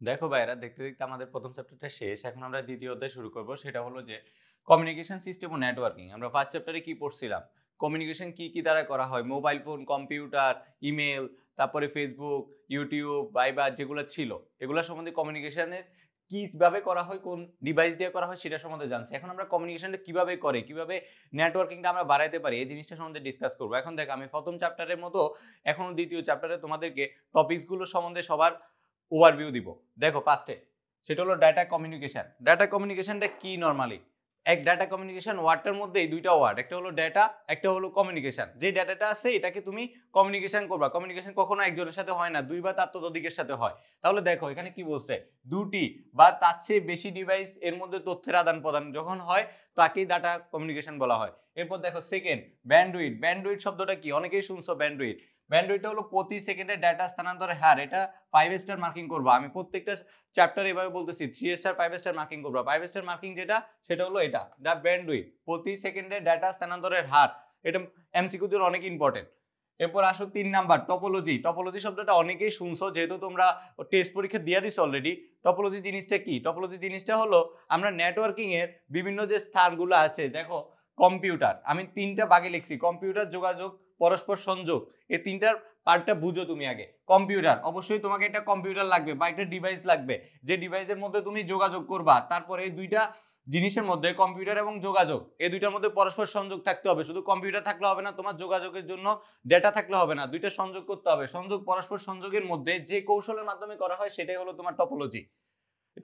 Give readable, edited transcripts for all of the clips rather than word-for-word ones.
দেখো ভাইরা, দেখতে দেখতে আমাদের প্রথম চ্যাপ্টারটা শেষ। এখন আমরা দ্বিতীয় অধ্যায় শুরু করব। সেটা হলো যে কমিউনিকেশন সিস্টেম ও নেটওয়ার্কিং। আমরা ফার্স্ট চ্যাপ্টারে কি পড়ছিলাম? কমিউনিকেশন কি কি দ্বারা করা হয়, মোবাইল ফোন, কম্পিউটার, ইমেল, তারপরে ফেসবুক, ইউটিউব, ভাইবার যেগুলো ছিল, এগুলো সম্বন্ধে কমিউনিকেশনের কিভাবে করা হয়, কোন ডিভাইস দিয়ে করা হয় সেটা সম্বন্ধে জানছি। এখন আমরা কমিউনিকেশনটা কিভাবে করে, কিভাবে নেটওয়ার্কিংটা আমরা বাড়াইতে পারি, এই জিনিসটা সম্বন্ধে ডিসকাস করবো। এখন দেখ, আমি প্রথম চ্যাপ্টারের মতো এখন দ্বিতীয় চ্যাপ্টারে তোমাদেরকে টপিকসগুলো সম্বন্ধে সবার ওভারভিউ দিব। দেখো ফার্স্টে সেটা হলো ডাটা কমিউনিকেশন। ডাটা কমিউনিকেশনটা কি নরমালি? এক ডাটা কমিউনিকেশন ওয়ার্ডটার মধ্যে দুইটা ওয়ার্ড, একটা হলো ডাটা, একটা হলো কমিউনিকেশন। যে ডাটাটা আছে এটাকে তুমি কমিউনিকেশন করবা। কমিউনিকেশন কখনো একজনের সাথে হয় না, দুই বা তার ততোধিকের সাথে হয়। তাহলে দেখো এখানে কি বলছে, দুটি বা তার চেয়ে বেশি ডিভাইস এর মধ্যে তথ্যের আদান প্রদান যখন হয় তাকেই ডাটা কমিউনিকেশন বলা হয়। এরপর দেখো সেকেন্ড, ব্যান্ডউইথ। ব্যান্ডউইথ শব্দটা কি? অনেকেই শুনছো ব্যান্ডউইথ। ব্যান্ডউইথটা হলো প্রতি সেকেন্ডে ডাটা স্থানান্তরের হার। এটা 5 স্টার মার্কিং করবা। আমি প্রত্যেকটা চ্যাপ্টার এভাবে বলতেছি, 3 স্টার 5 স্টার মার্কিং করবা। 5 স্টার মার্কিং যেটা, সেটা হলো এটা, দ্য ব্যান্ডউইথ, প্রতি সেকেন্ডে ডাটা স্থানান্তরের হার। এটা এমসিকিউ এর অনেক ইম্পর্টেন্ট। এরপর আসো 3 নাম্বার, টপোলজি। টপোলজি শব্দটা অনেকেই শুনছো, যেহেতু তোমরা টেস্ট পরীক্ষা দিয়ে দিছো অলরেডি। টপোলজি জিনিসটা কি? টপোলজি জিনিসটা হলো আমরা নেটওয়ার্কিং এর বিভিন্ন যে স্থানগুলো আছে, দেখো কম্পিউটার, আমি 3টা ভাগে লিখছি, কম্পিউটার, যোগাযোগ, পরস্পর সংযোগ। এই 3টার পার্টটা বুঝো তুমি আগে। কম্পিউটার, অবশ্যই তোমাকে একটা কম্পিউটার লাগবে বা একটা ডিভাইস লাগবে, যে ডিভাইসের মধ্যে তুমি যোগাযোগ করবা। তারপরে এই দুইটা জিনিসের মধ্যে, কম্পিউটার এবং যোগাযোগ, এই দুইটার মধ্যে পরস্পর সংযোগ থাকতে হবে। শুধু কম্পিউটার থাকলে হবে না, তোমার যোগাযোগের জন্য ডেটা থাকলে হবে না, দুইটা সংযোগ করতে হবে। সংযোগ, পরস্পর সংযোগের মধ্যে যে কৌশলের মাধ্যমে করা হয় সেটাই হলো তোমার টপোলজি।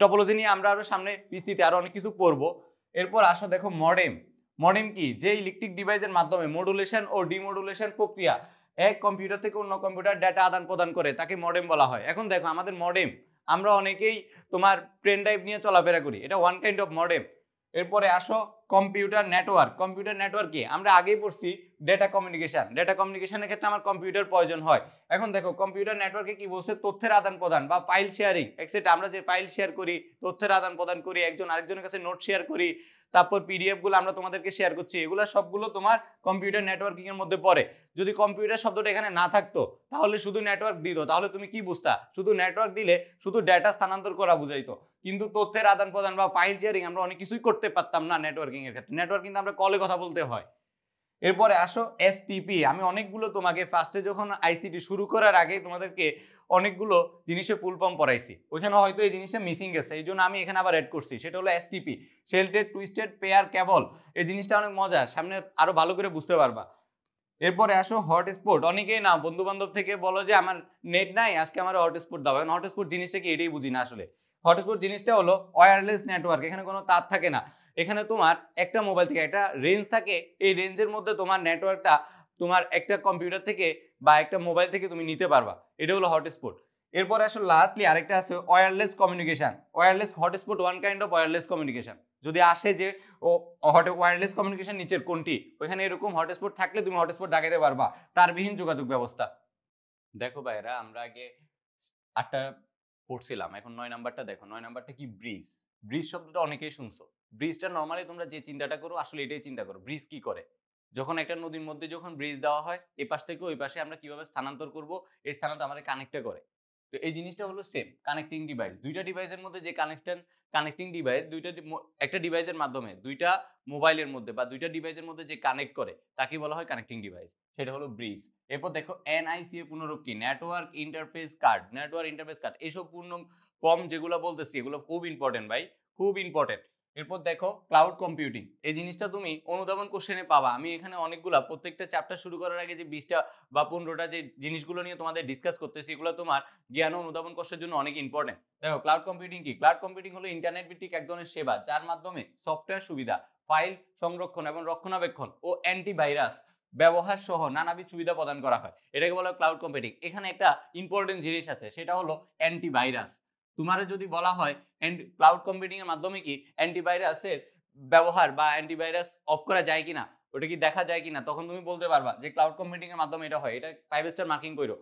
টপোলজি নিয়ে আমরা আরো সামনে বিস্তৃতি আরো অনেক কিছু পড়বো। এরপর আসো দেখো মডেম। মডেম কি? যে ইলেকট্রিক ডিভাইসের মাধ্যমে মডুলেশন ও ডিমডুলেশন প্রক্রিয়া, এক কম্পিউটার থেকে অন্য কম্পিউটার ডাটা আদান প্রদান করে, তাকে মডেম বলা হয়। এখন দেখো আমাদের মডেম, আমরা অনেকেই তোমার পেন ড্রাইভ নিয়ে চলাফেরা করি, এটা ওয়ান কাইন্ড অফ মডেম। এরপরে আসো কম্পিউটার নেটওয়ার্ক। কম্পিউটার নেটওয়ার্ক কি? আমরা আগেই পড়ছি ডেটা কমিউনিকেশন। ডেটা কমিউনিকেশনের ক্ষেত্রে আমার কম্পিউটার প্রয়োজন হয়। এখন দেখো কম্পিউটার নেটওয়ার্কে কি বলছে, তথ্যের আদান প্রদান বা ফাইল শেয়ারিং এক্সেট্রা। আমরা যে ফাইল শেয়ার করি, তথ্যের আদান প্রদান করি, একজন আরেকজনের কাছে নোট শেয়ার করি, তারপর পিডিএফ গুলো আমরা তোমাদেরকে শেয়ার করছি, এগুলো সবগুলো তোমার কম্পিউটার নেটওয়ার্কিং এর মধ্যে পড়ে। যদি কম্পিউটার শব্দটা এখানে না থাকতো, তাহলে শুধু নেটওয়ার্ক দিত, তাহলে তুমি কি বুঝতা? শুধু নেটওয়ার্ক দিলে শুধু ডেটা স্থানান্তর করা বুঝাইতো, কিন্তু তথ্যের আদান প্রদান বা ফাইল শেয়ারিং আমরা অনেক কিছুই করতে পারতাম না নেটওয়ার্কিং এর ক্ষেত্রে। নেটওয়ার্কিং আমরা কলে কথা বলতে হয়। এরপরে আসো এসটিপি। আমি অনেকগুলো তোমাকে ফার্স্টে যখন আইসিটি শুরু করার আগে তোমাদেরকে অনেকগুলো জিনিসের ফুল ফর্ম পড়াইছি, ওইখানে হয়তো এই জিনিসটা মিসিং গেছে, এই জন্য আমি এখানে আবার অ্যাড করছি। সেটা হলো এসটিপি, শেল্টেড টুইস্টেড পেয়ার কেবল। এই জিনিসটা অনেক মজা, সামনে আরো ভালো করে বুঝতে পারবা। এরপরে আসো হটস্পট। অনেকেই না বন্ধু বান্ধব থেকে বলো যে আমার নেট নাই, আজকে আমার হটস্পট দাও। এখন হটস্পট জিনিসটা কি এটাই বুঝি না আসলে। হটস্পট জিনিসটা হলো ওয়্যারলেস নেটওয়ার্ক। এখানে কোনো তার থাকে না, এখানে তোমার একটা মোবাইল থেকে একটা রেঞ্জ থাকে, এই রেঞ্জের মধ্যে তোমার নেটওয়ার্কটা তোমার একটা কম্পিউটার থেকে বা একটা মোবাইল থেকে তুমি নিতে পারবা, এটা হলো হটস্পট। এরপরে আসলে লাস্টলি আরেকটা আছে wireless communication. Wireless hotspot one kind of wireless communication. যদি আসে যে ও ওয়্যারলেস কমিউনিকেশন নিচের কোনটি, ওইখানে এরকম হটস্পট থাকলে তুমি হটস্পট দেখাতে পারবা, তারবিহীন যোগাযোগ ব্যবস্থা। দেখো ভাইরা, আমরা আগে 8টা পড়ছিলাম, এখন 9 নাম্বারটা দেখো। 9 নাম্বারটা কি? ব্রিজ। ব্রিজ শব্দটা অনেকেই শুনছো। ব্রিজটা নরমালি তোমরা যে চিন্তাটা করো আসলে এটাই চিন্তা করো। ব্রিজ কি করে? যখন একটা নদীর মধ্যে যখন ব্রিজ দেওয়া হয়, এই পাশ থেকে ওই পাশে আমরা কিভাবে স্থানান্তর করব, এই স্থানান্তর আমাদের কানেক্টে করে। তো এই জিনিসটা হলো সেম কানেক্টিং ডিভাইস। দুইটা ডিভাইসের মধ্যে যে কানেক্টিং ডিভাইস, একটা ডিভাইসের মাধ্যমে দুইটা মোবাইলের মধ্যে বা দুইটা ডিভাইসের মধ্যে যে কানেক্ট করে, তাকে বলা হয় কানেক্টিং ডিভাইস, সেটা হলো ব্রিজ। এরপর দেখো এনআইসি এর পুনরূপ কি? Network interface card. Network interface card, এইসব পূর্ণ ফর্ম যেগুলো বলতেছি এগুলো খুব ইম্পর্টেন্ট ভাই, খুব ইম্পর্টেন্ট। এরপর দেখো ক্লাউড কম্পিউটিং। এই জিনিসটা তুমি অনুধাবন কোশ্চেনে পাবা। আমি এখানে অনেকগুলা, প্রত্যেকটা চ্যাপ্টার শুরু করার আগে যে 20টা বা 15টা যে জিনিসগুলো নিয়ে তোমাদের ডিসকাস করতেছি, এগুলো তোমার জ্ঞান ও অনুধাবন কোর্সের জন্য অনেক ইম্পর্টেন্ট। দেখো ক্লাউড কম্পিউটিং কি? ক্লাউড কম্পিউটিং হলো ইন্টারনেট ভিত্তিক এক ধরনের সেবা, যার মাধ্যমে সফটওয়্যার সুবিধা, ফাইল সংরক্ষণ এবং রক্ষণাবেক্ষণ ও অ্যান্টিভাইরাস ব্যবহার সহ নানাবিধ সুবিধা প্রদান করা হয়, এটাকে বলা হয় ক্লাউড কম্পিউটিং। এখানে একটা ইম্পর্টেন্ট জিনিস আছে, সেটা হলো অ্যান্টিভাইরাস। তোমার যদি বলা হয় ক্লাউড কম্পিউটিং এর মাধ্যমে কি অ্যান্টিভাইরাসের ব্যবহার বা অ্যান্টিভাইরাস অফ করা যায় কিনা, ওটা কি দেখা যায় কিনা, তখন তুমি বলতে পারবা যে ক্লাউড কম্পিউটিং এর মাধ্যমে এটা হয়। এটা 5 স্টার মার্কিং কইরো।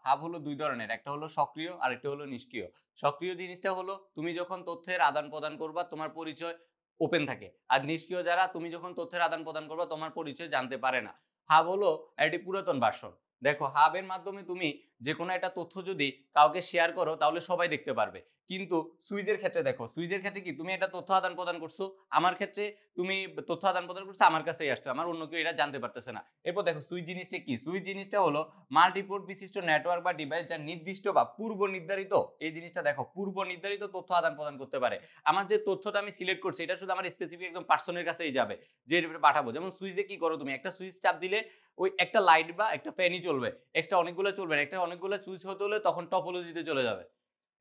হাব হলো দুই ধরনের, একটা হলো সক্রিয় আর একটা হলো নিষ্ক্রিয়। সক্রিয় জিনিসটা হলো তুমি যখন তথ্যের আদান প্রদান করবা তোমার পরিচয় ওপেন থাকে, আর নিষ্ক্রিয় যারা, তুমি যখন তথ্যের আদান প্রদান করবা তোমার পরিচয় জানতে পারে না। হাব হলো একটি পুরাতন ভার্সন। দেখো হাবের মাধ্যমে তুমি যে কোনো একটা তথ্য যদি কাউকে শেয়ার করো তাহলে সবাই দেখতে পারবে। কিন্তু সুইজের ক্ষেত্রে দেখো, সুইজের ক্ষেত্রে কি তুমি একটা তথ্য আদান প্রদান করছো, আমার ক্ষেত্রে তুমি তথ্য আদান প্রদান করছো, আমার কাছেই আসছে, আমার অন্য কেউ এটা জানতে পারতেছে না। এরপর দেখো সুইচ জিনিসটা কি, সুইচ জিনিসটা হলো মাল্টিপোর্ট বিশিষ্ট নেটওয়ার্ক বা ডিভাইস যা নির্দিষ্ট বা পূর্ব নির্ধারিত, এই জিনিসটা দেখো পূর্ব নির্ধারিত তথ্য আদান প্রদান করতে পারে। আমার যে তথ্যটা আমি সিলেক্ট করছি এটা শুধু আমার স্পেসিফিক একদম পার্সনের কাছেই যাবে, যে পাঠাবো। যেমন সুইচে কি করো, তুমি একটা সুইচ চাপ দিলে ওই একটা লাইট বা একটা ফ্যানই চলবে, এক্সট্রা অনেকগুলো চলবে না, একটা অনেকগুলো সুইচ হতে হলে তখন টপোলজিতে চলে যাবে।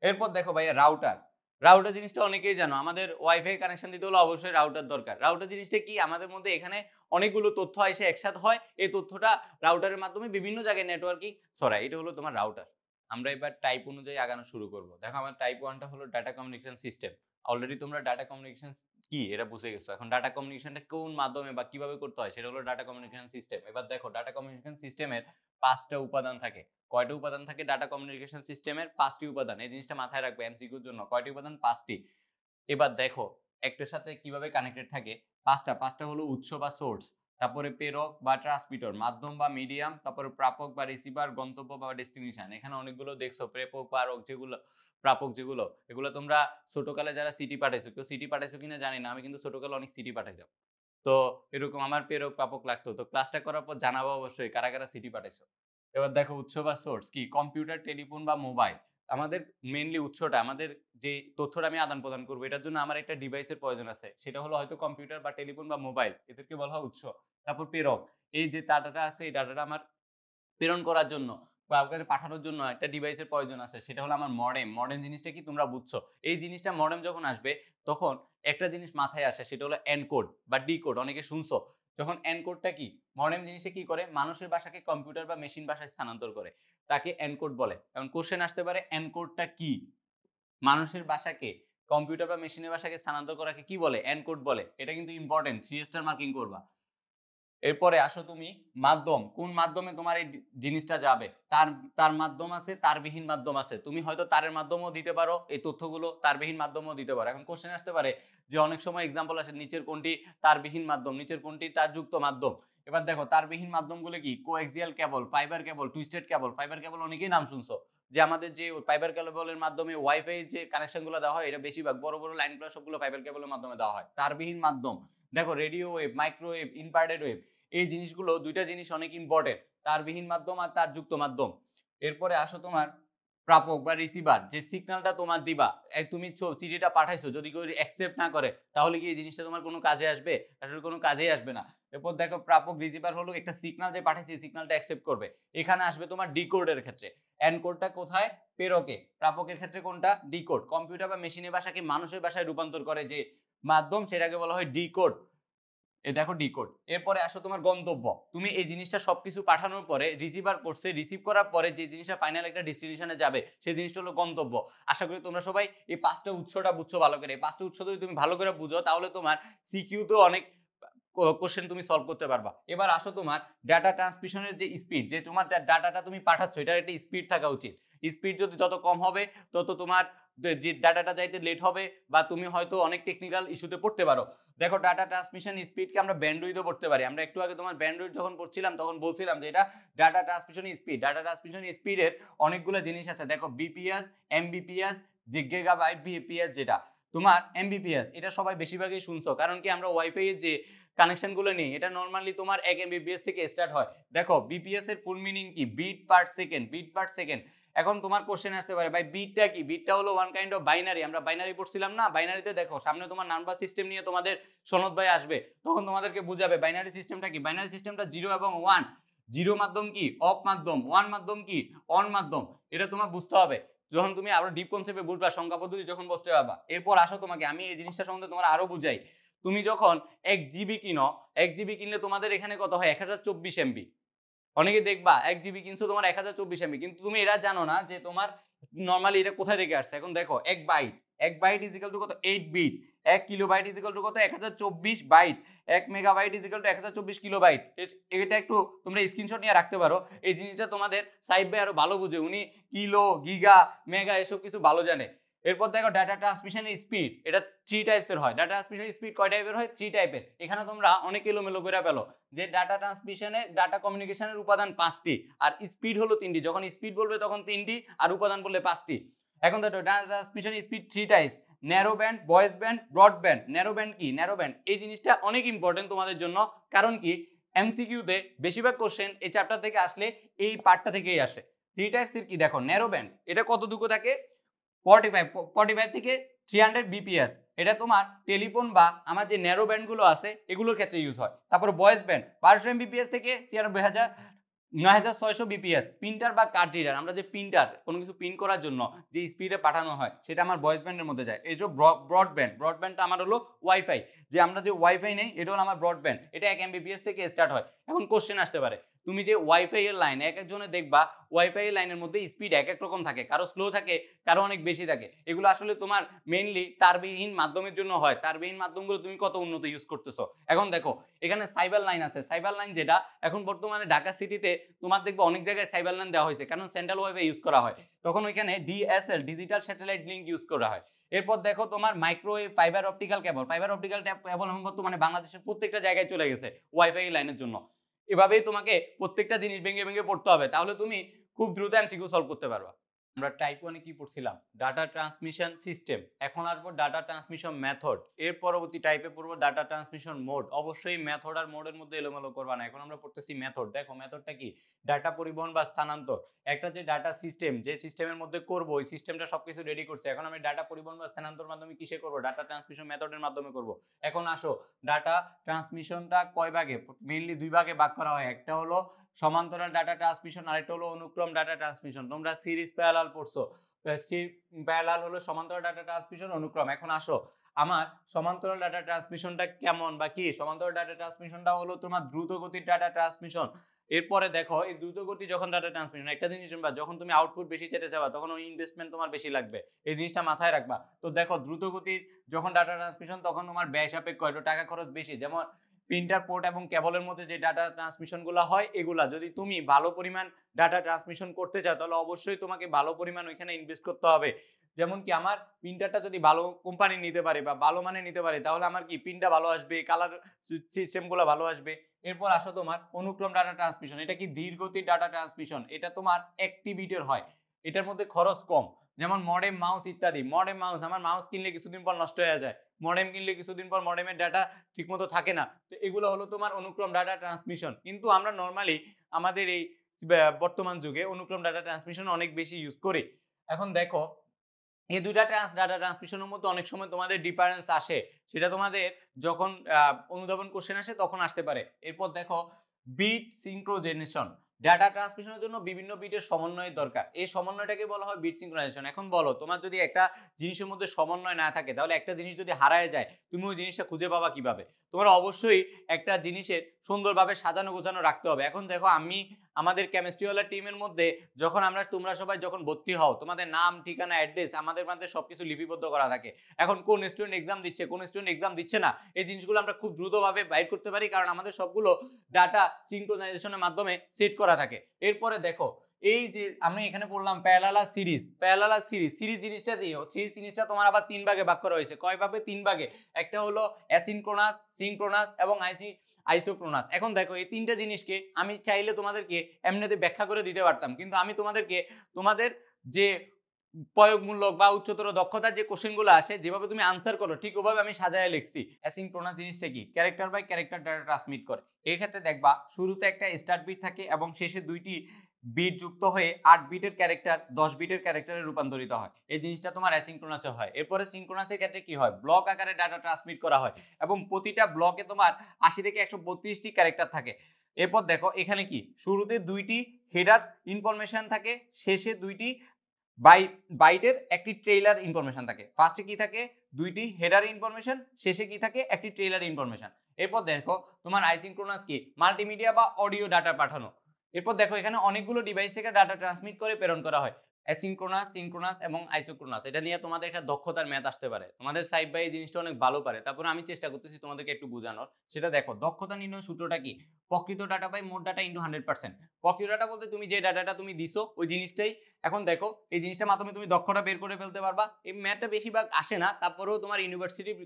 এরপর দেখো ভাইয়া রাউটার, রাউটার জিনিসটা অনেকেই জানো, আমাদের ওয়াইফাই কানেকশন দিতে হলে অবশ্যই রাউটার দরকার। রাউটার জিনিসটা কি, আমাদের মধ্যে এখানে অনেকগুলো তথ্য এসে একসাথে হয়, এই তথ্যটা রাউটারের মাধ্যমে বিভিন্ন জায়গায় নেটওয়ার্কিং ছড়ায়, এটা হলো তোমার রাউটার। আমরা এবার টাইপ অনুযায়ী আগানো শুরু করব। দেখো আমার টাইপ 1টা হলো ডাটা কমিউনিকেশন সিস্টেম। অলরেডি তোমরা ডাটা কমিউনিকেশন কি এটা বুঝে গেছো, এখন ডাটা কমিউনিকেশনটা কোন মাধ্যমে বা কিভাবে করতে হয় সেটা হলো ডাটা কমিউনিকেশন সিস্টেম। এবার দেখো ডাটা কমিউনিকেশন সিস্টেমের 5টা উপাদান থাকে। কয়টা উপাদান থাকে ডাটা কমিউনিকেশন সিস্টেমের? 5টি উপাদান। এই জিনিসটা মাথায় রাখবে এমসিকিউর জন্য। কয়টি উপাদান? 5টি। এবার দেখো একটার সাথে কিভাবে কানেক্টেড থাকে। 5টা হলো উৎস বা সোর্স, তারপরে প্রেরক বা ট্রান্সমিটার, মাধ্যম বা মিডিয়াম, তারপরে প্রাপক বা রিসিভার, গন্তব্য বা ডেস্টিনেশন। এখানে অনেকগুলো দেখছো প্রেরক প্রাপক যেগুলো, প্রাপক যেগুলো, এগুলো তোমরা ছোটকালে যারা সিটি পাঠাইছো, কেউ সিটি পাঠাইছো কিনা জানি না, আমি কিন্তু ছোটকালে অনেক সিটি পাঠাইতাম। তো এরকম আমার প্রেরক প্রাপক লাগতো, তো ক্লাসটা করার পর জানাবো অবশ্যই কারা কারা সিটি পাঠাইছো। এবার দেখো উৎস বা সোর্স কি, কম্পিউটার, টেলিফোন বা মোবাইল। আমাদের মেইনলি উৎসটা, আমাদের যে তথ্যটা আমি আদান প্রদান করবো এটার জন্য আমার একটা ডিভাইসের প্রয়োজন আছে, সেটা হলো হয়তো কম্পিউটার বা টেলিফোন বা মোবাইল, এদেরকে বলা হয় উৎস। তারপর প্রেরক, এই যে ডাটাটা আছে এই ডাটাটা আমার প্রেরণ করার জন্য বা কাউকে পাঠানোর জন্য একটা ডিভাইসের প্রয়োজন আছে, সেটা হলো আমার মডেম। মডেম জিনিসটা কি তোমরা বুঝছো, এই জিনিসটা মডেম যখন আসবে তখন একটা জিনিস মাথায় আসে, সেটা হলো এনকোড বা ডিকোড, অনেকে শুনছো। যখন এনকোডটা কি, মডেম জিনিসে কি করে, মানুষের ভাষাকে কম্পিউটার বা মেশিন ভাষায় স্থানান্তর করে, তাকে এনকোড বলে। এখন কোশ্চেন আসতে পারে এনকোডটা কি, মানুষের ভাষাকে কম্পিউটার বা মেশিনের ভাষাকে স্থানান্তর করাকে কি বলে, এনকোড বলে। এটা কিন্তু ইম্পর্টেন্ট, 3 স্টার মার্কিং করবা। এরপরে আসো তুমি মাধ্যম, কোন মাধ্যমে তোমার এই জিনিসটা যাবে, তার তার মাধ্যম আছে, তারবিহীন মাধ্যম আছে। তুমি হয়তো তারের মাধ্যমেও দিতে পারো এই তথ্যগুলো, তারবিহীন মাধ্যমেও দিতে পারো। এখন কোশ্চেন আসতে পারে যে অনেক সময় এক্সাম্পল আসে নিচের কোনটি তারবিহীন মাধ্যম, নিচের কোনটি তারযুক্ত মাধ্যম। এবার দেখো তারবিহীন মাধ্যমগুলো কি, coaxial cable, fibre cable, twisted cable. Fibre cable অনেকেই নাম শুনছো, যে আমাদের যে ফাইবার কেবলের মাধ্যমে ওয়াইফাই যে কানেকশনগুলো দেওয়া হয় এটা বেশিরভাগ বড় বড় লাইনগুলো সবগুলো ফাইবার কেবলের মাধ্যমে দেওয়া হয়। তারবিহীন মাধ্যম দেখো radio wave, microwave, inverted wave, এই জিনিসগুলো দুইটা জিনিস অনেক ইম্পর্টেন্ট, তারবিহীন মাধ্যম আর তারযুক্ত মাধ্যম। এরপরে আসো তোমার প্রাপক বা রিসিভার, যে সিগন্যালটা তোমার দিবা, তুমি চিঠিটা পাঠাইছো, যদি কেউ অ্যাকসেপ্ট না করে তাহলে কি এই জিনিসটা তোমার কোনো কাজে আসবে? আসলে কোনো কাজেই আসবে না। এরপর দেখো প্রাপক রিসিভার হলো একটা সিগন্যাল যে পাঠাইছি সিগন্যালটা অ্যাকসেপ্ট করবে। এখানে আসবে তোমার ডিকোডের ক্ষেত্রে, এনকোডটা কোথায়, প্রেরকে। প্রাপকের ক্ষেত্রে কোনটা, ডিকোড। কম্পিউটার বা মেশিনের ভাষাকে মানুষের ভাষায় রূপান্তর করে যে মাধ্যম সেটাকে বলা হয় ডিকোড। এই দেখো ডিকোড। এরপরে আসো তোমার গন্তব্য, তুমি এই জিনিসটা সবকিছু পাঠানোর পরে রিসিভার করছে, রিসিভ করার পরে যে জিনিসটা ফাইনাল একটা ডেস্টিনেশনে যাবে সেই জিনিসটা হলো গন্তব্য। আশা করি তোমরা সবাই এই 5টা উৎসটা বুঝছো ভালো করে। এই 5টা উৎস যদি তুমি ভালো করে বুঝো তাহলে তোমার সিকিউতে অনেক কোশ্চেন তুমি সলভ করতে পারবা। এবার আসো তোমার ডাটা ট্রান্সমিশনের যে স্পিড, যে তোমার ডাটাটা তুমি পাঠাচ্ছ এটার একটা স্পিড থাকা উচিত। স্পিড যদি যত কম হবে তত তোমার যে ডাটাটা যাইতে লেট হবে বা তুমি হয়তো অনেক টেকনিক্যাল ইস্যুতে পড়তে পারো। দেখো ডাটা ট্রান্সমিশন স্পিডকে আমরা ব্যান্ডউইথও পড়তে পারি। আমরা একটু আগে তোমার ব্যান্ডউইথ যখন পড়ছিলাম তখন বলছিলাম যে এটা data transmission speed. Data transmission স্পিডের অনেকগুলো জিনিস আছে, দেখো বিপিএস, এমবিপিএস, যে গিগাবাইট বিপিএস, যেটা তোমার এমবিপিএস এটা সবাই বেশিরভাগই শুনছো, কারণ কি আমরা ওয়াইফাই এর যে কানেকশন গুলো নেই এটা নরমালি তোমার 1 এমবিপিএস থেকে স্টার্ট হয়। দেখো বিপিএস এর ফুল মিনিং কি, bit per second, bit per second. এখন তোমার কোশ্চেন আসতে পারে ভাই বিটটা কি, বিটটা হলো ওয়ান কাইন্ড অফ বাইনারি, আমরা বাইনারি পড়ছিলাম না, বাইনারিতে দেখো সামনে তোমার নাম্বার সিস্টেম নিয়ে তোমাদের সনদ ভাই আসবে, তখন তোমাদেরকে বুঝাবে বাইনারি সিস্টেমটা কি। বাইনারি সিস্টেমটা 0 এবং 1, 0 মাধ্যম কি, অফ মাধ্যম, 1 মাধ্যম কি, অন মাধ্যম, এটা তোমার বুঝতে হবে যখন তুমি আরো ডিপ কনসেপ্টে বুঝবা, সংখ্যা পদ্ধতি যখন বুঝতে পারবা। এরপর আসো তোমাকে আমি এই জিনিসটা সম্বন্ধে তোমার আরো বুঝাই। তুমি যখন 1 জিবি কিনো, 1 জিবি কিনলে তোমাদের এখানে কত হয়, 1024 এমবি। অনেকে দেখবা 1 জিবি কিনছো তোমার 1024 এমবি, কিন্তু তুমি এরা জানো না যে তোমার নরমালি এটা কোথায় থেকে আসছে। এখন দেখো 1 byte, 1 byte is equal to কত, 8 bit. 1 kilobyte is equal to কত, 1024 byte. 1 megabyte is equal to 1024 kilobyte. এটা একটু তোমরা স্ক্রিনশট নিয়ে রাখতে পারো, এই জিনিসটা তোমাদের সাইড ভাই আরো ভালো বুঝে, উনি কিলো, গিগা, মেগা এসব কিছু ভালো জানে। এরপর দেখো ডাটা ট্রান্সমিশনের স্পিড, এটা 3 টাইপসের হয়। ডাটা ট্রান্সমিশনের স্পিড কয় টাইপের হয়? 3 টাইপের। এখানে তোমরা অনেক এলোমেলো করে ফেলো যে ডাটা ট্রান্সমিশনে ডাটা কমিউনিকেশনের উপাদান 5টি আর স্পিড হলো 3টি। যখন স্পিড বলবে তখন 3টি আর উপাদান বললে 5টি। এখন দেখো ডাটা ট্রান্সমিশনের speed 3 types, narrow band, voice band, broadband. Narrow band কি? ন্যারো ব্যান্ড এই জিনিসটা অনেক ইম্পর্টেন্ট তোমাদের জন্য, কারণ কি এমসিকিউতে বেশিরভাগ কোশ্চেন এই চ্যাপ্টার থেকে আসলে এই পার্টটা থেকেই আসে। 3 টাইপসের কি দেখো, ন্যারো ব্যান্ড এটা কতটুকু থাকে? 45 থেকে 300 বিপিএস। এটা তোমার টেলিফোন বা আমার যে ন্যারো ব্যান্ডগুলো আছে এগুলোর ক্ষেত্রে ইউজ হয়। তারপর ভয়েস ব্যান্ড 1200 এমবিপিএস থেকে 9600 বিপিএস। প্রিন্টার বা কার্ড রিডার, আমরা যে প্রিন্টার কোনো কিছু প্রিন্ট করার জন্য যে স্পিডে পাঠানো হয় সেটা আমার ভয়েস ব্যান্ডের মধ্যে যায়। এই যে ব্রডব্যান্ড, ব্রডব্যান্ডটা আমার হলো ওয়াইফাই, যে আমরা যে ওয়াইফাই নেই এটা হলো আমার ব্রডব্যান্ড, এটা 1 এমবিপিএস থেকে স্টার্ট হয়। এখন কোশ্চেন আসতে পারে, তুমি যে ওয়াইফাই এর লাইন এক একজনে দেখবা ওয়াইফাই এর লাইনের মধ্যে স্পিড এক এক রকম থাকে, কারো স্লো থাকে, কারো অনেক বেশি থাকে। এগুলো আসলে তোমার মেইনলি তারবিহীন মাধ্যমের জন্য হয়। তারবিহীন মাধ্যমগুলো তুমি কত উন্নত ইউজ করতেছো। এখন দেখো এখানে সাইবার লাইন আছে, সাইবার লাইন যেটা এখন বর্তমানে ঢাকা সিটিতে তোমার দেখবে অনেক জায়গায় সাইবার লাইন দেওয়া হয়েছে, কারণ সেন্ট্রাল ওয়াইফাই ইউজ করা হয়, তখন ওইখানে DSL digital satellite link use করা হয়। এরপর দেখো তোমার মাইক্রোওয়েভ, ফাইবার অপটিক্যাল কেবল, ফাইবার অপটিক্যাল কেবল বর্তমানে বাংলাদেশের প্রত্যেকটা জায়গায় চলে গেছে ওয়াইফাই লাইনের জন্য। এভাবেই তোমাকে প্রত্যেকটা জিনিস ভেঙে ভেঙে পড়তে হবে, তাহলে তুমি খুব দ্রুত এমসিকিউ সলভ করতে পারবা। আমরা টাইপ 1 এ কি পড়ছিলাম? Data transmission system. এখন আসবো ডাটা ট্রান্সমিশন মেথড। এর পরবর্তী টাইপে পড়বো ডাটা ট্রান্সমিশন মোড। অবশ্যই মেথড আর মোডের মধ্যে এলোমেলো করবা না। এখন আমরা পড়তেছি মেথড। দেখো মেথডটা কি? ডাটা পরিবহন বা স্থানান্তর। একটা যে ডাটা সিস্টেম, যে সিস্টেমের মধ্যে করবো ওই সিস্টেমটা সবকিছু রেডি করছে, এখন আমি ডাটা পরিবহন বা স্থানান্তর মাধ্যমে কিসে করবো? ডাটা ট্রান্সমিশন মেথডের মাধ্যমে করবো। এখন আসো ডাটা ট্রান্সমিশনটা কয় ভাগে? মেইনলি 2 ভাগে ভাগ করা হয়। একটা হলো সমান্তরাল ডাটা ট্রান্সমিশন, আরেকটা হলো অনুক্রম ডাটা ট্রান্সমিশন। তোমরা সিরিজ প্যারালাল পড়ছো, প্যারালাল হলো সমান্তরাল ডাটা ট্রান্সমিশন, অনুক্রম। এখন আসো আমার সমান্তরাল ডাটা ট্রান্সমিশনটা কেমন বা কি? সমান্তরাল ডাটা ট্রান্সমিশনটা হলো তোমার দ্রুত গতির ডাটা ট্রান্সমিশন। এরপরে দেখো এই দ্রুত গতি যখন ডাটা ট্রান্সমিশন, একটা জিনিস শুনবা, যখন তুমি আউটপুট বেশি যেতে চাবা তখন ওই ইনভেস্টমেন্ট তোমার বেশি লাগবে, এই জিনিসটা মাথায় রাখবা। তো দেখো দ্রুত গতির যখন ডাটা ট্রান্সমিশন তখন তোমার ব্যয় সাপেক্ষ, একটু টাকা খরচ বেশি। যেমন প্রিন্টার, পোর্ট এবং কেবলের মধ্যে যে ডাটা ট্রান্সমিশন গুলো হয়, এগুলা যদি তুমি ভালো পরিমাণ ডাটা ট্রান্সমিশন করতে চাও তাহলে অবশ্যই তোমাকে ভালো পরিমাণ ওইখানে ইনভেস্ট করতে হবে। যেমন কি আমার প্রিন্টারটা যদি ভালো কোম্পানি নিতে পারে বা ভালো মানে নিতে পারে তাহলে আমার কি প্রিন্টটা ভালো আসবে, কালার সিস্টেমগুলো ভালো আসবে। এরপর আসো তোমার অনুক্রম ডাটা ট্রান্সমিশন। এটা কি ধীর গতির ডাটা ট্রান্সমিশন, এটা তোমার অ্যাক্টিভিটির হয়, এটার মধ্যে খরচ কম। যেমন মডেম, মাউস ইত্যাদি। মডেম, মাউস, আমার মাউস কিনলে কিছুদিন পর নষ্ট হয়ে যায়, মডেম কিনলে কিছুদিন পর মডেমের ডাটা ঠিকমতো থাকে না। তো এগুলো হলো তোমার অনুক্রম ডাটা ট্রান্সমিশন। কিন্তু আমরা নর্মালি আমাদের এই বর্তমান যুগে অনুক্রম ডাটা ট্রান্সমিশন অনেক বেশি ইউজ করি। এখন দেখো এই দুইটা ডাটা ট্রান্সমিশনের মধ্যে অনেক সময় তোমাদের ডিফারেন্স আসে, সেটা তোমাদের যখন অনুধাবন কোশ্চেন আসে তখন আসতে পারে। এরপর দেখো বিট সিনক্রোজেনেশন। ডাটা ট্রান্সমিশনের জন্য বিভিন্ন বিটের সমন্বয়ের দরকার, এই সমন্বয়টাকে বলা হয় বিট সিনক্রোনাইজেশন। এখন বলো তোমার যদি একটা জিনিসের মধ্যে সমন্বয় না থাকে তাহলে একটা জিনিস যদি হারায় যায় তুমি ওই জিনিসটা খুঁজে পাবা কিভাবে? তোমার অবশ্যই একটা জিনিসের সুন্দরভাবে সাজানো গোছানো রাখতে হবে। এখন দেখো আমি আমাদের কেমিস্ট্রিওয়ালা টিমের মধ্যে যখন তোমরা সবাই যখন ভর্তি হও তোমাদের নাম, ঠিকানা, অ্যাড্রেস আমাদের মধ্যে সবকিছু লিপিবদ্ধ করা থাকে। এখন কোন স্টুডেন্ট এক্সাম দিচ্ছে, কোন স্টুডেন্ট এক্সাম দিচ্ছে না, এই জিনিসগুলো আমরা খুব দ্রুতভাবে বাইর করতে পারি, কারণ আমাদের সবগুলো ডাটা সিনক্রোনাইজেশনের মাধ্যমে সেট করা থাকে। এরপরে দেখো এই যে আমি এখানে বললাম parallel series, parallel series, series জিনিসটা দিও, সিরিজ জিনিসটা তোমার আবার 3 ভাগে ভাগ করা হয়েছে। কয় ভাবে? 3 ভাগে। একটা হলো অ্যাসিনক্রোনাস, সিনক্রোনাস এবং আইসোক্রোনাস। এখন দেখো এই তিনটা জিনিসকে আমি চাইলে তোমাদেরকে এমনিতে ব্যাখ্যা করে দিতে পারতাম, কিন্তু আমি তোমাদেরকে তোমাদের যে প্রয়োগমূলক বা উচ্চতর দক্ষতার যে কোশ্চেনগুলো আসে যেভাবে তুমি আনসার করো ঠিক ওভাবে আমি সাজায় লিখছি। অ্যাসিনক্রোনাস জিনিসটা কি? Character by character data transmit করে। এই ক্ষেত্রে দেখবা শুরুতে একটা স্টার্ট বিট থাকে এবং শেষে 2টি বিট যুক্ত হয়ে 8 বিটের ক্যারেক্টার 10 বিটের ক্যারেক্টারে রূপান্তরিত হয়। এই জিনিসটা তোমার অ্যাসিনক্রোনাসে হয়। এরপরে সিনক্রোনাসের ক্ষেত্রে কি হয়? ব্লক আকারে ডাটা ট্রান্সমিট করা হয় এবং প্রতিটা ব্লকে তোমার 80 থেকে 132টি ক্যারেক্টার থাকে। এরপর দেখো এখানে কি শুরুতে 2টি হেডার ইনফরমেশন থাকে, শেষে 2টি বাইটের একটি ট্রেইলার ইনফরমেশন থাকে। ফার্স্টে কি থাকে? 2টি হেডার ইনফরমেশন, শেষে কি থাকে? একটি ট্রেইলার ইনফরমেশন। এরপর দেখো তোমার আইসিনক্রোনাস কি? মাল্টিমিডিয়া বা অডিও ডাটা পাঠানো। এরপর দেখো এখানে অনেকগুলো ডিভাইস থেকে ডাটা ট্রান্সমিট করে প্রেরণ করা হয়। অ্যাসিনক্রোনাস, সিনক্রোনাস এবং আইসোক্রোনাস, এটা নিয়ে তোমাদের একটা দক্ষতার ম্যাথ আসতে পারে। তোমাদের সাইড বাই এই জিনিসটা অনেক ভালো পারে, তারপরে আমি চেষ্টা করতেছি তোমাদেরকে একটু বোঝানোর। সেটা দেখো দক্ষতা নির্ণয় সূত্রটা কি? প্রকৃত ডাটা বাই মোট ডাটা ইনটু 100%। প্রকৃত ডাটা বলতে তুমি যে ডাটাটা তুমি দিছো ওই জিনিসটাই এখন দেখো এই জিনিসটার মাধ্যমে তুমি দক্ষতা বের করে ফেলতে পারবা। এই ম্যাথটা বেশিরভাগ আসে না, তারপরেও তোমার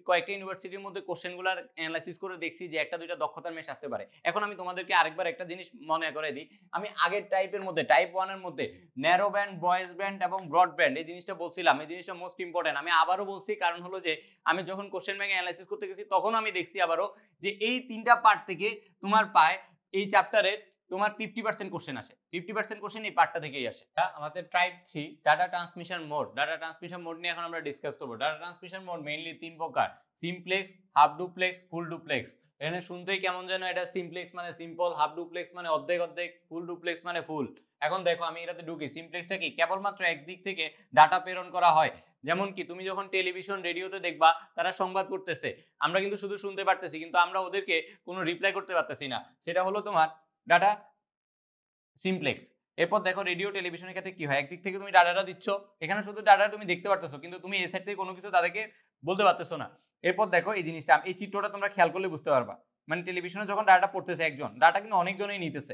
কয়েকটা ইউনিভার্সিটির মধ্যে কোশ্চেনগুলোর অ্যানালাইসিস করে দেখছি যে একটা দুইটা দক্ষতার মেশ আসতে পারে। এখন আমি তোমাদেরকে আরেকবার একটা জিনিস মনে করে দিই, আমি আগের টাইপের মধ্যে টাইপ 1 এর মধ্যে ন্যারো ব্যান্ড, বয়েজ ব্যান্ড এবং ব্রড ব্যান্ড এই জিনিসটা বলছিলাম, এই জিনিসটা মোস্ট ইম্পর্টেন্ট। আমি আবারও বলছি, কারণ হলো যে আমি যখন কোশ্চেন ব্যাংক অ্যানালাইসিস করতে গেছি তখন আমি দেখছি আবারও যে এই তিনটা পার্ট থেকে তোমার পায় এই চ্যাপ্টারের তোমার 50% কোশ্চেন আসে, 50% কোশ্চেন এই পার্টটা থেকেই আসে। আমাদের type 3 data transmission mode, data transmission mode নিয়ে এখন আমরা ডিসকাস করব। ডাটা ট্রান্সমিশন মোড মেইনলি তিন প্রকার, simplex, half duplex, full duplex. এখানে শুনতেই কেমন যেন এটা সিমপ্লেক্স মানে সিম্পল, হাফ ডুপ্লেক্স মানে অর্ধেক অর্ধেক, ফুল ডুপ্লেক্স মানে ফুল। এখন দেখো আমি এটাতে ঢুকি। সিমপ্লেক্সটা কি? কেবলমাত্র একদিক থেকে ডাটা প্রেরণ করা হয়। যেমন কি তুমি যখন টেলিভিশন রেডিওতে দেখবা তারা সংবাদ করতেছে, আমরা কিন্তু শুধু শুনতে পারতেছি, কিন্তু আমরা ওদেরকে কোনো রিপ্লাই করতে পারতেছি না, সেটা হলো তোমার ডাটা সিমপ্লেক্স। এরপর দেখো রেডিও টেলিভিশনের ক্ষেত্রে কি হয়, একদিক থেকে তুমি ডাটাটা দিচ্ছ, এখানে শুধু ডাটা তুমি দেখতে পারতেছো, কিন্তু তুমি এই সাইড থেকে কোনো কিছু তাদেরকে বলতে পারতেছো না। এরপর দেখো এই জিনিসটা, এই চিত্রটা তোমরা খেয়াল করলে বুঝতে পারবা, মানে টেলিভিশনে যখন ডাটা পড়তেছে একজন, ডাটা কিন্তু অনেকজনই নিতেছে।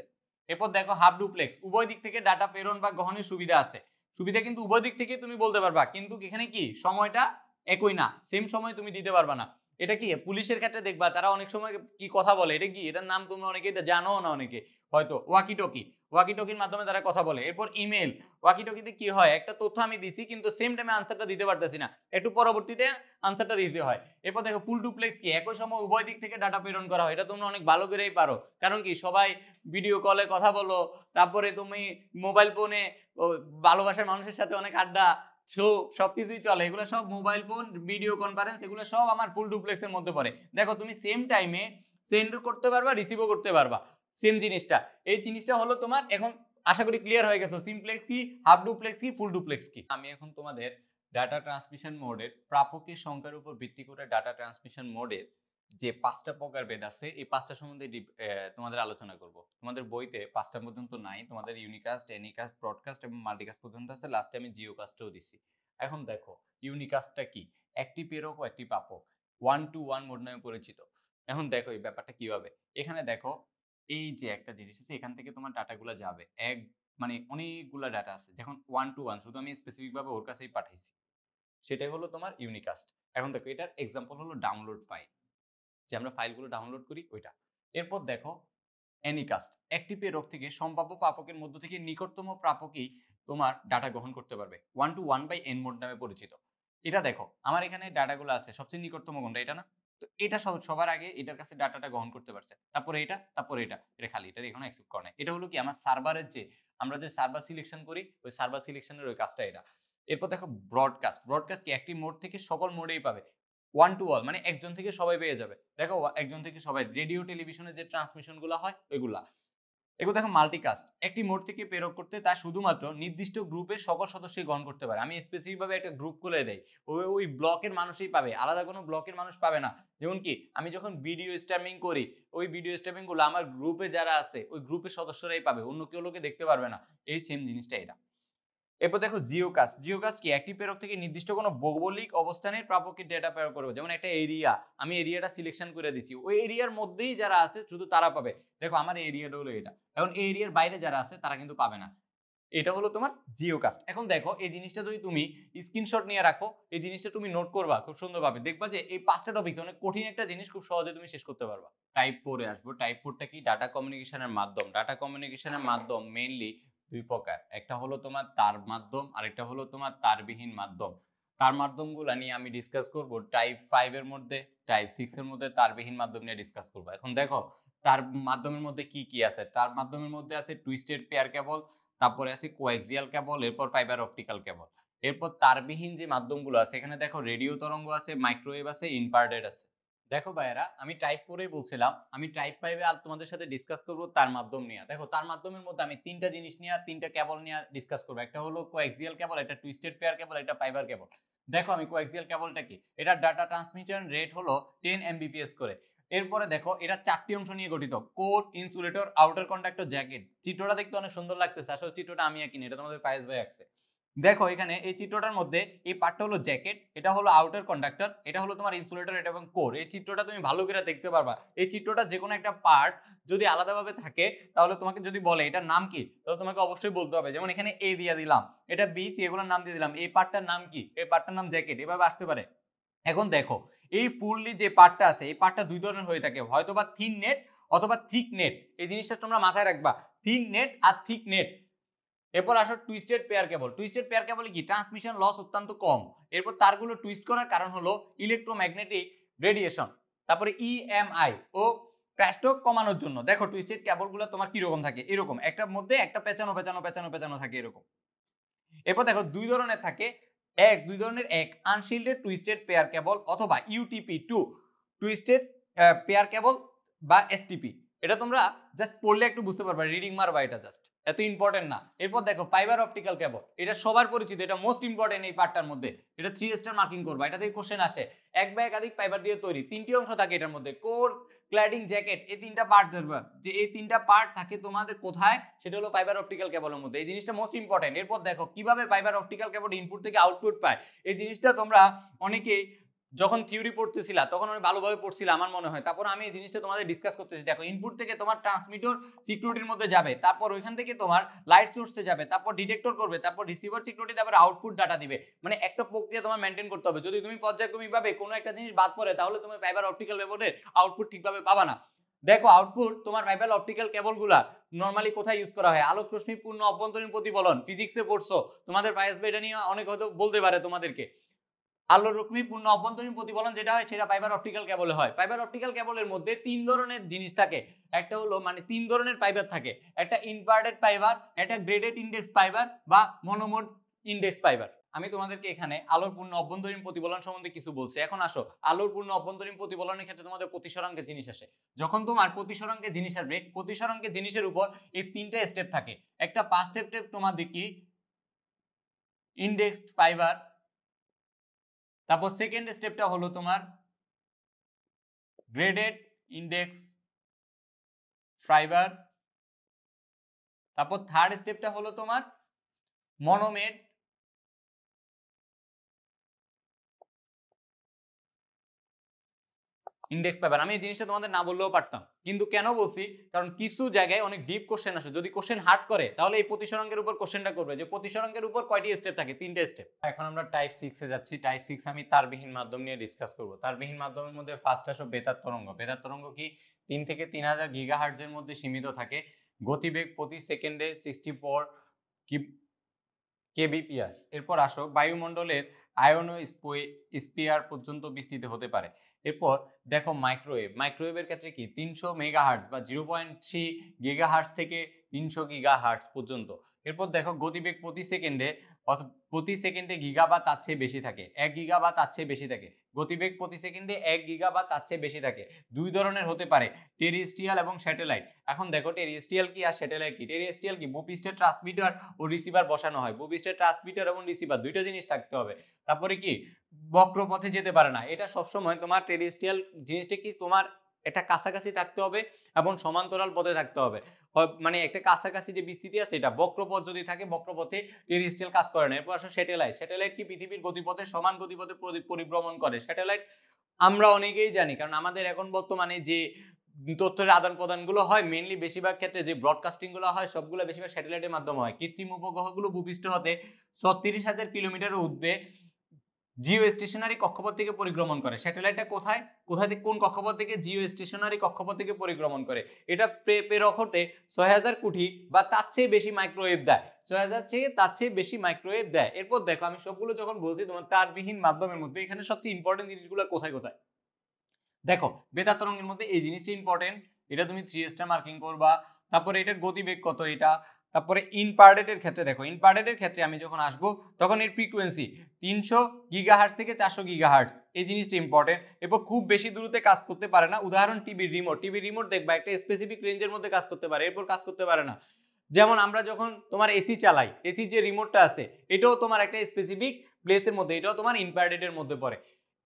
এরপর দেখো হাফ ডুপ্লেক্স, উভয় দিক থেকে ডাটা প্রেরণ বা গ্রহণের সুবিধা আছে, সুবিধা কিন্তু উভয় দিক থেকে তুমি বলতে পারবা, কিন্তু এখানে কি সময়টা একই না, সেম সময় তুমি দিতে পারবা না। এটা কি পুলিশের ক্ষেত্রে দেখবা তারা অনেক সময় কি কথা বলে, এটা কি, এটার নাম তোমরা অনেকে জানো না, অনেকে হয়তো ওয়াকি টকি, ওয়াকি টকির মাধ্যমে তারা কথা বলে। এরপর ইমেল, ওয়াকি টকিতে কি হয়, একটা তথ্য আমি দিছি কিন্তু সেম টাইমে আনসারটা দিতে পারতেছি না, একটু পরবর্তীতে আনসারটা দিতে হয়। এরপর দেখো ফুল ডুপ্লেক্স কি, একই সময় উভয় দিক থেকে ডাটা প্রেরণ করা হয়, এটা তোমরা অনেক ভালো করেই পারো, কারণ কি সবাই ভিডিও কলে কথা বলো, তারপরে তুমি মোবাইল ফোনে ভালোবাসার মানুষের সাথে অনেক আড্ডা, সবকিছুই চলে, এগুলো সব মোবাইল ফোন, ভিডিও কনফারেন্স, এগুলো সব আমার ফুল ডুপ্লেক্সের মধ্যে পড়ে। দেখো তুমি সেম টাইমে সেন্ড করতে পারবা, রিসিভও করতে পারবা সেম জিনিসটা। এই জিনিসটা হলো তোমার, এখন আশা করি ক্লিয়ার হয়ে গেছে সিমপ্লেক্স কি, হাফ ডুপ্লেক্স কি, ফুল ডুপ্লেক্স কি। আমি এখন তোমাদের ডাটা ট্রান্সমিশন মোডের প্রাপকের সংখ্যার উপর ভিত্তি করে ডাটা ট্রান্সমিশন মোডের যে 5টা প্রকারভেদ আছে এই 5টা সম্বন্ধে তোমাদের আলোচনা করব। তোমাদের বইতে 5টা পর্যন্ত নাই, তোমাদের ইউনিকাস্ট, এনিকাস্ট, ব্রডকাস্ট এবং মাল্টিকাস্ট পর্যন্ত আছে, লাস্টে আমি জিওকাস্টও দিছি। এখন দেখো ইউনিকাস্টটা কি, একটি প্রেরক ও একটি প্রাপক, 1 to 1 মোড নামে পরিচিত। এখন দেখো এই ব্যাপারটা কিভাবে, এখানে দেখো এই যে একটা জিনিস আছে, এখান থেকে তোমার ডাটাগুলো যাবে, এক মানে অনেকগুলা ডাটা আছে, যখন 1 to 1 শুধু আমি স্পেসিফিক ভাবে ওর কাছেই পাঠাইছি, সেটাই হলো তোমার ইউনিকাস্ট। এখন দেখো এটার এক্সাম্পল হলো ডাউনলোড ফাইল, যে আমরা ফাইলগুলো ডাউনলোড করি ওইটা। এরপর দেখো অ্যানিকাস্ট, একটি প্রেরক থেকে সম্ভাব্য প্রাপকের মধ্য থেকে নিকটতম প্রাপকই তোমার ডাটা গ্রহণ করতে পারবে, 1 to 1 by n মোড নামে পরিচিত। এটা দেখো আমার এখানে ডাটাগুলো আছে, সবচেয়ে নিকটতম কোনটা, এটা না, তো এটা সবার আগে এটার কাছে ডাটাটা গ্রহণ করতে পারছে, তারপরে এটা, তারপরে এটা খালি, এটা এখনো অ্যাকসেপ্ট করে না। এটা হলো কি আমার সার্ভারের যে আমরা যে সার্ভার সিলেকশন করি ওই সার্ভার সিলেকশনের ওই কাজটা এটা। এরপর দেখো ব্রডকাস্ট, ব্রডকাস্ট কি একটি মোড থেকে সকল মোডেই পাবে, 1 to all মানে একজন থেকে সবাই পেয়ে যাবে। দেখো একজন থেকে সবাই, রেডিও টেলিভিশনে যে ট্রান্সমিশন গুলো হয় ওইগুলা। এগুলো দেখো মাল্টিকাস্ট, একটি মোড থেকে প্রেরক করতে তা শুধুমাত্র নির্দিষ্ট গ্রুপের সকল সদস্যই গ্রহণ করতে পারে, আমি স্পেসিফিক ভাবে একটা গ্রুপ খুলে দেই, ওই ব্লকের মানুষই পাবে, আলাদা কোনো ব্লকের মানুষ পাবে না। যেমন কি আমি যখন ভিডিও স্ট্রিমিং করি, ওই ভিডিও স্ট্রিমিং গুলো আমার গ্রুপে যারা আছে ওই গ্রুপের সদস্যরাই পাবে, অন্য কেউ লোকে দেখতে পারবে না, এই সেম জিনিসটা এটা। এরপর দেখো জিওকাস্ট, জিওকাস্ট কি একটি প্রেরক থেকে নির্দিষ্ট কোনো ভৌগোলিক অবস্থানের প্রাপকের ডেটা প্রেরক করবে, যেমন একটা এরিয়া, আমি এরিয়াটা সিলেকশন করে দিছি, ওই এরিয়ার মধ্যেই যারা আছে শুধু তারা পাবে। দেখো আমার এরিয়াটা হলো এটা, এখন এই এরিয়ার বাইরে যারা আছে তারা কিন্তু পাবে না, এটা হলো তোমার জিওকাস্ট। এখন দেখো এই জিনিসটা যদি তুমি স্ক্রিনশট নিয়ে রাখো, এই জিনিসটা তুমি নোট করবা খুব সুন্দরভাবে, দেখবা যে এই 5টা টপিক অনেক কঠিন একটা জিনিস খুব সহজে তুমি শেষ করতে পারবা। টাইপ 4 এ আসবো। টাইপ 4টা কি, ডাটা কমিউনিকেশনের মাধ্যম। ডাটা কমিউনিকেশনের মাধ্যম মেইনলি দুই প্রকার, একটা হলো তোমার তার মাধ্যম আর একটা হলো তোমার তারবিহীন মাধ্যম। তার মাধ্যমগুলো নিয়ে আমি ডিসকাস করব টাইপ 5 এর মধ্যে, টাইপ 6 এর মধ্যে তারবিহীন মাধ্যম নিয়ে ডিসকাস করব। এখন দেখো তার মাধ্যমের মধ্যে কি কি আছে, তার মাধ্যমের মধ্যে আছে টুইস্টেড পেয়ার কেবল, তারপরে আছে কোয়াক্সিয়াল কেবল, এরপর ফাইবার অপটিক্যাল কেবল। এরপর তারবিহীন যে মাধ্যমগুলো আছে এখানে দেখো রেডিও তরঙ্গ আছে, মাইক্রোওয়েভ আছে, ইনভার্টেড আছে। দেখো ভাইয়েরা আমি টাইপ 4 এই বলছিলাম, আমি টাইপ 5 এ আর তোমাদের সাথে ডিসকাস করব তার মাধ্যম নিয়ে। দেখো তার মাধ্যমের মধ্যে আমি তিনটা জিনিস নিয়ে, তিনটা কেবল নিয়ে ডিসকাস করব, একটা হলো কোয়াক্সিয়াল কেবল, একটা টুইস্টেড পেয়ার কেবল, একটা ফাইবার কেবল। দেখো আমি কোয়াক্সিয়াল কেবলটা কি, এটা ডাটা ট্রান্সমিশন রেট হলো 10 Mbps করে। এরপরে দেখো এটা 4টি অংশ নিয়ে গঠিত, core, insulator, outer conductor, jacket. চিত্রটা দেখতে অনেক সুন্দর লাগতেছে, আসলে চিত্রটা আমি আঁকিনি, এটা তোমাদের পায়েস ভাই আঁকছে। দেখো এখানে এই চিত্রটার মধ্যে এই পার্টটা হলো জ্যাকেট, এটা হলো আউটার কন্ডাক্টর, এটা হলো তোমার ইনসুলেটর, এটা এবং কোর। এই চিত্রটা তুমি ভালো করে দেখতে পারবা। এই চিত্রটা যে কোনো একটা পার্ট যদি আলাদাভাবে থাকে তাহলে তোমাকে যদি বলে এটার নাম কি, তাহলে তোমাকে অবশ্যই বলতে হবে। যেমন এখানে এ দিয়ে দিলাম, এটা বি, সি, এগুলোর নাম দিয়ে দিলাম। এই পার্টটার নাম কি? এই পার্টটার নাম জ্যাকেট, এভাবে আসতে পারে। এখন দেখো এই ফুললি যে পার্টটা আছে, এই পার্টটা দুই ধরনের হয়ে থাকে, হয়তোবা থিন নেট অথবা থিক নেট। এই জিনিসটা তোমরা মাথায় রাখবা, থিন নেট আর থিক নেট। এরপর আসো twisted pair cable. Twisted pair কেবলে কি ট্রান্সমিশন লস অত্যন্ত কম। এরপর তারগুলো টুইস্ট করার কারণ হলো ইলেকট্রোম্যাগনেটিক রেডিয়েশন। তারপরে ইএমআই ও ক্র্যাশটক কমানোর জন্য। দেখো টুইস্টেড কেবলগুলো তোমার কিরকম থাকে, এরকম একটার মধ্যে একটা পেঁচানো পেঁচানো পেঁচানো পেঁচানো থাকে এরকম। এরপর দেখো দুই ধরনের থাকে, দুই ধরনের, এক আনশিল্ডেড টুইস্টেড পেয়ার কেবল অথবা UTP two twisted pair cable বা এসটিপি। এটা তোমরা জাস্ট পড়লে একটু বুঝতে পারবা, রিডিং মারবা, এটা জাস্ট এত ইম্পর্টেন্ট না। এরপর দেখো ফাইবার অপটিক্যাল কেবল, এটা সবার পরিচিত, এটা মোস্ট ইম্পর্টেন্ট এই পার্টটার মধ্যে। এটা 3 স্টার মার্কিং করবা, এটা থেকে কোশ্চেন আসে। এক বা একাধিক ফাইবার দিয়ে তৈরি, তিনটি অংশ থাকে এটার মধ্যে, কোর, ক্ল্যাডিং, জ্যাকেট, এই তিনটা পার্ট ধরবা যে এই তিনটা পার্ট থাকে তোমাদের কোথায়, সেটা হলো ফাইবার অপটিক্যাল কেবলের মধ্যে। এই জিনিসটা মোস্ট ইম্পর্টেন্ট। এরপর দেখো কিভাবে ফাইবার অপটিক্যাল কেবল ইনপুট থেকে আউটপুট পায়। এই জিনিসটা তোমরা অনেকেই যখন থিওরি পড়তেছিলা তখন আমি ভালোভাবে পড়ছিলাম আমার মনে হয়। তারপর আমি এই জিনিসটা তোমাদের ডিসকাস করতেছি। দেখো ইনপুট থেকে তোমার ট্রান্সমিটার সিকিউরিটির মধ্যে যাবে, তারপর ওইখান থেকে তোমার লাইট সোর্সে যাবে, তারপর ডিটেক্টর করবে, তারপর রিসিভার সিকিউরিটি, তারপর আউটপুট ডাটা দিবে। মানে একটা প্রক্রিয়া তোমার মেনটেন করতে হবে। যদি তুমি পর্যায়ক্রমিকভাবে কোনো একটা জিনিস বাদ পড়ে তাহলে তুমি ফাইবার অপটিক্যাল কেবলের আউটপুট ঠিকভাবে পাবা না। দেখো আউটপুট তোমার ফাইবার অপটিক্যাল কেবলগুলা নরমালি কোথায় ইউজ করা হয়? আলোক রশ্মি পূর্ণ অভ্যন্তরীণ প্রতিফলন, ফিজিক্সে পড়ছো, তোমাদের পায়েস এটা নিয়ে অনেক হয়তো বলতে পারে তোমাদেরকে। আলোর রশ্মি পূর্ণ অভ্যন্তরীণ প্রতিফলন যেটা হয় সেটা ফাইবার অপটিক্যাল কেবলে হয়। ফাইবার অপটিক্যাল কেবলের মধ্যে তিন ধরনের জিনিস থাকে। একটা হলো মানে তিন ধরনের ফাইবার থাকে, একটা ইনভার্টেড ফাইবার, একটা গ্রেডেড ইন্ডেক্স ফাইবার বা মনোমোড ইন্ডেক্স ফাইবার। আমি তোমাদেরকে এখানে আলোর পূর্ণ অভ্যন্তরীণ প্রতিফলন সম্বন্ধে কিছু বলছি। এখন আসো আলোর পূর্ণ অভ্যন্তরীণ প্রতিফলনের ক্ষেত্রে তোমাদের প্রতিসরাঙ্কের জিনিস আসে। যখন তোমার প্রতিসরাঙ্কের জিনিস আসবে, প্রতিসরাঙ্কের জিনিসের উপর এই তিনটা স্টেপ থাকে। একটা ফার্স্ট স্টেপ তোমাদের কি ইন্ডেক্সড ফাইবার, তারপর সেকেন্ড স্টেপটা হলো তোমার গ্রেডেড ইন্ডেক্স ফাইবার, তারপর থার্ড স্টেপটা হলো তোমার মনোমেড ইন্ডেক্স ফাইবার। আমি এই জিনিসটা তোমাদের না বললেও পারতাম, কিন্তু কেন বলছি, কারণ কিছু জায়গায় অনেক ডিপ কোশ্চেন আসে। যদি কোশ্চেন হার্ড করে তাহলে এই প্রতিসরাঙ্কের উপর কোশ্চেনটা করবে যে প্রতিসরাঙ্কের উপর কয়টি স্টেপ থাকে, তিনটে স্টেপ। এখন আমরা টাইপ 6 এ যাচ্ছি। টাইপ 6 আমি তারবিহীন মাধ্যম নিয়ে ডিসকাস করব। তারবিহীন মাধ্যমের মধ্যে ফার্স্ট আসো বেতার তরঙ্গ। বেতার তরঙ্গ কি 3 থেকে 3000 গিগাহার্টজের মধ্যে সীমিত থাকে। গতিবেগ প্রতি সেকেন্ডে 64 কেবিপিএস। এরপর আসো বায়ুমণ্ডলের আয়নোস্ফিয়ার পর্যন্ত বিস্তৃত হতে পারে। এরপর দেখো মাইক্রোওয়েভ। মাইক্রোওয়েভের ক্ষেত্রে কি 300 মেগাহার্টজ বা 0.3 গিগাহার্টজ থেকে 300 গিগাহার্টজ পর্যন্ত। এরপর দেখো গতিবেগ প্রতি সেকেন্ডে গিগা বা তার চেয়ে বেশি থাকে, 1 গিগা বা তার চেয়ে বেশি থাকে। গতিবেগ প্রতি সেকেন্ডে 1 গিগা বা তার চেয়ে বেশি থাকে। দুই ধরনের হতে পারে, টেরিস্ট্রিয়াল এবং স্যাটেলাইট। এখন দেখো টেরিস্ট্রিয়াল কি আর স্যাটেলাইট কি। টেরিস্ট্রিয়াল কি ভূপৃষ্ঠে ট্রান্সমিটার ও রিসিভার বসানো হয়। ভূপৃষ্ঠে ট্রান্সমিটার এবং রিসিভার দুইটা জিনিস থাকতে হবে। তারপরে কি বক্রপথে যেতে পারে না। এটা সবসময় তোমার টেরিস্ট্রিয়াল জিনিসটা কি তোমার একটা কাছাকাছি থাকতে হবে এবং সমান্তরাল পথে থাকতে হবে। মানে একটা কাছাকাছি যে বিস্তৃতি আছে এটা, বক্রপথ যদি থাকে বক্রপথে টেরিস্ট্রিয়াল কাজ করে না। এরপর আসলে স্যাটেলাইট। স্যাটেলাইট কি পৃথিবীর গতিপথে সমান গতিপথে পরিভ্রমণ করে। স্যাটেলাইট আমরা অনেকেই জানি, কারণ আমাদের এখন বর্তমানে যে তথ্যের আদান প্রদানগুলো হয় মেইনলি বেশিরভাগ ক্ষেত্রে যে ব্রডকাস্টিং গুলো হয় সবগুলো বেশিরভাগ স্যাটেলাইটের মাধ্যমে হয়। কৃত্রিম উপগ্রহগুলো ভূপৃষ্ঠ হতে 36,000 কিলোমিটারের ঊর্ধ্বে জিও স্টেশনারি কক্ষপথ থেকে পরিভ্রমণ করে। স্যাটেলাইটটা কোথায় থেকে কোন কক্ষপথ থেকে? জিও স্টেশনারি কক্ষপথ থেকে পরিভ্রমণ করে। এটা প্রেরক হতে 6000 কোটি বা তার চেয়ে বেশি মাইক্রোওয়েভ দেয়। 6000 থেকে তার চেয়ে বেশি মাইক্রোওয়েভ দেয়। এরপর দেখো আমি সবগুলো যখন বলছি তোমার তারবিহীন মাধ্যমের মধ্যে এখানে সবচেয়ে ইম্পর্টেন্ট জিনিসগুলো কোথায় কোথায় দেখো। বেতার তরঙ্গের মধ্যে এই জিনিসটা ইম্পর্টেন্ট, এটা তুমি 3 স্টার মার্কিং করবা। তারপরে এটার গতিবেগ কত এটা। তারপরে ইনপারডেটের ক্ষেত্রে দেখো, ইনপারডেটের ক্ষেত্রে আমি যখন আসবো তখন এর ফ্রিকোয়েন্সি 300 গিগাহার্টজ থেকে 400 গিগাহার্টজ, এই জিনিসটা ইম্পর্টেন্ট। এরপর খুব বেশি দূরত্বে কাজ করতে পারে না। উদাহরণ টিভির রিমোট। টিভির রিমোট দেখবা একটা স্পেসিফিক রেঞ্জের মধ্যে কাজ করতে পারে, এরপর কাজ করতে পারে না। যেমন আমরা যখন তোমার এসি চালাই, এসি যে রিমোটটা আছে এটাও তোমার একটা স্পেসিফিক প্লেসের মধ্যে, এটাও তোমার ইনপারডেটের মধ্যে পড়ে।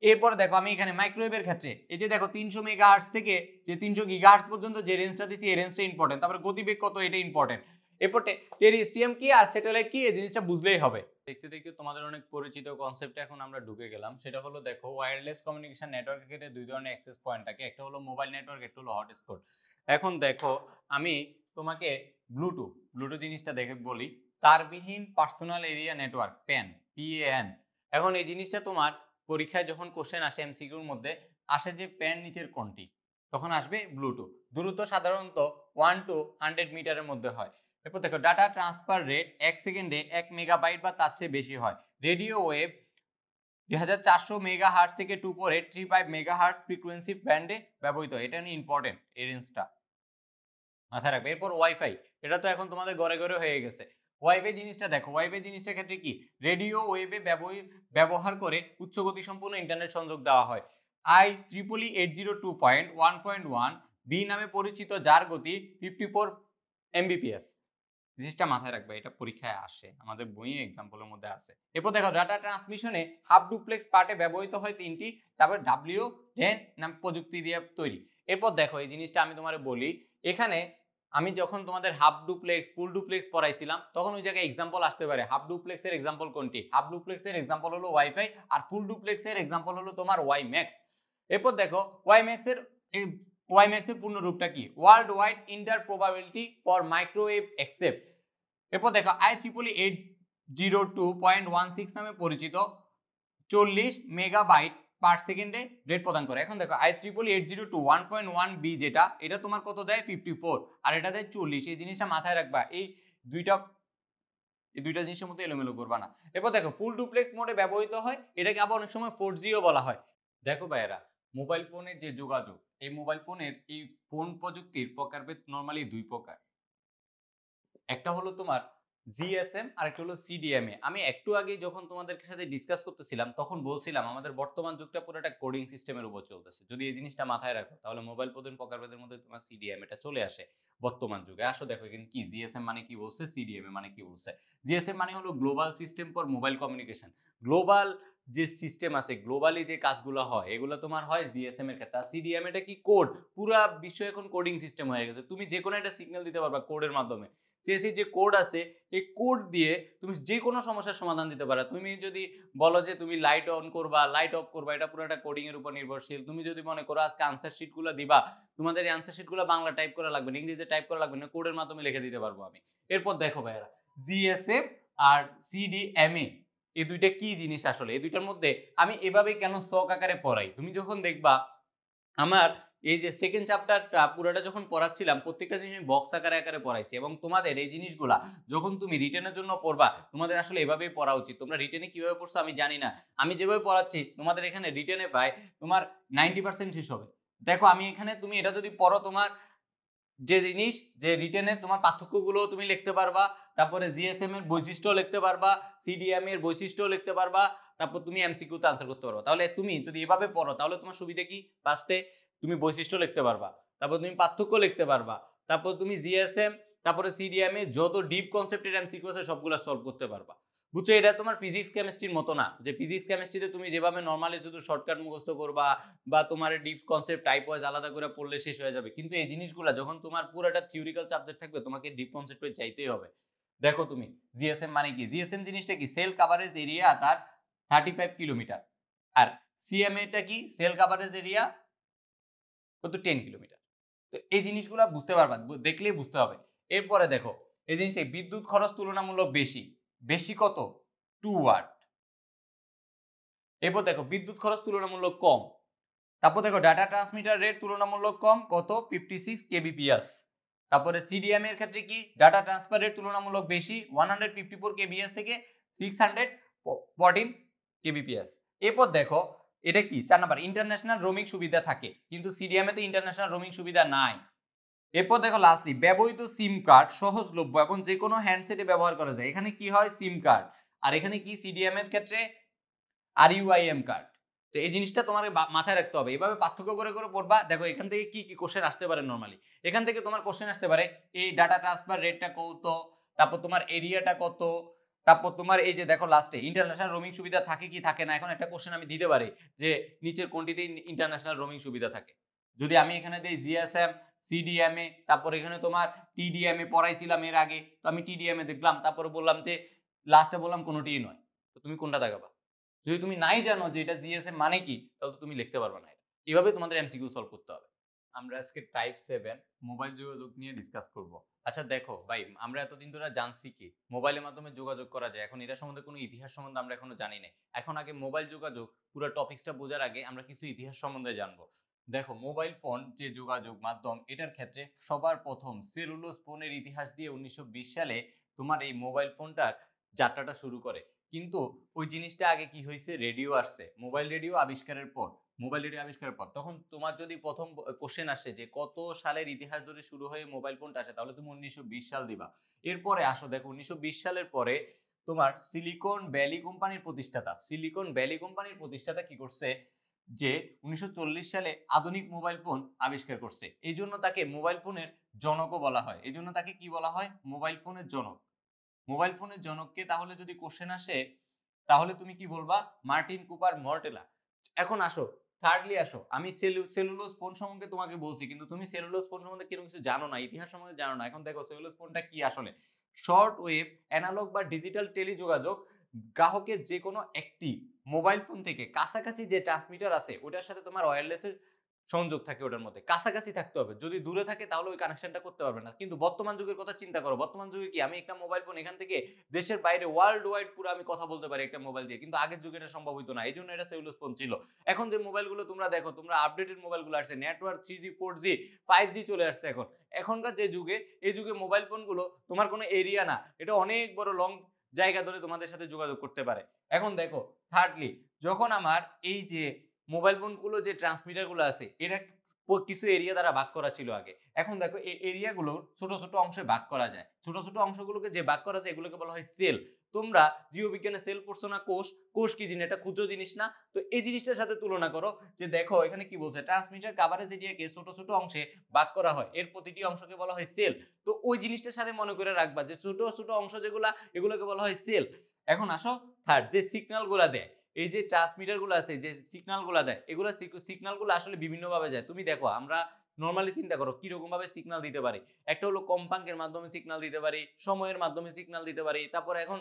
এরপরে দেখো আমি এখানে মাইক্রোওয়েভের ক্ষেত্রে এই যে দেখো 300 মেগাহার্টজ থেকে যে 300 গিগাহার্টজ পর্যন্ত যে রেঞ্জটা দিছি এই রেঞ্জটা ইম্পর্টেন্ট। তারপরে গতিবেগ কত এটা ইম্পর্টেন্ট। এরপর টেরিস্ট্রিয়াম কি আর স্যাটেলাইট কি এই জিনিসটা বুঝলেই হবে। দেখতে দেখতে তোমাদের অনেক পরিচিত কনসেপ্টে এখন আমরা ঢুকে গেলাম, সেটা হলো দেখো ওয়্যারলেস কমিউনিকেশন নেটওয়ার্কের ক্ষেত্রে দুই ধরনের অ্যাক্সেস পয়েন্ট থাকে, একটা হলো মোবাইল নেটওয়ার্ক, একটা হলো হটস্পট। এখন দেখো আমি তোমাকে ব্লুটুথ জিনিসটা দেখে বলি, তারবিহীন পার্সোনাল এরিয়া নেটওয়ার্ক, PAN। এখন এই জিনিসটা তোমার পরীক্ষায় যখন কোশ্চেন আসে এমসিকিউর মধ্যে আসে যে প্যান নিচের কোনটি, তখন আসবে ব্লুটুথ। দূরত্ব সাধারণত 1 to 100 মিটারের মধ্যে হয়। এরপর দেখো ডাটা ট্রান্সফার রেট 1 সেকেন্ডে 1 মেগাবাইট বা তার চেয়ে বেশি হয়। রেডিও ওয়েভ 2400 মেগাহার্টজ থেকে 2.35 মেগাহার্টজ ফ্রিকোয়েন্সি ব্যান্ডে ব্যবহৃত। এটা নিয়ে ইম্পর্টেন্ট, এই রেঞ্জটা মাথায় রাখবে। এরপর ওয়াইফাই, এটা তো এখন তোমাদের ঘরে ঘরে হয়ে গেছে। ওয়াইফাই জিনিসটা দেখো, ওয়াইফাই জিনিসটার ক্ষেত্রে কি রেডিও ওয়েভে ব্যবহার করে উচ্চ গতি সম্পূর্ণ ইন্টারনেট সংযোগ দেওয়া হয়। IEEE 802.1.1 বি নামে পরিচিত, যার গতি 54 Mbps। জিনিসটা মাথায় রাখবে, এটা পরীক্ষায় আসে, আমাদের বইয়ে এক্সাম্পলের মধ্যে আছে। এরপর দেখো ডাটা ট্রান্সমিশনে হাফ ডুপ্লেক্স পার্টে ব্যবহৃত হয় 3টি, তারপর WDAN নাম প্রযুক্তি দিয়ে তৈরি। এরপর দেখো এই জিনিসটা আমি তোমারে বলি, এখানে আমি যখন তোমাদের হাফ ডুপ্লেক্স ফুল ডুপ্লেক্স পড়াইছিলাম তখন ওই জায়গায় এক্সাম্পল আসতে পারে হাফ ডুপ্লেক্সের এক্সাম্পল কোনটি, হাফ ডুপ্লেক্সের এক্সাম্পল হলো ওয়াইফাই, আর ফুল ডুপ্লেক্সের এক্সাম্পল হলো তোমার ওয়াইম্যাক্স। এরপর দেখো ওয়াইম্যাক্সের পূর্ণ রূপটা কি, world wide inter probability for microwave accept. এরপর দেখো IEEE 802.16 নামে পরিচিত 40 মেগাবাইট পার সেকেন্ডে রেট প্রদান করে। এখন দেখো IEEE 802.1.1b যেটা, এটা তোমার কত দেয় 54, আর এটা দেয় 40। এই জিনিসটা মাথায় রাখবা, এই দুইটা জিনিসের মধ্যে এলোমেলো করবা না। এরপর দেখো ফুল ডুপ্লেক্স মোডে ব্যবহৃত হয়, এটাকে আবার অনেক সময় 4Gও বলা হয়। দেখো ভাইয়েরা, মোবাইল ফোনের যে যোগাযোগ, এই মোবাইল ফোনের এই ফোন প্রযুক্তির প্রকারভেদ নরমালি দুই প্রকার। একটা হলো তোমার GSM আর একটা হলো CDMA। আমি একটু আগে যখন তোমাদের সাথে ডিসকাস করতেছিলাম তখন বলছিলাম আমাদের বর্তমান যুগটা পুরোটা কোডিং সিস্টেমের উপর চলতেছে। যদি এই জিনিসটা মাথায় রাখো তাহলে মোবাইল ফোনের প্রকারভেদের মধ্যে তোমার CDMA টা চলে আসে বর্তমান যুগে। আসো দেখো এখানে কি GSM মানে কি বলছে, CDMA মানে কি বলছে। GSM মানে হলো global system for mobile communication. Global যে সিস্টেম আছে, গ্লোবালি যে কাজগুলো হয় এগুলো তোমার হয় GSM এর ক্ষেত্রে। আর CDMA টা কি কোড, পুরা বিশ্ব এখন কোডিং সিস্টেম হয়ে গেছে। তুমি যে কোনো একটা সিগন্যাল দিতে পারবা কোডের মাধ্যমে। CSC যে কোড আছে এই কোড দিয়ে তুমি যে কোনো সমস্যার সমাধান দিতে পারো। তুমি যদি বলো যে তুমি লাইট অন করবা, লাইট অফ করবা, এটা পুরোটা কোডিং এর উপর নির্ভরশীল। তুমি যদি মনে করো আজকে আনসার শিটগুলো দিবা, তোমাদের এই আনসার শিটগুলো বাংলা টাইপ করা লাগবে না, ইংরেজিতে টাইপ করা লাগবে না, কোডের মাধ্যমে লিখে দিতে পারবো আমি। এরপর দেখো ভাইরা, GSM আর CDMA এই দুইটা কি জিনিস আসলে, এই দুইটার মধ্যে আমি এভাবে কেন শখ আকারে পড়াই, তুমি যখন দেখবা আমার এই যে সেকেন্ড চ্যাপ্টারটা পুরোটা যখন পড়াচ্ছিলাম প্রত্যেকটা জিনিস আমি বক্স আকারে আকারে পড়াইছি। এবং তোমাদের এই জিনিসগুলা যখন তুমি রিটেনের জন্য পড়বা তোমাদের আসলে এভাবেই পড়া উচিত। তোমরা রিটেনে কিভাবে পড়ছো আমি জানি না, আমি যেভাবে পড়াচ্ছি তোমাদের এখানে রিটেনে প্রায় তোমার 90% শেষ হবে। দেখো আমি এখানে তুমি এটা যদি পড়ো তোমার যে জিনিস যে রিটেনে তোমার পার্থক্যগুলো তুমি লিখতে পারবা, তারপরে জিএসএম এর বৈশিষ্ট্য লিখতে পারবা, সিডিএম এর বৈশিষ্ট্য লিখতে পারবা, তারপর তুমি এমসিকিউ তে আনসার করতে পারবা। তাহলে তুমি যদি এভাবে পড়ো তাহলে তোমার সুবিধা কি, ফার্স্টে তুমি বৈশিষ্ট্য লিখতে পারবা, তারপর তুমি পার্থক্য লিখতে পারবা, তারপর তুমি জিএসএম তারপরে সিডিএম এ যত ডিপ কনসেপ্টের এমসিকিউ আছে সবগুলো সলভ করতে পারবা। বুঝছো, এটা তোমার ফিজিক্স কেমিস্ট্রির মতো না যে ফিজিক্স কেমিস্ট্রিতে তুমি যেভাবে নরমালি শুধু শর্টকাট মুখস্থ করবা বা তোমার ডিপ কনসেপ্ট টাইপ ওয়াইজ আলাদা করে পড়লে শেষ হয়ে যাবে। কিন্তু এই জিনিসগুলো যখন তোমার পুরোটা থিওরিক্যাল সাবজেক্ট থাকবে তোমাকে ডিপ কনসেপ্টে চাইতেই হবে। দেখো তুমি জিএসএম মানে কি, জিএসএম জিনিসটা কি, সেল কাভারেজ এরিয়া তার 35 কিলোমিটার। আর সিএমএ টা কি, সেল কাভারেজ এরিয়া কত 10 কিলোমিটার। তো এই জিনিসগুলো বুঝতে পারবা, দেখলেই বুঝতে হবে। এরপরে দেখো এই জিনিসটা বিদ্যুৎ খরচ তুলনামূলক বেশি, বেশি কত 2 ওয়াট। এরপর দেখো বিদ্যুৎ খরচ তুলনামূলক কম, তারপর দেখো ডাটা ট্রান্সমিটার রেট তুলনামূলক কম কত 56 kbps। তারপরে সিডিএম এর ক্ষেত্রে কি ডাটা ট্রান্সফার রেট তুলনামূলক বেশি 154 kbps থেকে 614 kbps। এরপর দেখো এটা কি 4 নাম্বার ইন্টারন্যাশনাল রোমিং সুবিধা থাকে, কিন্তু সিডিএম এ তো ইন্টারন্যাশনাল রোমিং সুবিধা নাই। এরপর দেখো লাস্টলি ব্যবহৃত সিম কার্ড সহজলভ্য এবং যে কোনো হ্যান্ডসেটে ব্যবহার করা যায়। এখানে কি হয় সিম কার্ড, আর এখানে কি সিডিএম এর ক্ষেত্রে RUIM কার্ড। তো এই জিনিসটা তোমার মাথায় রাখতে হবে, এভাবে পার্থক্য করে করে পড়বা। দেখো এখান থেকে কি কি কোশ্চেন আসতে পারে নরমালি, এখান থেকে তোমার কোশ্চেন আসতে পারে এই ডাটা ট্রান্সফার রেটটা কত, তারপর তোমার এরিয়াটা কত, তারপর তোমার এই যে দেখো লাস্টে ইন্টারন্যাশনাল রোমিং সুবিধা থাকে কি থাকে না। এখন একটা কোশ্চেন আমি দিতে পারি যে নিচের কোনটিতে ইন্টারন্যাশনাল রোমিং সুবিধা থাকে। যদি আমি এখানে দেই জিএসএম সিডিএমএ, তারপর এখানে তোমার টিডিএমএ পড়াইছিলাম এর আগে, তো আমি টিডিএমএ দেখলাম, তারপরে বললাম যে লাস্টে বললাম কোনোটিই নয়, তো তুমি কোনটা দেখাবা? যদি তুমি নাই জানো যে এটা জিএসএম মানে কি, তাহলে তুমি লিখতে পারবে না। এভাবে তোমাদের এমসিকিউ সলভ করতে হবে। আমরা আজকে টাইপ 7 মোবাইল যোগাযোগ নিয়ে ডিসকাস করব। আচ্ছা দেখো ভাই, আমরা এতদিন ধরে জানছি কি মোবাইলের মাধ্যমে যোগাযোগ করা যায়, এখন এটা সম্বন্ধে কোনো ইতিহাস সম্বন্ধে আমরা এখনো জানি না। এখন আগে মোবাইল যোগাযোগ পুরো টপিকসটা বোঝার আগে আমরা কিছু ইতিহাস সম্বন্ধে জানবো। দেখো মোবাইল ফোন যে যোগাযোগ মাধ্যম, এটার ক্ষেত্রে সবার প্রথম সেলুলোজ ফোনের ইতিহাস দিয়ে 1920 সালে তোমার এই মোবাইল ফোনটার যাত্রাটা শুরু করে। কিন্তু ওই জিনিসটা আগে কি হয়েছে, রেডিও আসছে, মোবাইল রেডিও আবিষ্কারের পর, তখন তোমার যদি প্রথম কোশ্চেন আসে যে কত সালের ইতিহাস ধরে শুরু হয়ে মোবাইল ফোনটা আসে, তাহলে তুমি 1920 সাল দিবা। এরপরে আসো, দেখো 1920 সালের পরে তোমার সিলিকন ভ্যালি কোম্পানির প্রতিষ্ঠাতা কি করছে, যে 1940 সালে আধুনিক মোবাইল ফোন আবিষ্কার করছে। এই জন্য তাকে মোবাইল ফোনের জনকও বলা হয়। এই জন্য তাকে কি বলা হয়, মোবাইল ফোনের জনক। মোবাইল ফোনের জনককে তাহলে যদি কোশ্চেন আসে, তাহলে তুমি কি বলবা, মার্টিন কুপার মর্টেলা। এখন আসো, থার্ডলি আসো, আমি সেলুলোজ ফোন সম্বন্ধে তোমাকে বলছি, কিন্তু তুমি সেলুলোজ ফোন সম্বন্ধে কিরকম কিছু জানো না, ইতিহাস সম্বন্ধে জানো না। এখন দেখো সেলুলোজ ফোনটা কি আসলে। শর্ট ওয়েভ অ্যানালগ বা ডিজিটাল টেলিযোগাযোগ, গ্রাহকের যে কোনো একটি মোবাইল ফোন থেকে কাছাকাছি যে ট্রান্সমিটার আছে ওটার সাথে তোমার ওয়্যারলেসের সংযোগ থাকে, ওটার মধ্যে কাছাকাছি থাকতে হবে। যদি দূরে থাকে তাহলে ওই কানেকশনটা করতে পারবে না। কিন্তু বর্তমান যুগের কথা চিন্তা করো, বর্তমান যুগে কি আমি একটা মোবাইল ফোন এখান থেকে দেশের বাইরে ওয়ার্ল্ড ওয়াইড পুরো আমি কথা বলতে পারি একটা মোবাইল দিয়ে, কিন্তু আগের যুগে এটা সম্ভব হতো না। এই জন্য এটা সেলুলোজ ফোন ছিল। এখন যে মোবাইলগুলো তোমরা দেখো, তোমরা আপডেটেড মোবাইলগুলো আসছে, নেটওয়ার্ক 3G 4G 5G চলে আসছে এখন। এখনকার যে যুগে, এই যুগে মোবাইল ফোনগুলো তোমার কোনো এরিয়া না, এটা অনেক বড় লং জায়গা ধরে তোমাদের সাথে যোগাযোগ করতে পারে। এখন দেখো থার্ডলি, যখন আমার এই যে মোবাইল ফোনগুলো যে ট্রান্সমিটারগুলো আছে, এরা কিছু এরিয়া দ্বারা ভাগ করা ছিল আগে। এখন দেখো এই এরিয়াগুলো ছোট ছোট অংশে ভাগ করা যায়। ছোট ছোট অংশগুলোকে যে ভাগ করা যায় এগুলোকে বলা হয় সেল। তোমরা জীববিজ্ঞানে সেল পড়ছো না, কোষ। কোষ কি জিনিস, এটা ক্ষুদ্র জিনিস না? তো এই জিনিসটার সাথে তুলনা করো, যে দেখো এখানে কি বলছে, ট্রান্সমিটার কভারেজ এরিয়াকে ছোট ছোট অংশে ভাগ করা হয়, এর প্রতিটি অংশকে বলা হয় সেল। তো ওই জিনিসটার সাথে মনে করে রাখবা যে ছোট ছোট অংশ যেগুলা, এগুলোকে বলা হয় সেল। এখন আসো থার্ড, যে সিগন্যাল গুলা দেয়, এই যে ট্রান্সমিটার গুলো আছে, যে সিগন্যাল গুলা দেয়, এগুলো সিগন্যাল গুলো আসলে বিভিন্ন ভাবে যায়। তুমি দেখো, আমরা নরমালি চিন্তা করো কিরকম ভাবে সিগন্যাল দিতে পারি। একটা হলো কম্পাঙ্কের মাধ্যমে সিগন্যাল দিতে পারি, সময়ের মাধ্যমে সিগন্যাল দিতে পারি, তারপর এখন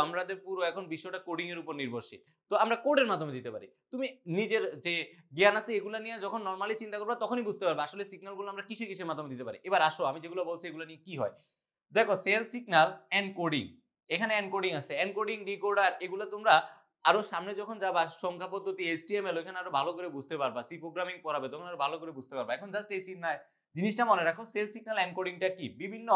আমাদের পুরো এখন বিষয়টা কোডিং এর উপর নির্ভরশীল। তো আমরা কোডের মাধ্যমে দিতে পারি। তুমি নিজের যে জ্ঞান আছে এগুলো নিয়ে যখন নরমালি চিন্তা করবা, তখনই বুঝতে পারবে আসলে সিগন্যাল গুলো আমরা কিসে কিসের মাধ্যমে দিতে পারি। এবার আসো, আমি যেগুলো বলছি এগুলো নিয়ে কি হয়। দেখো সেল সিগন্যাল এনকোডিং, এখানে এনকোডিং আছে, এনকোডিং ডিকোডার, এগুলো তোমরা আরো সামনে যখন যাবা সংখ্যা পদ্ধতি HTML, ওখানে আরো ভালো করে বুঝতে পারবা। সি প্রোগ্রামিং পড়াবে, তখন আরো ভালো করে বুঝতে পারবা। এখন জাস্ট এই জিনিসটা মনে রাখো, সেল সিগন্যাল এনকোডিংটা কি, বিভিন্ন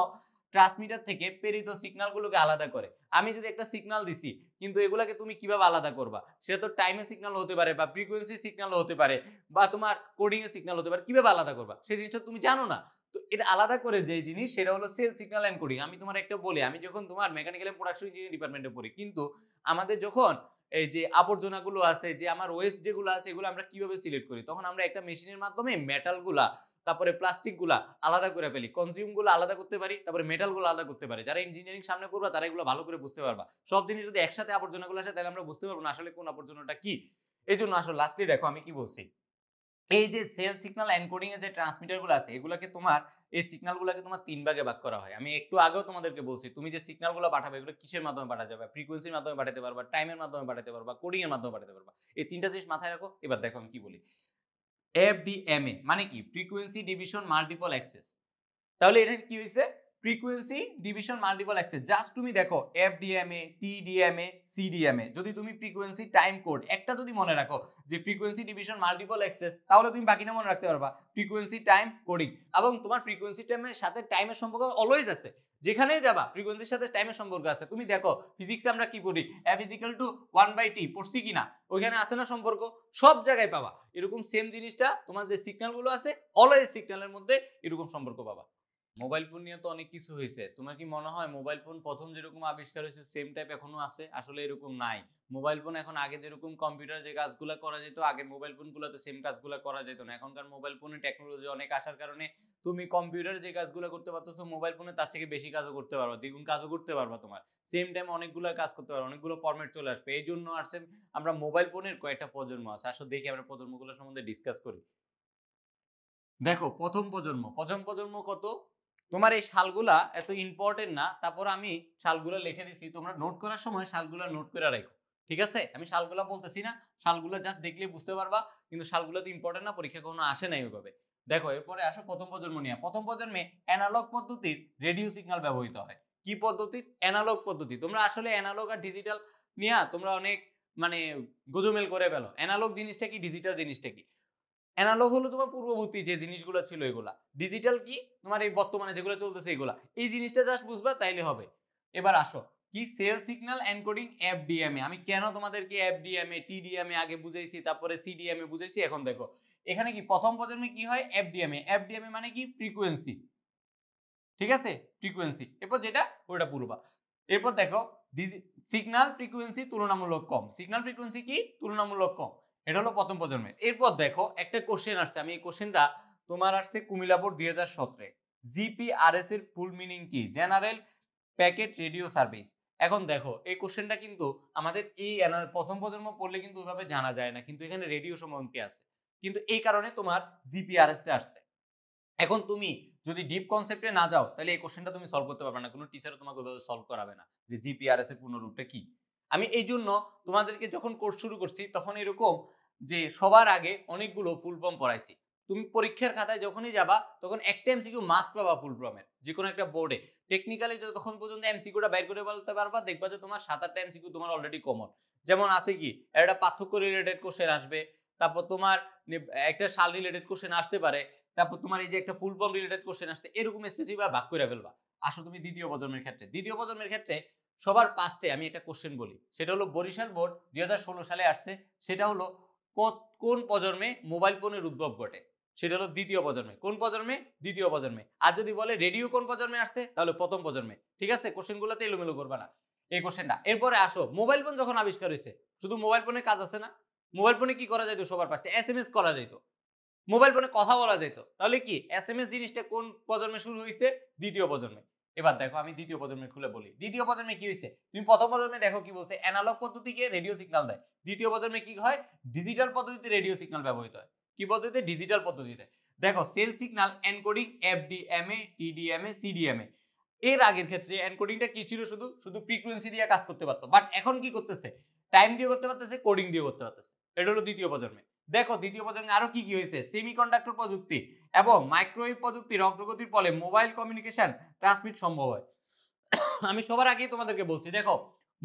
ট্রান্সমিটার থেকে প্রেরিত সিগন্যাল গুলোকে আলাদা করে। আমি যদি একটা সিগন্যাল দিছি, কিন্তু এগুলাকে তুমি কিভাবে আলাদা করবা, সেটা তো টাইমে সিগন্যাল হতে পারে, বা ফ্রিকোয়েন্সি সিগন্যাল হতে পারে, বা তোমার কোডিং এর সিগন্যাল হতে পারে। কিভাবে আলাদা করবা সেই জিনিসটা তুমি জানো না। তো এটা আলাদা করে যে জিনিস, সেটা হলো সেল সিগন্যাল এনকোডিং। আমি তোমার একটা বলি, আমি যখন তোমার মেকানিক্যাল এন্ড প্রোডাকশন ইঞ্জিনিয়ারিং ডিপার্টমেন্টে পড়ি, কিন্তু আমাদের যখন এই যে আবর্জনাগুলো আছে, যে আমার ওয়েস্ট যেগুলো আছে, এগুলো আমরা কিভাবে সিলেক্ট করি, তখন আমরা একটা মেশিনের মাধ্যমে মেটালগুলা, তারপরে প্লাস্টিক গুলা আলাদা করে ফেলি, কনজিউম গুলো আলাদা করতে পারি, তারপরে মেটাল গুলো আলাদা করতে পারি। যারা ইঞ্জিনিয়ারিং সামনে পড়বা তারা এগুলো ভালো করে বুঝতে পারবা। সব জিনিস যদি একসাথে আবর্জনাগুলো আসে, তাহলে আমরা বুঝতে পারবো না আসলে কোন আবর্জনাটা কি। এই জন্য আসলে লাস্টলি দেখো আমি কি বলছি, এই যে সেল সিগন্যাল এনকোডিং এর যে ট্রান্সমিটার গুলো আছে, এগুলোকে তোমার এই সিগন্যাল গুলোকে তোমার তিন ভাগে ভাগ করা হয়। আমি একটু আগেও তোমাদেরকে বলছি, তুমি যে সিগন্যাল গুলো পাঠাবে এগুলো কিসের মাধ্যমে পাঠাতে যাবে, ফ্রিকোয়েন্সির মাধ্যমে পাঠাতে পারবা, টাইমের মাধ্যমে পাঠাতে পারবা, কোডিং এর মাধ্যমে পাঠাতে পারবা। এই তিনটা জিনিস মাথায় রাখো। এবার দেখো আমি কি বলি। FDMA মানে কি, ফ্রিকোয়েন্সি ডিভিশন মাল্টিপল অ্যাক্সেস। তাহলে এটা কি হইছে, frequency division multiple access. Just তুমি দেখো FDMA, TDMA, CDMA, যদি তুমি ফ্রিকোয়েন্সি টাইম কোড একটা যদি মনে রাখো যে ফ্রিকোয়েন্সি ডিভিশন মাল্টিপল অ্যাক্সেস, তাহলে তুমি বাকিটা মনে রাখতে পারবা, ফ্রিকোয়েন্সি টাইম কোডিং। এবং তোমার ফ্রিকোয়েন্সি টাইমের সাথে টাইমের সম্পর্ক অলওয়েজ আছে, যেখানেই যাবা ফ্রিকোয়েন্সির সাথে টাইমের সম্পর্ক আছে। তুমি দেখো ফিজিক্সে আমরা কি পড়ি, F = 1/t, পড়ছি কিনা, ওইখানে আছে না সম্পর্ক, সব জায়গায় পাবা। এরকম সেম জিনিসটা তোমার যে সিগন্যাল গুলো আছে, অলওয়েজ সিগন্যালের মধ্যে এরকম সম্পর্ক পাবা। মোবাইল ফোন নিয়ে তো অনেক কিছু হয়েছে। তোমার কি মনে হয় মোবাইল ফোন প্রথম যেরকম আবিষ্কার হয়েছে সেম টাইপ এখনো আছে? আসলে এরকম নাই। মোবাইল ফোন এখন আগে যেরকম কম্পিউটার যে কাজগুলো করা যেত, আগের মোবাইল ফোনগুলোতে সেম কাজগুলো করা যেত না। এখনকার মোবাইল ফোনে টেকনোলজি অনেক আসার কারণে তুমি কম্পিউটারে যে কাজগুলো করতে পারতেছো, মোবাইল ফোনে তার থেকে বেশি কাজও করতে পারবা, দ্বিগুণ কাজও করতে পারবা। তোমার সেম টাইম অনেকগুলো কাজ করতে পারবা, অনেকগুলো ফরম্যাট চলে আসবে। এই জন্য আসছে আমরা মোবাইল ফোনের কয়েকটা প্রজন্ম আছে। আসলে দেখি আমরা প্রজন্মগুলো সম্বন্ধে ডিসকাস করি। দেখো প্রথম প্রজন্ম কত, তোমার এই সালগুলা এত ইম্পর্টেন্ট না, তারপর আমি সালগুলা লিখে দিছি, তোমরা নোট করার সময় সালগুলা নোট করে রাখো, ঠিক আছে? আমি সালগুলা বলতেছি না, সালগুলা জাস্ট দেখলে বুঝতে পারবা, কিন্তু সালগুলা তো ইম্পর্টেন্ট না, পরীক্ষা কোনো আসে নাই ওইভাবে। দেখো এরপরে আসো প্রথম প্রজন্ম নিয়ে। প্রথম প্রজন্মে অ্যানালগ পদ্ধতির রেডিও সিগন্যাল ব্যবহৃত হয়। কি পদ্ধতির? অ্যানালগ পদ্ধতি। তোমরা আসলে অ্যানালগ আর ডিজিটাল নিয়ে তোমরা অনেক মানে গোজমেল করে ফেলো। অ্যানালগ জিনিসটা কি, ডিজিটাল জিনিসটা কি? অ্যানালগ হলো তোমার পূর্ববর্তী যে জিনিসগুলো ছিল এগুলা, ডিজিটাল কি তোমার এই বর্তমানে যেগুলো চলতেছে এগুলা। এই জিনিসটা জাস্ট বুঝবা তাইলে হবে। এবার আসো কি সেল সিগন্যাল এনকোডিং এফডিএমএ। আমি কেন তোমাদেরকে এফডিএমএ টিডিএমএ আগে বুঝাইছি, তারপরে সিডিএমএ বুঝাইছি, এখন দেখো এখানে কি প্রথম প্রজন্মে কি হয়, এফডিএমএ। এফডিএমএ মানে কি, ফ্রিকোয়েন্সি, ঠিক আছে? ফ্রিকোয়েন্সি, এরপর যেটা ওটা পুরোবা। এরপর দেখো সিগন্যাল ফ্রিকোয়েন্সি তুলনামূলক কম। সিগন্যাল ফ্রিকোয়েন্সি কি, তুলনামূলক কম। এটা হলো প্রথম প্রজন্মের। এরপর দেখো একটা কোশ্চেন আসছে, আমি এই কোশ্চেনটা তোমার আসছে কুমিল্লা বোর্ড 2017 জিপিআরএস এর ফুল মিনিং কি? General packet radio service. এখন দেখো এই কোশ্চেনটা কিন্তু আমাদের এই প্রথম প্রজন্ম পড়লে কিন্তু ওইভাবে জানা যায় না, কিন্তু এখানে রেডিও সম্বন্ধে আছে, কিন্তু এই কারণে তোমার জিপিআরএস টা আসছে। এখন তুমি যদি ডিপ কনসেপ্টে না যাও তাহলে এই কোশ্চেনটা তুমি সলভ করতে পারবে না, কোনো টিচারও তোমাকে ওইভাবে সলভ করাবে না যে জিপিআরএস এর পূর্ণরূপটা কি। আমি এই জন্য তোমাদেরকে যখন কোর্স শুরু করছি তখন এরকম যে সবার আগে অনেকগুলো ফুল ফর্ম পড়াইছি। তুমি পরীক্ষার খাতায় যখনই যাবা তখন একটা এমসিকিউ মাস্ট পাবা ফুল ফর্মের, যে কোনো একটা বোর্ডে। টেকনিক্যালি তখন পর্যন্ত এমসিকিউটা বাইর করে বলতে পারবা, দেখবা যে তোমার 7-8টা এমসিকিউ তোমার অলরেডি কমন। যেমন আছে কি, একটা পার্থক্য রিলেটেড কোশ্চেন আসবে, তারপর তোমার একটা সাল রিলেটেড কোশ্চেন আসতে পারে, তারপর তোমার এই যে একটা ফুল ফর্ম রিলেটেড কোশ্চেন আসতে, এরকম স্পেসিফিক ভাগ করে ফেলবা। আসো তুমি দ্বিতীয় প্রজন্মের ক্ষেত্রে। দ্বিতীয় প্রজন্মের ক্ষেত্রে সবার পাঁচটে আমি একটা কোশ্চেন বলি, সেটা হলো বরিশাল বোর্ড 2016 সালে আসছে। সেটা হলো কোন প্রজন্মে মোবাইল ফোনের উদ্ভব ঘটে? সেটা হলো দ্বিতীয় প্রজন্মে। কোন প্রজন্মে? দ্বিতীয় প্রজন্মে। আর যদি বলে রেডিও কোন প্রজন্মে আসছে, তাহলে প্রথম প্রজন্মে। ঠিক আছে, কোশ্চেনগুলোতে এলোমেলো করবে না এই কোশ্চেনটা। এরপরে আসো মোবাইল ফোন যখন আবিষ্কার হয়েছে, শুধু মোবাইল ফোনের কাজ আছে না? মোবাইল ফোনে কি করা যাইতো? সবার পাঁচটা এসএমএস করা যাইতো, মোবাইল ফোনে কথা বলা যেত। তাহলে কি এসএমএস জিনিসটা কোন প্রজন্মে শুরু হয়েছে? দ্বিতীয় প্রজন্মে। এবার দেখো আমি দ্বিতীয় প্রজন্মে খুলে বলি, দ্বিতীয় প্রজন্মে কি হয়েছে। তুমি প্রথম প্রজন্মে দেখো কি বলছে, অ্যানালগ পদ্ধতিকে রেডিও সিগন্যাল দেয়। দ্বিতীয় প্রজন্মে কি হয়, ডিজিটাল পদ্ধতিতে রেডিও সিগন্যাল ব্যবহৃত হয়। কি পদ্ধতিতে? ডিজিটাল পদ্ধতিতে। দেখো cell signal encoding FDMA TDMA CDMA. এর আগের ক্ষেত্রে এনকোডিংটা কি ছিল, শুধু শুধু ফ্রিকোয়েন্সি দিয়ে কাজ করতে পারতো, বাট এখন কি করতেছে, টাইম দিয়ে করতে পারতেছে, কোডিং দিয়ে করতে পারতেছে। এটা হলো দ্বিতীয় প্রজন্মে। দেখো দ্বিতীয় প্রজন্মে আরো কি কি হয়েছে, সেমিকন্ডাক্টর প্রযুক্তি এবং মাইক্রোওয়েভ প্রযুক্তির অগ্রগতির ফলে মোবাইল কমিউনিকেশন ট্রান্সমিট সম্ভব হয়। আমি সবার আগেই তোমাদেরকে বলছি, দেখো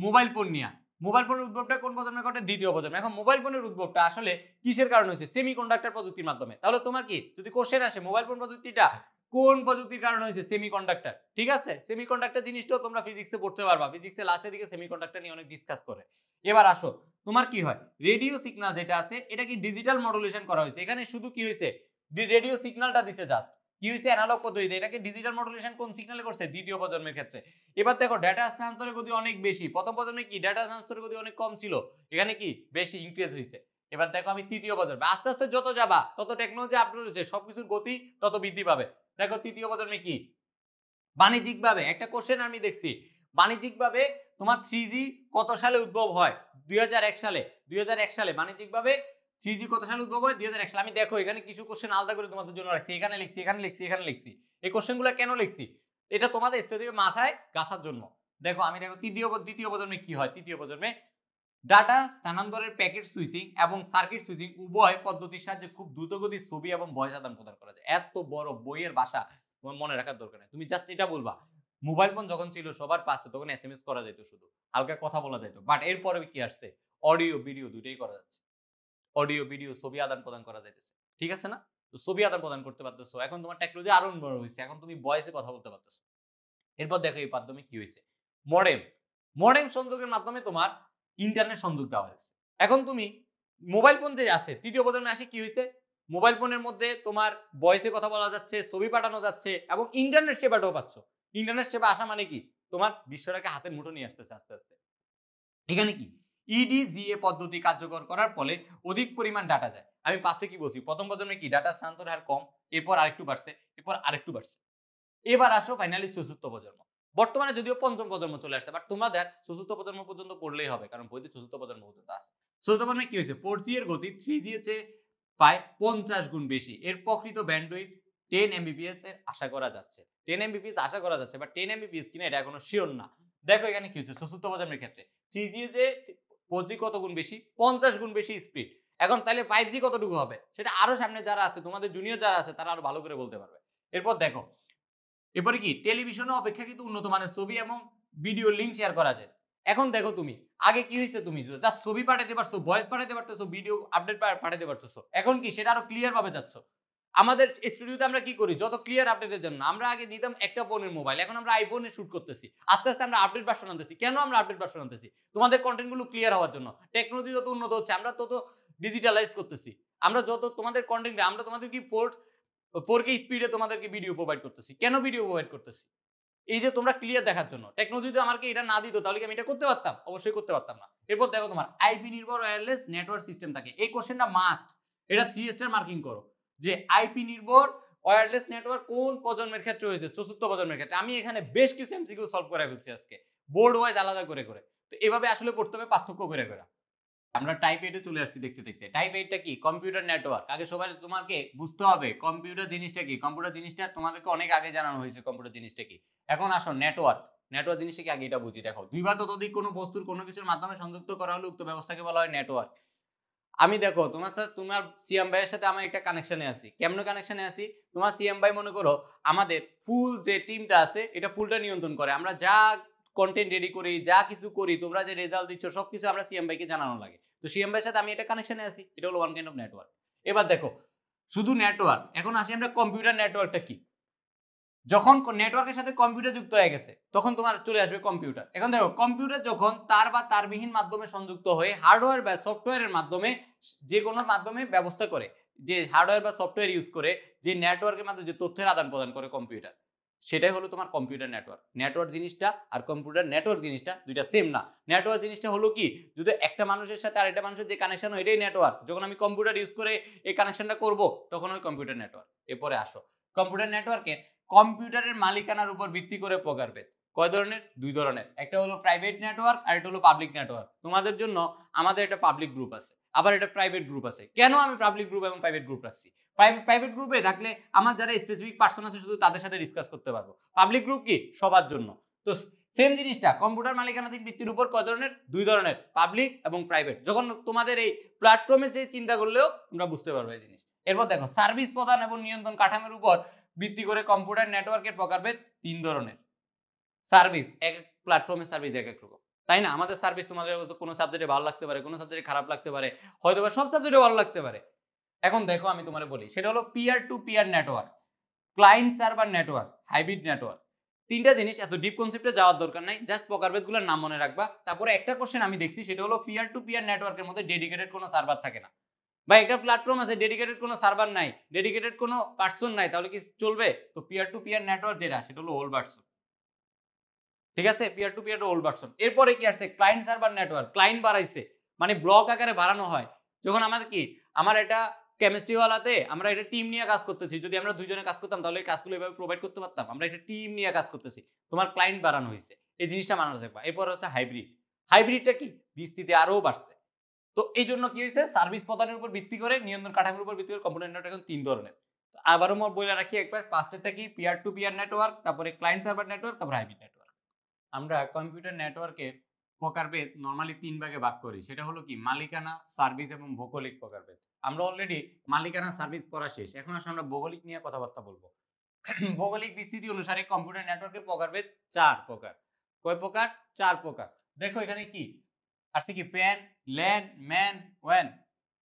মোবাইল ফোন নিয়ে, মোবাইল ফোনের উদ্ভবটা কোন প্রজন্মে ঘটে? দ্বিতীয় প্রজন্মে। এখন মোবাইল ফোনের উদ্ভবটা আসলে কিসের কারণে হয়েছে? সেমিকন্ডাক্টর প্রযুক্তির মাধ্যমে। তাহলে তোমার কি যদি কোশ্চেন আসে মোবাইল ফোন প্রযুক্তিটা কোন প্রযুক্তির কারণে হয়েছে? সেমিকন্ডাক্টর। ঠিক আছে, সেমিকন্ডাক্টর জিনিসটাও তোমরা ফিজিক্সে পড়তে পারবা, ফিজিক্সের লাস্টের দিকে সেমিকন্ডাক্টর নিয়ে অনেক ডিসকাস করে। এবার আসো তোমার কি হয়, রেডিও সিগন্যাল যেটা আছে এটা কি ডিজিটাল মডুলেশন করা হয়েছে। এখানে শুধু কি হয়েছে, রেডিও সিগন্যালটা দিছে জাস্ট। কি হয়েছে, অ্যানালগ পদ্ধতিতে। এটাকে ডিজিটাল মডুলেশন কোন সিগন্যালে করছে? দ্বিতীয় প্রজন্মের ক্ষেত্রে। এবার দেখো ডেটা স্থানান্তরের গতি অনেক বেশি। প্রথম প্রজন্মে কি ডেটা স্থানান্তরের গতি অনেক কম ছিল, এখানে কি বেশি ইনক্রিজ হয়েছে। এবার দেখো আমি তৃতীয় প্রজন্মে, আস্তে আস্তে যত যাবা তত টেকনোলজি আপডেট হয়েছে, সবকিছুর গতি তত বৃদ্ধি পাবে। দেখো তৃতীয় প্রজন্মে কি, বাণিজ্যিকভাবে একটা কোশ্চেন আমি দেখছি, বাণিজ্যিকভাবে তোমার 3G কত সালে উদ্ভব হয়? 2001 সালে। 2001 সালে বাণিজ্যিকভাবে 3G কত সালে উদ্ভব হয়? 2001 সালে। আমি দেখো এখানে কিছু কোশ্চেন আলাদা করে তোমাদের জন্য রাখছি, এখানে লিখছি, এখানে লিখছি, এখানে লিখছি। এই কোশ্চেনগুলো কেন লিখছি, এটা তোমাদের স্পেসিফিক মাথায় গাঁথার জন্য। দেখো আমি দেখো দ্বিতীয় প্রজন্মে কি হয়। তৃতীয় প্রজন্মে ডাটা স্থানান্তরের প্যাকেট সুইচিং এবং সার্কিট সুইচিং উভয় পদ্ধতির সাহায্যে খুব দ্রুতগতির ছবি এবং ভয়েস আদান প্রদান করা যায়। এত বড় বইয়ের ভাষা তোমার মনে রাখার দরকার নেই, তুমি জাস্ট এটা বলবা মোবাইল ফোন যখন ছিল সবার পাশে তখন এসএমএস করা যেত, শুধু হালকা কথা বলা যেত, বাট এরপরে কি আসছে, অডিও ভিডিও দুটোই করা যাচ্ছে। অডিও ভিডিও ছবি আদান প্রদান করা যাইতেছে, ঠিক আছে না? তো ছবি আদান প্রদান করতে পারতেছো, এখন তোমার টেকনোলজি আরো বড় হয়েছে, এখন তুমি ভয়েসে কথা বলতে পারতেছো। এরপর দেখো এই মাধ্যমে কি হয়েছে, মডেম। মডেম সংযোগের মাধ্যমে তোমার ইন্টারনেট সংযোগ দেওয়া হয়েছে। এখন তুমি মোবাইল ফোন যে আছে তৃতীয় প্রজন্মে আসে কি হয়েছে, মোবাইল ফোনের মধ্যে তোমার ভয়েসে কথা বলা যাচ্ছে, ছবি পাঠানো যাচ্ছে এবং ইন্টারনেট সেবাটাও পাচ্ছ। ইন্টারনেট সেবা আসা মানে কি, তোমার বিশ্বটাকে হাতের মুঠো নিয়ে আসতেছে আস্তে আস্তে। এখানে কি ইডিজিএ পদ্ধতি কার্যকর করার ফলে অধিক পরিমাণ ডাটা যায়। আমি পাঁচটা কি বলছি, প্রথম প্রজন্মে কি ডাটা স্থানান্তর হার কম, এরপর আরেকটু বাড়ছে, এরপর আরেকটু বাড়ছে। এবার আসো ফাইনালি চতুর্থ প্রজন্ম। বর্তমানে যদিও পঞ্চম প্রজন্ম চলে আসছে, বাট তোমাদের চতুর্থ প্রজন্ম পর্যন্ত পড়লেই হবে, কারণ বইতে চতুর্থ প্রজন্ম পর্যন্ত আছে। চতুর্থ প্রজন্মে কি হয়েছে, 4G এর গতি 3G এর চেয়ে প্রায় 50 গুণ বেশি। এর প্রকৃত ব্যান্ডউইথ 10 Mbps এর আশা করা যাচ্ছে। 10 Mbps আশা করা যাচ্ছে, বাট 10 Mbps কিনা এটা এখনো শিওর না। দেখো এখানে কি হচ্ছে, চতুর্থ প্রজন্মের ক্ষেত্রে 3G যে 4G কত গুণ বেশি, 50 গুণ বেশি স্পিড। এখন তাহলে 5G কতটুকু হবে সেটা আরো সামনে যারা আছে, তোমাদের জুনিয়র যারা আছে তারা আরো ভালো করে বলতে পারবে। এরপর দেখো, এরপরে কি টেলিভিশনে অপেক্ষাকৃত উন্নত মানের ছবি এবং ভিডিও লিঙ্ক শেয়ার করা যায়। এখন দেখো তুমি আগে কি হয়েছে, তুমি জাস্ট ছবি পাঠাতে পারছো, ভয়েস পাঠাতে পারতেছো, ভিডিও আপডেট পাঠাতে পারতেছো। এখন কি সেটা আরো ক্লিয়ার ভাবে যাচ্ছ। আমাদের স্টুডিওতে আমরা কি করি, যত ক্লিয়ার আপডেটের জন্য আমরা আগে দিতাম একটা ফোনের মোবাইল, এখন আমরা আইফোনে শুট করতেছি। আস্তে আস্তে আমরা আপডেট ভার্সন আনতেছি। কেন আমরা আপডেট ভার্সন আনতেছি? তোমাদের কন্টেন্ট গুলো ক্লিয়ার হওয়ার জন্য। টেকনোলজি যত উন্নত হচ্ছে আমরা তত ডিজিটালাইজ করতেছি। আমরা যত তোমাদের কন্টেন্ট, আমরা তোমাদের কি 4K স্পিডে তোমাদেরকে ভিডিও প্রোভাইড করতেছি। কেন ভিডিও প্রোভাইড করতেছি? এই যে তোমরা ক্লিয়ার দেখার জন্য। টেকনোলজি যদি আমাকে এটা না দিত তাহলে কি আমি এটা করতে পারতাম? অবশ্যই করতে পারতাম না। এরপর দেখো তোমার আইপি নির্ভর ওয়্যারলেস নেটওয়ার্ক সিস্টেম থাকে। এই কোশ্চেনটা মাস্ট, এটা 3 স্টার মার্কিং করো যে আইপি নির্ভর ওয়্যারলেস নেটওয়ার্ক কোন প্রজন্মের ক্ষেত্রে হয়েছে? চতুর্থ প্রজন্মের ক্ষেত্রে। আমি এখানে বেশ কিছু এমসিকিউ সলভ করে ফেলছি আজকে, বোর্ড ওয়াইজ আলাদা করে করে। তো এভাবে আসলে পড়তে হবে, পার্থক্য করে করে। আমরা টাইপ 8 এ চলে আসছি দেখতে দেখতে। টাইপ 8 টা কি? Computer network. আগে সবাই তোমাকে বুঝতে হবে কম্পিউটার জিনিসটা কি। কম্পিউটার জিনিসটা তোমাদেরকে অনেক আগে জানানো হয়েছে কম্পিউটার জিনিসটা কি। এখন আসো নেটওয়ার্ক। নেটওয়ার্ক জিনিসটা কি আগে এটা বুঝি। দেখো, দুই বা ততোধিক কোনো বস্তুর কোনো কিছুর মাধ্যমে সংযুক্ত করা হলে উক্ত ব্যবস্থাকে বলা হয় নেটওয়ার্ক। আমি দেখো তোমার সিএম ভাইয়ের সাথে আমার একটা কানেকশনে আছি। কেমন কানেকশনে আছি? তোমার সিএম ভাই মনে করো আমাদের ফুল যে টিমটা আছে এটা ফুলটা নিয়ন্ত্রণ করে। আমরা যা কন্টেন্ট রেডি করি, যা কিছু করি, তোমরা যে রেজাল্ট দিচ্ছ সবকিছু আমরা সিএম ভাইকে জানানো লাগে। তো সিএম ভাইয়ের সাথে আমি একটা কানেকশনে আছি, এটা হলো ওয়ান কাইন্ড অফ নেটওয়ার্ক। এবার দেখো, শুধু নেটওয়ার্ক। এখন আসি আমরা কম্পিউটার নেটওয়ার্কটা কি। যখন নেটওয়ার্কের সাথে কম্পিউটার যুক্ত হয়ে গেছে তখন তোমার চলে আসবে কম্পিউটার। এখন দেখো, কম্পিউটার যখন তার বা তারবিহীন মাধ্যমে সংযুক্ত হয়ে হার্ডওয়্যার বা সফটওয়্যারের মাধ্যমে, যে কোনো মাধ্যমে ব্যবস্থা করে, যে হার্ডওয়্যার বা সফটওয়্যার ইউজ করে যে নেটওয়ার্কের মাধ্যমে যে তথ্যের আদান প্রদান করে কম্পিউটার, সেটাই হলো তোমার কম্পিউটার নেটওয়ার্ক। নেটওয়ার্ক জিনিসটা আর কম্পিউটার নেটওয়ার্ক জিনিসটা দুইটা সেম না। নেটওয়ার্ক জিনিসটা হলো কি, যদি একটা মানুষের সাথে আরেকটা মানুষের যে কানেকশন হয় এটাই নেটওয়ার্ক। যখন আমি কম্পিউটার ইউজ করে এই কানেকশনটা করব তখন ওই কম্পিউটার নেটওয়ার্ক। এরপরে আসো, কম্পিউটার নেটওয়ার্কে কম্পিউটারের মালিকানার উপর ভিত্তি করে প্রকারভেদ। কয় ধরনের? দুই ধরনের। একটা হলো প্রাইভেট নেটওয়ার্ক আর একটা হলো পাবলিক নেটওয়ার্ক। তোমাদের জন্য আমাদের একটা পাবলিক গ্রুপ আছে, আবার একটা প্রাইভেট গ্রুপ আছে। কেন আমি পাবলিক গ্রুপ এবং প্রাইভেট গ্রুপ রাখছি? প্রাইভেট গ্রুপে থাকলে আমার যারা স্পেসিফিক পার্সন আছে শুধু তাদের সাথে ডিসকাস করতে পারবো। পাবলিক গ্রুপ কি? সবার জন্য। তো সেম জিনিসটা কম্পিউটার মালিকানাধীন ভিত্তির উপর কয় ধরনের? দুই ধরনের, পাবলিক এবং প্রাইভেট। যখন তোমাদের এই প্ল্যাটফর্মের যে চিন্তা করলেও তোমরা বুঝতে পারবে এই জিনিস। এরপর দেখো, সার্ভিস প্রদান এবং নিয়ন্ত্রণ কাঠামোর উপর ভিত্তি করে কম্পিউটার নেটওয়ার্কের প্রকারভেদ তিন ধরনের। সার্ভিস, এক এক প্ল্যাটফর্মের সার্ভিস এক এক রকম, তাই না? আমাদের সার্ভিস তোমাদের কোনো সাবজেক্টে ভালো লাগতে পারে, কোনো সাবজেক্টে খারাপ লাগতে পারে, হয়তো বা সব সাবজেক্টে ভালো লাগতে পারে। এখন দেখো আমি তোমারে বলি, সেটা হলো peer to peer network, client server network, hybrid network. তিনটা জিনিস, এত ডিপ কনসেপ্টে যাওয়ার দরকার নাই, জাস্ট প্রকারভেদগুলোর নাম মনে রাখবা। তারপরে একটা কোশ্চেন আমি দেখছি, সেটা হলো পিয়ার টু পিয়ার নেটওয়ার্কের মধ্যে ডেডিকেটেড কোনো সার্ভার থাকে না। বা একটা প্ল্যাটফর্ম আছে, ডেডিকেটেড কোনো সার্ভার নাই, ডেডিকেটেড কোনো পার্সন নাই, তাহলে কি চলবে? তো পিয়ার টু পিয়ার নেটওয়ার্ক যেটা, সেটা হলো ওল্ড ভার্সন। ঠিক আছে, peer to peer old version. এরপরে কি আসছে? Client server network. ক্লায়েন্ট বাড়াইছে, মানে ব্লক আকারে বাড়ানো হয়। যখন আমাদের কি, আমার এটা কেমিস্ট্রি ওয়ালাতে আমরা এটা টিম নিয়ে কাজ করতেছি, যদি আমরা দুইজনে কাজ করতাম তাহলে এই কাজগুলো এভাবে প্রোভাইড করতে পারতাম। আমরা একটা টিম নিয়ে কাজ করতেছি, তোমার ক্লায়েন্ট বাড়ানো হয়েছে, এই জিনিসটা মানা থাকবা। এরপর হচ্ছে হাইব্রিড। হাইব্রিডটা কি? বিস্তৃতি আরো বাড়ছে। তো এই জন্য কি হয়েছে, সার্ভিস প্রদানের উপর ভিত্তি করে, নিয়ন্ত্রণ কাঠামোর উপর ভিত্তি করে কম্পিউটার নেটওয়ার্ক এখন তিন ধরনের। আবারও বলে রাখি একবার, ফার্স্টেরটা কি? পিয়ার টু পিয়ার নেটওয়ার্ক, তারপরে ক্লায়েন্ট সার্ভার নেটওয়ার্ক, তারপরে হাইব্রিড নেটওয়ার্ক। আমরা কম্পিউটার নেটওয়ার্কের প্রকারভেদ নরমালি তিন ভাগে ভাগ করি। সেটা হলো কি? মালিকানা, সার্ভিস এবং ভৌগোলিক প্রকারভেদ। আমরা অলরেডি মালিকানা সার্ভিস পড়া শেষ, এখন আসলে আমরা ভৌগোলিক নিয়ে কথাবার্তা বলবো। ভৌগোলিক বিস্তৃতি অনুসারে কম্পিউটার নেটওয়ার্কের প্রকারভেদ চার প্রকার। কয় প্রকার? চার প্রকার। দেখো এখানে কি আসছে, কি প্যান, ল্যান, ম্যান, ওয়ান।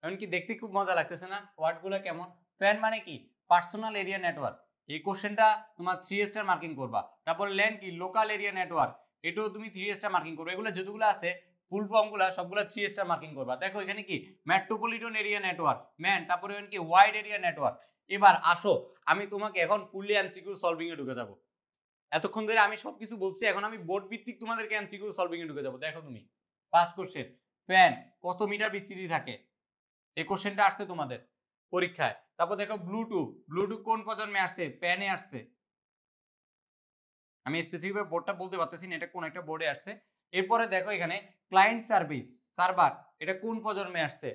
এমনকি দেখতে খুব মজা লাগতেছে না ওয়ার্ডগুলো? কেমন? প্যান মানে কি? পার্সোনাল এরিয়া নেটওয়ার্ক, এই কোশ্চেনটা তোমার 3 স্টার মার্কিং করবা। তারপর ল্যান কি? লোকাল এরিয়া নেটওয়ার্ক, এটাও তুমি 3 স্টার মার্কিং করবে। এগুলো যেগুলো আছে ফুল ফর্মগুলো সবগুলো 3 স্টার মার্কিং করবা। দেখো এখানে কি? Metropolitan area network, man. তারপরে কি? Wide area network. এবার আসো, আমি তোমাকে এখন ফুললি এমসিকিউ সলভিং এ ঢুকে যাবো। এতক্ষণ ধরে আমি সবকিছু বলছি, এখন আমি বোর্ড ভিত্তিক তোমাদেরকে এমসিকিউ সলভিং এ ঢুকে যাবো। দেখো তুমি ফার্স্ট কোশ্চেন, ফ্যান কত মিটার বিস্তৃতি থাকে? এই কোশ্চেনটা আসছে তোমাদের পরীক্ষায়। তারপর দেখো ব্লুটুথ, ব্লুটুথ কোন প্রজন্মে আসছে? প্যানে আসছে। আমি স্পেসিফিক বোর্ডটা বলতে পারতেছি না, এটা কোন একটা বোর্ডে আসছে। এরপরে দেখো এখানে ক্লায়েন্ট সার্ভিস, সার্ভার এটা কোন প্রজন্মে আসছে,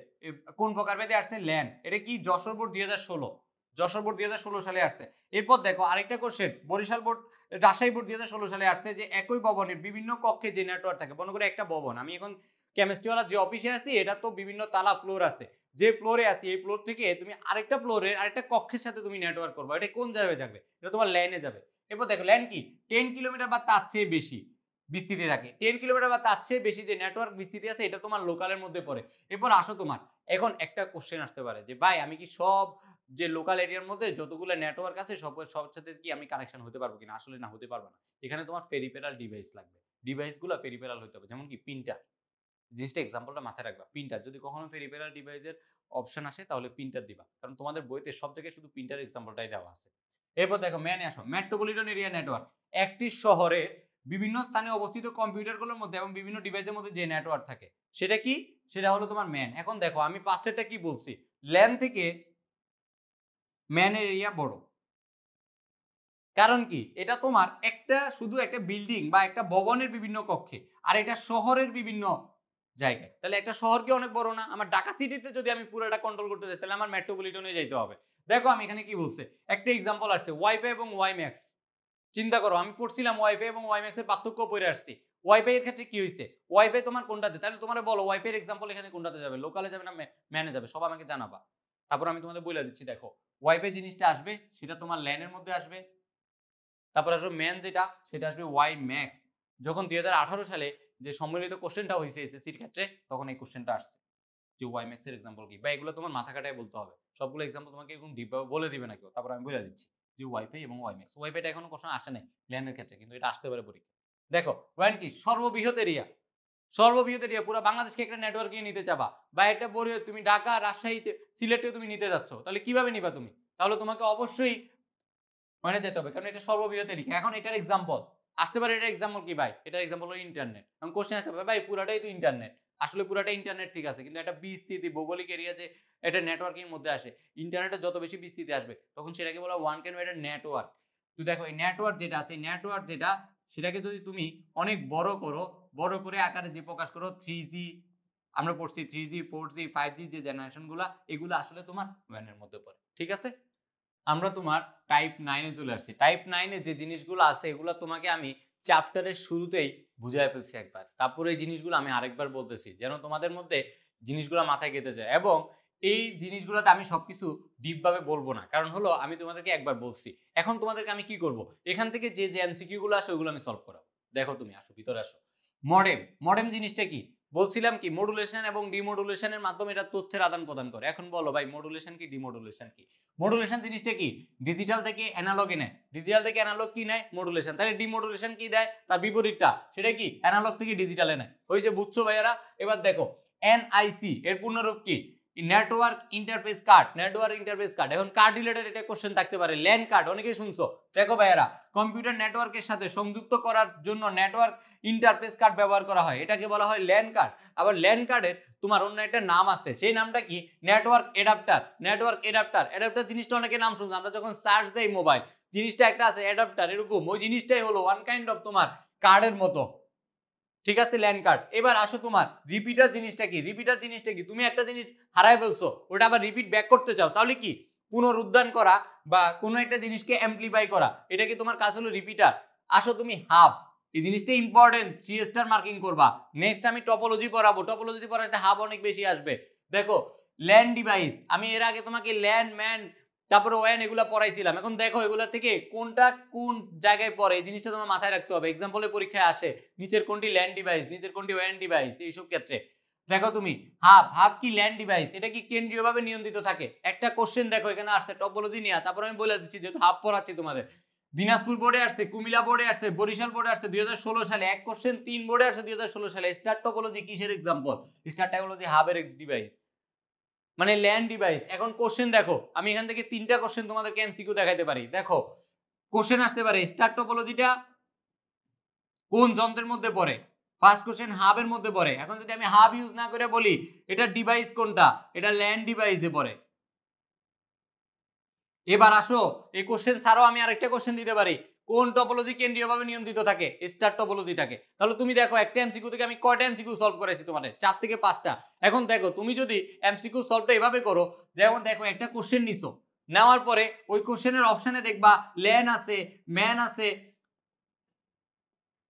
কোন প্রকারভেদে আসছে, ল্যান। এটা কি যশোর বোর্ড 2016, যশোর বোর্ড 2016 সালে আসছে। এরপর দেখো আরেকটা question, Barishal board, Rajshahi board 2016 সালে আসছে যে একই ভবনের বিভিন্ন কক্ষে যে নেটওয়ার্ক থাকে, মনে করে একটা ভবন, আমি এখন কেমিস্ট্রিওয়ালা যে অফিসে আছি, এটা তো বিভিন্ন তালা ফ্লোর আছে, যে ফ্লোরে আছি এই ফ্লোর থেকে তুমি আরেকটা ফ্লোরে আরেকটা কক্ষের সাথে তুমি নেটওয়ার্ক করবে, এটা কোন জায়গায় যাবে, এটা তোমার ল্যানে যাবে। এরপর দেখো ল্যান কি 10 কিলোমিটার বা তার চেয়ে বেশি বিস্তৃতি থাকে, 10 কিলোমিটার বা তার চেয়ে বেশি যে নেটওয়ার্ক বিস্তৃতি আছে এটা তোমার লোকালের মধ্যে পড়ে। এরপর আসো তোমার এখন একটা কোশ্চেন আসতে পারে যে ভাই আমি কি সব যে লোকাল এরিয়ার মধ্যে যতগুলো নেটওয়ার্ক আছে সব সাথে কি আমি কানেকশন হতে পারবো কিনা, আসলে না, হতে পারবে না। এখানে তোমার পেরিফেরাল ডিভাইস লাগবে, ডিভাইসগুলো পেরিফেরাল হতে হবে, যেমন কি প্রিন্টার, জিনিসটা এক্সাম্পলটা মাথায় রাখবা, প্রিন্টার যদি কখনো পেরিফেরাল ডিভাইসের অপশন আসে তাহলে প্রিন্টার দিবা, কারণ তোমাদের বইতে সব জায়গায় শুধু প্রিন্টার এক্সাম্পলটাই দেওয়া আছে। এরপর দেখো ম্যানে আসো, মেট্রোপলিটন এরিয়া নেটওয়ার্ক, একটি শহরে বিভিন্ন স্থানে অবস্থিত কম্পিউটারগুলোর মধ্যে এবং বিভিন্ন ডিভাইসের মধ্যে যে নেটওয়ার্ক থাকে সেটা কি, সেটা হলো তোমার ম্যান। এখন দেখো আমি ফার্স্টেরটা কি বলছি, ল্যান থেকে ম্যানের এরিয়া বড়, কারণ কি এটা তোমার একটা শুধু একটা বিল্ডিং বা একটা ভবনের বিভিন্ন কক্ষে, আর এটা শহরের বিভিন্ন জায়গায়, তাহলে একটা শহর কি অনেক বড় না? আমার ঢাকা সিটিতে যদি আমি পুরোটা কন্ট্রোল করতে চাই তাহলে আমার মেট্রোপলিটনে যেতে হবে। দেখো আমি এখানে কি বলছে, একটা এক্সাম্পল আসছে ওয়াইফাই এবং ওয়াইম্যাক্স, চিন্তা করো আমি পড়ছিলাম ওয়াইফাই এবং ওয়াইম্যাক্স এর পার্থক্য পড়ে আসছি। ওয়াইফাই এর ক্ষেত্রে কি হয়েছে, ওয়াইফাই তোমার কোনটাতে, তাহলে তোমার বলো ওয়াইফাই এর এক্সাম্পল এখানে কোনটাতে যাবে, লোকালে যাবে না ম্যানে যাবে, সব আমাকে জানাবা। তারপর আমি তোমাদের বলে দিচ্ছি, দেখো ওয়াইফাই জিনিসটা আসবে সেটা তোমার ল্যানের মধ্যে আসবে, তারপর আসবে ম্যান যেটা সেটা আসবে ওয়াই ম্যাক্স। যখন 2018 সালে যে সম্মিলিত কোশ্চেনটা হয়েছে এসএসসির ক্ষেত্রে তখন এই কোশ্চেনটা আসছে যে ওয়াই ম্যাক্স এর এক্সাম্পল কি, বা এগুলো তোমার মাথা কাটায় বলতে হবে, সবগুলো এক্সাম্পল তোমাকে এখন ডিপভাবে বলে দিবে না কেউ। তারপর আমি বলে দিচ্ছি যে ওয়াইফাই এবং ওয়াই ম্যাক্স, ওয়াইফাইটা এখনো কোশ্চেন আসে নাই ল্যানের ক্ষেত্রে, কিন্তু এটা আসতে পারে পরীক্ষা। দেখো ওয়ান কি সর্ববৃহৎ এরিয়া, সর্ববৃহৎ এরিয়া পুরো বাংলাদেশকে একটা নেটওয়ার্কে নিতে চাবা, বা একটা তুমি ঢাকা রাজশাহী সিলেটে তুমি নিতে যাচ্ছ, তাহলে কিভাবে নিবা তুমি, তাহলে তোমাকে অবশ্যই মানে যেতে হবে, কারণ এটা সর্ববৃহৎ এরিয়া। এখন এটার এক্সাম্পল আসতে পারে, এটার এক্সাম্পল কি ভাই, এটার এক্সাম্পল হলো ইন্টারনেট। এখন কোশ্চেন আসতে পারে ভাই পুরাটাই তো ইন্টারনেট, আসলে পুরাটা ইন্টারনেট ঠিক আছে, কিন্তু একটা বিস্তৃতি ভৌগোলিক এরিয়া যে এটা নেটওয়ার্কিং মধ্যে আসে, ইন্টারনেটে যত বেশি বিস্তৃতি আসবে তখন সেটাকে বলা ওয়ান ক্যান এটা নেটওয়ার্ক। তো দেখো এই নেটওয়ার্ক যেটা আছে, নেটওয়ার্ক যেটা সেটাকে যদি তুমি অনেক বড় করো, বড় করে আকারে যে প্রকাশ করো 3G, আমরা পড়ছি 3G 4G 5G যে জেনারেশনগুলো, এগুলো আসলে তোমার ওয়ানের মধ্যে পড়ে। ঠিক আছে, আমরা তোমার টাইপ 9 এ চলে আসছি। টাইপ 9 এ যে জিনিসগুলো আছে এগুলো তোমাকে আমি চ্যাপ্টারের শুরুতেই বুঝাই ফেলছি একবার, তারপরে এই জিনিসগুলো আমি আরেকবার বলতেছি যেন তোমাদের মধ্যে জিনিসগুলো মাথায় গেঁথে যায়। এবং এই জিনিসগুলোতে আমি সবকিছু ডিপভাবে বলবো না, কারণ হলো আমি তোমাদেরকে একবার বলছি। এখন তোমাদেরকে আমি কি করব, এখান থেকে যে যে এমসিকিউ গুলো আসে ওগুলো আমি সলভ করাবো। দেখো তুমি আসো, ভিতরে আসো। মডেম, মডেম জিনিসটা কি বলছিলাম, কি মডুলেশন এবং ডিমডুলেশনের মাধ্যমে এটা তথ্যের আদান প্রদান করে। এখন বলো ভাই মডুলেশন কি ডিমডুলেশন কি? মডুলেশন জিনিসটা কি, ডিজিটাল থেকে অ্যানালগে নেয়, ডিজিটাল থেকে অ্যানালগ কি নেয়, মডুলেশন। তাহলে ডিমডুলেশন কি দেয়, তার বিপরীতটা, সেটা কি অ্যানালগ থেকে ডিজিটালে নেয়। ওই যে বুঝছো ভাইয়ারা? এবার দেখো এনআইসি এর পূর্ণরূপ কি, network interface card, network interface card. এখন কার্ড রিলেটেড এটা কোশ্চেন থাকতে পারে, ল্যান কার্ড অনেকেই শুনছো। দেখো ভাইয়ারা, কম্পিউটার নেটওয়ার্কের সাথে সংযুক্ত করার জন্য নেটওয়ার্ক ইন্টারফেস কার্ড ব্যবহার করা হয়, এটাকে বলা হয় ল্যান কার্ড। আবার ল্যান কার্ডের তোমার অন্য একটা নাম আছে, সেই নামটা কি, network adapter. Network adapter, adapter জিনিসটা অনেকে নাম শুনছো, আমরা যখন সার্চ দেই মোবাইল, জিনিসটা একটা আছে অ্যাডাপ্টার, এরকম ওই জিনিসটাই হলো ওয়ান কাইন্ড অফ তোমার কার্ডের মতো। ঠিক আছে, ল্যান কার্ড। এবার আসো তোমার রিপিটার জিনিসটা কি, রিপিটার জিনিসটা কি, তুমি একটা জিনিস হারাই ফেলছো, ওটা আবার রিপিট ব্যাক করতে চাও, তাহলে কি পুনরুদ্ধার করা বা কোনো একটা জিনিসকে অ্যাম্পলিফাই করা, এটা কি তোমার কাজ হলো রিপিটার। আসো তুমি হাব, এই জিনিসটা ইম্পর্টেন্ট, 3 স্টার মার্কিং করবা। নেক্সট আমি টপোলজি পড়াবো, টপোলজি পড়াতে হাব অনেক বেশি আসবে। দেখো ল্যান ডিভাইস, আমি এর আগে তোমাকে ল্যান ম্যান তারপরে ওয়ান এগুলা পড়াইছিলাম। এখন দেখো এগুলা থেকে কোনটা কোন জায়গায় পড়ে এই জিনিসটা তোমার মাথায় রাখতে হবে, এক্সাম্পলে পরীক্ষায় আসে নিচের কোনটি ল্যান ডিভাইস, নিচের কোনটি ওয়ান ডিভাইস, এইসব ক্ষেত্রে। দেখো তুমি হাব, হাব কি ল্যান ডিভাইস, এটা কি কেন্দ্রীয়ভাবে নিয়ন্ত্রিত থাকে। একটা কোশ্চেন দেখো এখানে আসছে টপোলজি নিয়ে, তারপর আমি বলে দিচ্ছি যেহেতু হাব পড়াচ্ছি তোমাদের। দিনাজপুর বোর্ডে আসছে, কুমিল্লা বোর্ডে আসছে, বরিশাল বোর্ডে আসছে 2016 সালে এক কোশ্চেন, 3 বোর্ডে আসছে 2016 সালে। স্টার টপোলজি কিসের এক্সাম্পল, স্টার টপোলজি হাবের ডিভাইস, মানে ল্যান্ড ডিভাইস। এখন কোশ্চেন দেখো, আমি এখান থেকে 3টা কোশ্চেন তোমাদেরকে এমসিকিউ দেখাইতে পারি। দেখো কোশ্চেন আসতে পারে স্টার টপোলজিটা কোন যন্ত্রের মধ্যে পড়ে, ফার্স্ট কোশ্চেন হাবের মধ্যে পড়ে। এখন যদি আমি হাব ইউজ না করে বলি এটা ডিভাইস কোনটা, এটা ল্যান্ড ডিভাইসে পড়ে। এবার আসো এই কোশ্চেন ছাড়াও আমি আরেকটা কোশ্চেন দিতে পারি, কোন টপোলজি কেন্দ্রীয়ভাবে নিয়ন্ত্রিত থাকে? স্টার টপোলজি থাকে। তাহলে তুমি দেখো একটা এমসিকিউ থেকে আমি কয়টা এমসিকিউ সলভ করাইছি তোমাদের? 4 থেকে 5টা। এখন দেখো তুমি যদি এমসিকিউ সলভটা এভাবে করো, যেমন দেখো একটা কোশ্চেন নিছো, নেওয়ার পরে ওই কোশ্চেনের অপশনে দেখবা ল্যান আছে, ম্যান আছে,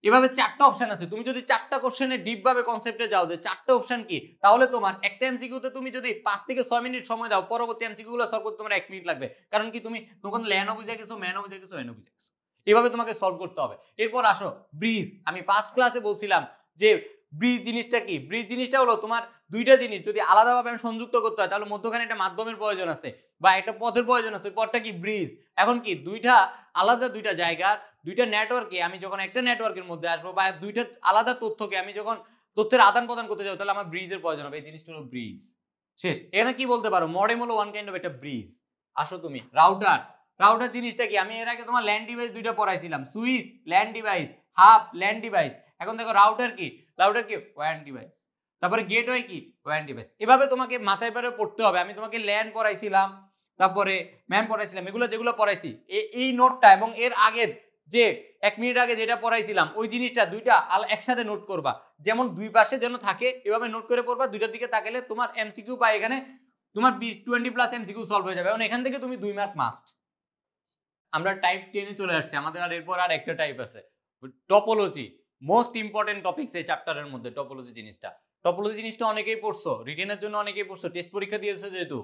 এভাবে 4টা অপশন আছে। তুমি যদি 4টা কোশ্চেনে ডিপ ভাবে কনসেপ্টে যাও যে 4টা অপশন কি, তাহলে তোমার একটা এমসিকিউতে তুমি যদি 5 থেকে 6 মিনিট সময় দাও, পরবর্তী এমসিকিউ গুলো সলভ করতে তোমার 1 মিনিট লাগবে। কারণ কি তুমি তখন ল্যানও বুঝে গেছো, ম্যানও বুঝে গেছো, এনও বুঝে গেছো। এভাবে তোমাকে সলভ করতে হবে। এরপর আসো ব্রিজ। আমি ফার্স্ট ক্লাসে বলছিলাম যে ব্রিজ জিনিসটা কি? ব্রিজ জিনিসটা হলো তোমার দুইটা জিনিস যদি আলাদাভাবে আমি সংযুক্ত করতে হয়, তাহলে মধ্যখানে একটা মাধ্যমের প্রয়োজন আছে বা একটা পথের প্রয়োজন আছে। ওই পথটা কি? ব্রিজ। এখন কি দুইটা আলাদা দুইটা জায়গার দুইটা নেটওয়ার্কে আমি যখন একটা নেটওয়ার্কের মধ্যে আসবো বা দুইটা আলাদা তথ্যকে আমি যখন তথ্যের আদান প্রদান করতে যাবো, তাহলে আমার ব্রিজের প্রয়োজন হবে। এই জিনিসটা হলো ব্রিজ। শেষ। এখানে কি বলতে পারো? মডেম হলো ওয়ান কাইন্ড অফ একটা ব্রিজ। আসো তুমি রাউটার। রাউটার জিনিসটা কি? আমি এর আগে তোমার ল্যান্ড ডিভাইস দুইটা পড়াইছিলাম, switch LAN device, hub LAN device. এখন দেখো রাউটার কি? রাউটার কি? ওয়্যান ডিভাইস। তারপরে গেটওয়ে কি? ওয়্যান ডিভাইস। এভাবে তোমাকে মাথায় পেরে পড়তে হবে। আমি তোমাকে ল্যান্ড পড়াইছিলাম, তারপরে ম্যান পড়াইছিলাম, এগুলো যেগুলো পড়াইছি এই নোটটা এবং এর আগের যে 1 মিনিট আগে যেটা পড়াইছিলাম ওই জিনিসটা দুইটা একসাথে নোট করবা, যেমন দুই পাশে যেন থাকে এভাবে নোট করে পড়বা। দুইটার দিকে তাকালে তোমার এমসিকিউ পাই এখানে তোমার 20+ এমসিকিউ সলভ হয়ে যাবে। এবং এখান থেকে তুমি 2 মার্ক মাস্ট। আমরা টাইপ 10 এ চলে আসছি। আমাদের আর এরপর আর একটা টাইপ আছে, টপোলজি। মোস্ট ইম্পর্টেন্ট টপিকস এই চ্যাপ্টারের মধ্যে টপোলজি জিনিসটা। টপোলজি জিনিসটা অনেকেই পড়ছো, রিটেনের জন্য অনেকেই পড়ছো, টেস্ট পরীক্ষা দিয়েছো, যেহেতু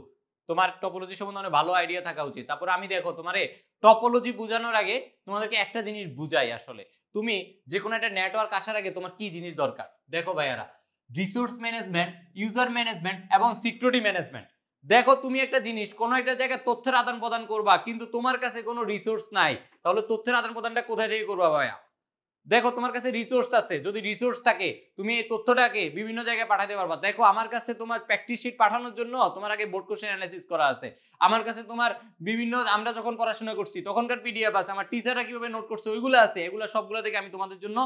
তোমার টপোলজি সম্বন্ধে অনেক ভালো আইডিয়া থাকা উচিত। তারপর আমি দেখো তোমারে টপোলজি বোঝানোর আগে তোমাদেরকে একটা জিনিস বুঝাই। আসলে তুমি যে কোনো একটা নেটওয়ার্ক আসার আগে তোমার কি জিনিস দরকার? দেখো ভাইয়ারা, রিসোর্স ম্যানেজমেন্ট, ইউজার ম্যানেজমেন্ট এবং সিকিউরিটি ম্যানেজমেন্ট। দেখো তুমি একটা জিনিস কোন একটা জায়গায় তথ্যের আদান প্রদান করবা, কিন্তু তোমার কাছে কোনো রিসোর্স নাই, তাহলে তথ্যের আদান প্রদানটা কোথায় থেকে করবা ভাইয়া? দেখো তোমার কাছে রিসোর্স আছে, যদি রিসোর্স থাকে তুমি এই তথ্যটাকে বিভিন্ন জায়গায় পাঠাতে পারবা। দেখো আমার কাছে তোমার প্র্যাকটিস শিট পাঠানোর জন্য তোমার আগে বোর্ড কোশ্চেন অ্যানালাইসিস করা আছে। আমার কাছে তোমার বিভিন্ন আমরা যখন পড়াশোনা করছি তখনকার পিডিএফ আছে, আমার টিচাররা কিভাবে নোট করছে ওইগুলো আছে। এগুলো সবগুলো থেকে আমি তোমাদের জন্য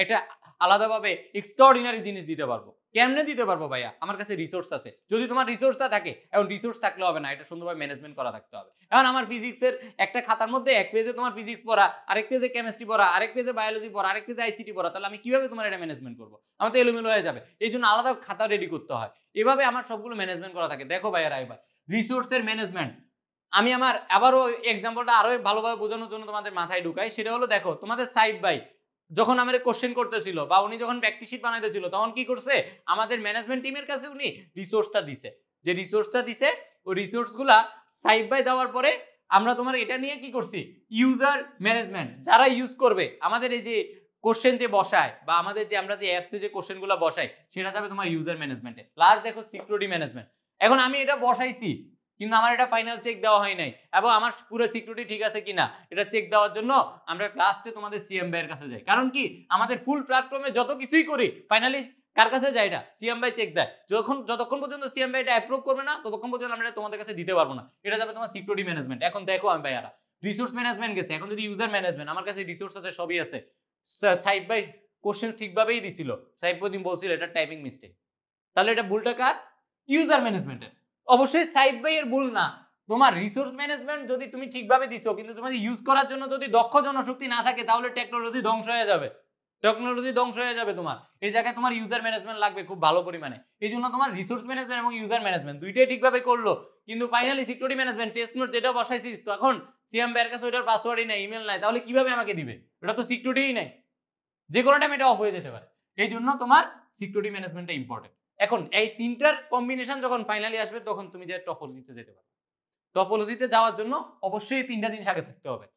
একটা আলাদাভাবে এক্সট্রাঅর্ডিনারি জিনিস দিতে পারবো। কেমনে দিতে পারবো ভাইয়া? আমার কাছে রিসোর্স আছে। যদি তোমার রিসোর্সটা থাকে, এখন রিসোর্স থাকলে হবে না, এটা সুন্দরভাবে ম্যানেজমেন্ট করা থাকতে হবে। এখন আমার ফিজিক্সের একটা খাতার মধ্যে এক পেজে তোমার ফিজিক্স পড়া, আরেক পেজে কেমিস্ট্রি পড়া, আরেক পেজে বায়োলজি পড়া, আরেক পেজে আইসিটি পড়া, তাহলে আমি কিভাবে তোমার এটা ম্যানেজমেন্ট করবো? আমার তো এলোমেলো হয়ে যাবে। এই জন্য আলাদা খাতা রেডি করতে হয়। এভাবে আমার সবগুলো ম্যানেজমেন্ট করা থাকে। দেখো ভাইয়ারা, এবার রিসোর্সের ম্যানেজমেন্ট আমি আমার আবারও এক্সাম্পলটা আরো ভালোভাবে বোঝানোর জন্য তোমাদের মাথায় ঢুকাই। সেটা হলো দেখো তোমাদের সাইড বাই যখন আমাদের কোশ্চেন করতেছিল বা উনি যখন প্র্যাকটিস শিট বানাইতেছিল, তখন কি করছে? আমাদের ম্যানেজমেন্ট টিমের কাছে উনি রিসোর্সটা দিছে। যে রিসোর্সটা দিছে ওই রিসোর্সগুলা সাইড বাই দেওয়ার পরে আমরা তোমার এটা নিয়ে কি করছি? ইউজার ম্যানেজমেন্ট, যারা ইউজ করবে আমাদের এই যে কোশ্চেন যে বসায় বা আমাদের যে আমরা যে অ্যাপসে যে কোশ্চেনগুলো বসাই, সেটা যাবে তোমার ইউজার ম্যানেজমেন্টে। লাস্ট দেখো সিকিউরিটি ম্যানেজমেন্ট। এখন আমি এটা বসাইছি কিন্তু আমার এটা ফাইনাল চেক দেওয়া হয় নাই, এবং আমার পুরো সিকিউরিটি ঠিক আছে কিনা এটা চেক দেওয়ার জন্য আমরা লাস্টে তোমাদের সিএম ভাইয়ের কাছে যাই। কারণ কি আমাদের ফুল প্ল্যাটফর্মে যত কিছুই করি ফাইনালি কার কাছে যায়? এটা সিএম ভাই চেক দেয়। যতক্ষণ পর্যন্ত সিএম ভাই এটা অ্যাপ্রুভ করবে না, ততক্ষণ পর্যন্ত আমরা তোমাদের কাছে দিতে পারবো না। এটা যাবে তোমার সিকিউরিটি ম্যানেজমেন্ট। এখন দেখো আমি ভাইয়ারা, রিসোর্স ম্যানেজমেন্ট গেছে, এখন যদি ইউজার ম্যানেজমেন্ট, আমার কাছে রিসোর্স আছে, সবই আছে। সাইব ভাই কোশ্চেন ঠিকভাবেই দিছিল, সাইব প্রদিন বলছিল এটা টাইপিং মিস্টেক, তাহলে এটা ভুলটা কার? ইউজার ম্যানেজমেন্টের। অবশ্যই সাইব ভাই এর ভুল না। তোমার রিসোর্স ম্যানেজমেন্ট যদি তুমি ঠিকভাবে দিছো, কিন্তু তোমাদের ইউজ করার জন্য যদি দক্ষ জনশক্তি না থাকে, তাহলে টেকনোলজি ধ্বংস হয়ে যাবে। টেকনোলজি ধ্বংস হয়ে যাবে তোমার। এই জায়গায় তোমার ইউজার ম্যানেজমেন্ট লাগবে খুব ভালো পরিমাণে। এই জন্য তোমার রিসোর্স ম্যানেজমেন্ট এবং ইউজার ম্যানেজমেন্ট দুইটাই ঠিকভাবে করলো, কিন্তু finally security management test note যেটা বসাইছি তখন সিএম ভাইয়ের কাছে ওইটার পাসওয়ার্ডই নাই, ইমেল নাই, তাহলে কিভাবে আমাকে দিবে? এটা তো সিকিউরিটিই নাই, যে কোনো টাইম এটা অফ হয়ে যেতে পারে। এই জন্য তোমার সিকিউরিটি ম্যানেজমেন্টটা ইম্পর্টেন্ট। এখন এই তিনটার কম্বিনেশন যখন ফাইনালি আসবে, তখন তুমি যে টপোলজিতে যেতে পারো। টপোলজিতে যাওয়ার জন্য অবশ্যই তিনটা জিনিস আগে থাকতে হবে।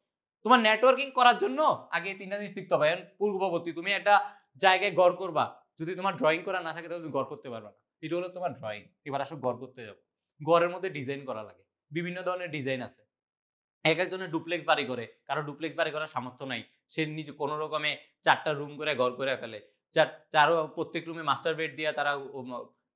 তোমার নেটওয়ার্কিং করার জন্য আগে তিনটা জিনিস শিখতে হবে। পূর্ববর্তী তুমি একটা জায়গায় গড় করবা, যদি তোমার ড্রয়িং করা না থাকে তাহলে তুমি গড় করতে পারবে না। এটা হলো তোমার ড্রয়িং। এবার আসো গড় করতে যাবো। গড়ের মধ্যে ডিজাইন করা লাগে, বিভিন্ন ধরনের ডিজাইন আছে। এক একজনের ডুপ্লেক্স বাড়ি করে, কারো ডুপ্লেক্স বাড়ি করার সামর্থ্য নাই, সে নিজে কোনো রকমে 4টা রুম করে ঘর করে ফেলে। চারো প্রত্যেক রুমে মাস্টার বেড দিয়ে তারা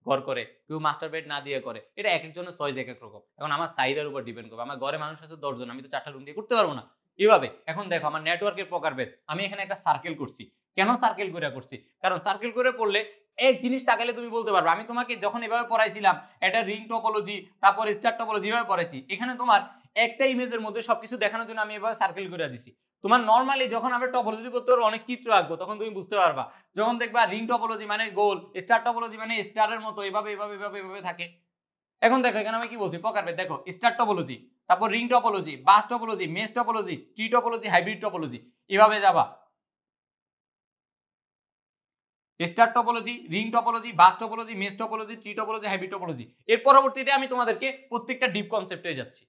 ঘর করে, কেউ মাস্টার বেড না দিয়ে করে। এটা এক একজনের চয়েস এক এক রকম। এখন আমার চাহিদার উপর ডিপেন্ড করবে। আমার ঘরে মানুষ আছে 10 জন, আমি তো 4টা রুম দিয়ে করতে পারবো না এভাবে। এখন দেখো আমার নেটওয়ার্কের প্রকারভেদ। আমি এখানে একটা সার্কেল করছি। কেন সার্কেল করে করছি? কারণ সার্কেল করে পড়লে এক জিনিস তাকালে তুমি বলতে পারবে। আমি তোমাকে যখন এভাবে পড়াইছিলাম, এটা রিং টপোলজি, তারপর স্টার টপোলজি এভাবে পড়াইছি। এখানে তোমার একটা ইমেজের মধ্যে সবকিছু দেখানোর জন্য আমি এভাবে সার্কেল করে দিছি। তোমার নরমালি যখন আমরা টপোলজি করতে পারবো অনেক চিত্র আঁকবো তখন তুমি বুঝতে পারবা। যখন দেখবা রিং টপোলজি মানে গোল, স্টার টপোলজি মানে স্টারের মতো এভাবে এভাবে এভাবে এভাবে থাকে। এখন দেখো এখানে আমি কি বলছি প্রকারভেদ, দেখো স্টার টপোলজি, তারপর ring topology, bus topology, mesh topology, tree topology, hybrid topology, এভাবে যাবা। Star topology, ring topology, bus topology, mesh topology, tree topology, hybrid topology. এর পরবর্তীতে আমি তোমাদেরকে প্রত্যেকটা ডিপ কনসেপ্টে যাচ্ছি।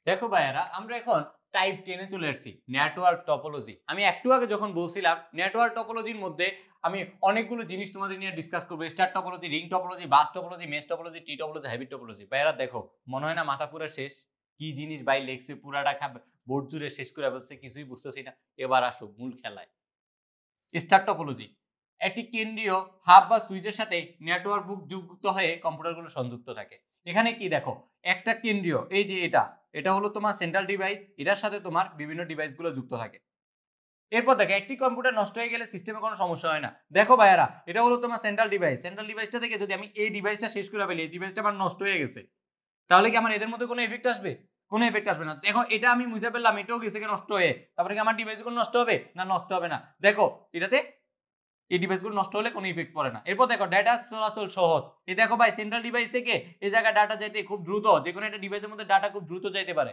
দেখো ভাইয়ারা আমরা এখন টাইপ 10 এ চলে আসছি, নেটওয়ার্ক টপোলজি। আমি একটু আগে যখন বলছিলাম নেটওয়ার্ক টপোলজির মধ্যে আমি অনেকগুলো জিনিস তোমাদের নিয়ে ডিসকাস করবো, star topology, ring topology, bus topology, mesh topology, tree topology, hybrid topology. ভাইয়ারা দেখো মনে হয় না মাথা পুরো শেষ, কি জিনিস ভাই লেখছে পুরাটা বোর্ড জুড়ে শেষ করে বলছে, কিছুই বুঝতেছি না। এবার আসো মূল খেলায়। স্টার টপোলজি একটি কেন্দ্রীয় হাব বা সুইচের সাথে নেটওয়ার্ক বুক যুক্ত হয়ে কম্পিউটারগুলো সংযুক্ত থাকে। এখানে কি দেখো একটা কেন্দ্রীয়, এই যে এটা হলো তোমার সেন্ট্রাল ডিভাইস, এটার সাথে তোমার বিভিন্ন ডিভাইসগুলো যুক্ত থাকে। এরপর দেখো একটি কম্পিউটার নষ্ট হয়ে গেলে সিস্টেমে কোনো সমস্যা হয় না। দেখো ভাইয়ারা এটা হলো তোমার সেন্ট্রাল ডিভাইস, সেন্ট্রাল ডিভাইসটা থেকে যদি আমি এই ডিভাইসটা শেষ করে ফেলি, এই ডিভাইসটা আমার নষ্ট হয়ে গেছে, তাহলে কি আমার এদের মধ্যে কোনো এফেক্ট আসবে? কোনো এফেক্ট আসবে না। দেখো এটা আমি মুছে ফেললাম, এটাও গেছে নষ্ট হয়ে, তারপরে কি আমার ডিভাইসগুলো নষ্ট হবে? না, নষ্ট হবে না। দেখো এটাতে এই ডিভাইসগুলো নষ্ট হলে কোনো ইফেক্ট পড়ে না। এরপর দেখো ডাটা চলাচল সহজ। এই দেখো ভাই সেন্ট্রাল ডিভাইস থেকে এই জায়গায় ডাটা যাইতে খুব দ্রুত, যে কোনো একটা ডিভাইসের মধ্যে ডাটা খুব দ্রুত যাইতে পারে,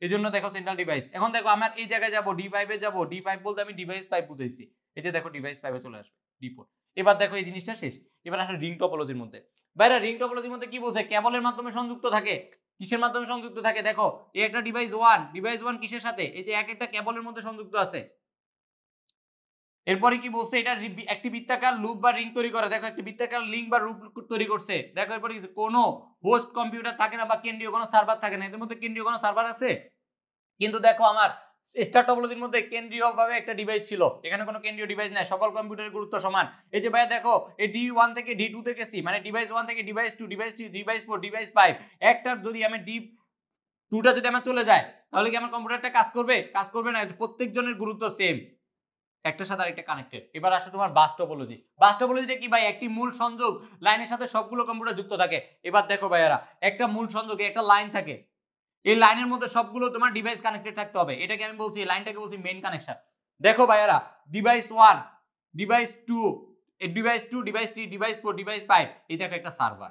এই জন্য দেখো সেন্ট্রাল ডিভাইস। এখন দেখো আমার এই জায়গায় যাবো D5 এ যাবো, D5 বলতে আমি ডিভাইস 5 বুঝাইছি, এই যে দেখো ডিভাইস 5 এ চলে আসবে D4। এবার দেখো এই জিনিসটা শেষ। এবার আসলে রিং টপোলজির মধ্যে। বাইরে রিং টপোলজির মধ্যে কি বলছে? কেবলের মাধ্যমে সংযুক্ত থাকে। কিসের মাধ্যমে সংযুক্ত থাকে? দেখো এই একটা ডিভাইস 1, ডিভাইস 1 কিসের সাথে? এই যে এক একটা কেবলের মধ্যে সংযুক্ত আছে। এরপরে কি বলছে? এটা একটি বৃত্তাকার লুপ বা রিং তৈরি করে। দেখো একটি বৃত্তাকার লিঙ্ক বা লুপ তৈরি করছে। দেখো এরপরে কোনো হোস্ট কম্পিউটার থাকে না বা কেন্দ্রীয় কোনো সার্ভার থাকে না। এদের মধ্যে কেন্দ্রীয় কোনো সার্ভার আছে? কিন্তু দেখো আমার স্টার টপোলজির মধ্যে কেন্দ্রীয়ভাবে একটা ডিভাইস ছিল, এখানে কোনো কেন্দ্রীয় ডিভাইস নাই, সকল কম্পিউটারের গুরুত্ব সমান। এই যে ভাইয়া দেখো এই D1 থেকে D2 তে গেছি, মানে ডিভাইস 1 থেকে ডিভাইস 2, ডিভাইস 3, ডিভাইস 4, ডিভাইস 5, একটা যদি আমি D2টা যদি আমার চলে যায় তাহলে কি আমার কম্পিউটারটা কাজ করবে? কাজ করবে না। প্রত্যেকজনের গুরুত্ব সেম, একটার সাথে আরেকটা কানেক্টেড। এবার আসো তোমার বাস টপোলজি। বাস টপোলজিটা কি ভাই? একটি মূল সংযোগ লাইনের সাথে সবগুলো কম্পিউটার যুক্ত থাকে। এবার দেখো ভাইয়ারা একটা মূল সংযোগে একটা লাইন থাকে, এই লাইনের মধ্যে সবগুলো তোমার ডিভাইস কানেক্টেড থাকতে হবে। এটাকে আমি বলছি, লাইনটাকে বলছি মেইন কানেকশন। দেখো ভাইয়ারা device 1, device 2, device 2, device 3, device 4, device 5, এই দেখো একটা সার্ভার।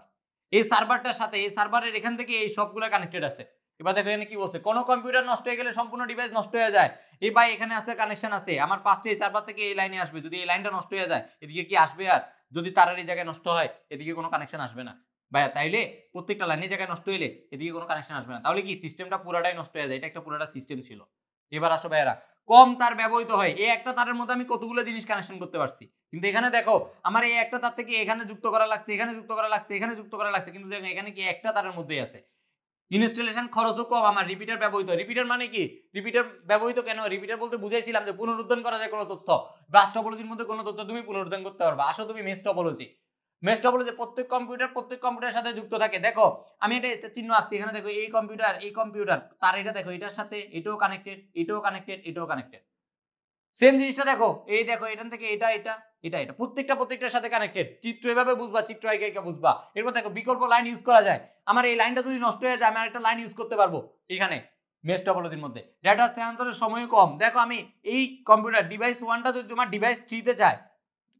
এই সার্ভারটার সাথে এই সার্ভারের এখান থেকে এই সবগুলো কানেক্টেড আছে। এবার দেখো এখানে কি বলছে? কোন কম্পিউটার নষ্ট হয়ে গেলে সম্পূর্ণ ডিভাইস নষ্ট হয়ে যায়। এই ভাই এখানে আসলে কানেকশন আছে, আমার পাঁচটা এই সার্ভার থেকে এই লাইনে আসবে। যদি এই লাইনটা নষ্ট হয়ে যায় এদিকে কি আসবে? আর যদি তারের এই জায়গায় নষ্ট হয় এদিকে কোনো কানেকশন আসবে না ভাইয়া। তাইলে প্রত্যেকটা লাইনের জায়গায় নষ্ট হইলে এদিকে কোনো কানেকশন আসবে না, তাহলে কি সিস্টেমটা পুরাটাই নষ্ট হয়ে যায়। এটা একটা পুরাটা সিস্টেম ছিল। এবার আসো ভাইয়ারা কম তার ব্যবহৃত হয়। এই একটা তারের মধ্যে আমি কতগুলো জিনিস কানেকশন করতে পারছি, কিন্তু এখানে দেখো আমার এই একটা তার থেকে এখানে যুক্ত করা লাগছে, এখানে যুক্ত করা লাগছে, এখানে যুক্ত করা লাগছে, কিন্তু দেখো এখানে কি একটা তারের মধ্যেই আছে। ইনস্টলেশন খরচও কম আমার, রিপিটার ব্যবহৃত। রিপিটার মানে কি? রিপিটার ব্যবহৃত কেন? রিপিটার বলতে বুঝাইছিলাম যে পুনরুদ্ধার করা যায় কোনো তথ্য। বাস টপোলজির মধ্যে কোনো তথ্য তুমি পুনরুদ্ধার করতে পারবা। আসো তুমি মেশ টপোলজি। মেশ টপোলজি প্রত্যেক কম্পিউটারের সাথে যুক্ত থাকে। দেখো আমি একটা চিহ্ন আঁকছি এখানে, দেখো এই কম্পিউটার তার এটা দেখো এটার সাথে এটাও কানেক্টেড, এটাও কানেক্টেড, এটাও কানেক্টেড। সেম জিনিসটা দেখো এই দেখো এখান থেকে এটা এটা এটা এটা প্রত্যেকটার সাথে কানেক্টেড। চিত্র এভাবে বুঝবা, চিত্র এঁকে বুঝবা। এরপর দেখো বিকল্প লাইন ইউজ করা যায়। আমার এই লাইনটা যদি নষ্ট হয়ে যায় আমি আরেকটা লাইন ইউজ করতে পারবো এখানে মেশ টপোলজির মধ্যে। ডাটা স্থানান্তরের সময় কম। দেখো আমি এই কম্পিউটার ডিভাইস 1টা যদি তোমার ডিভাইস 3 তে যায়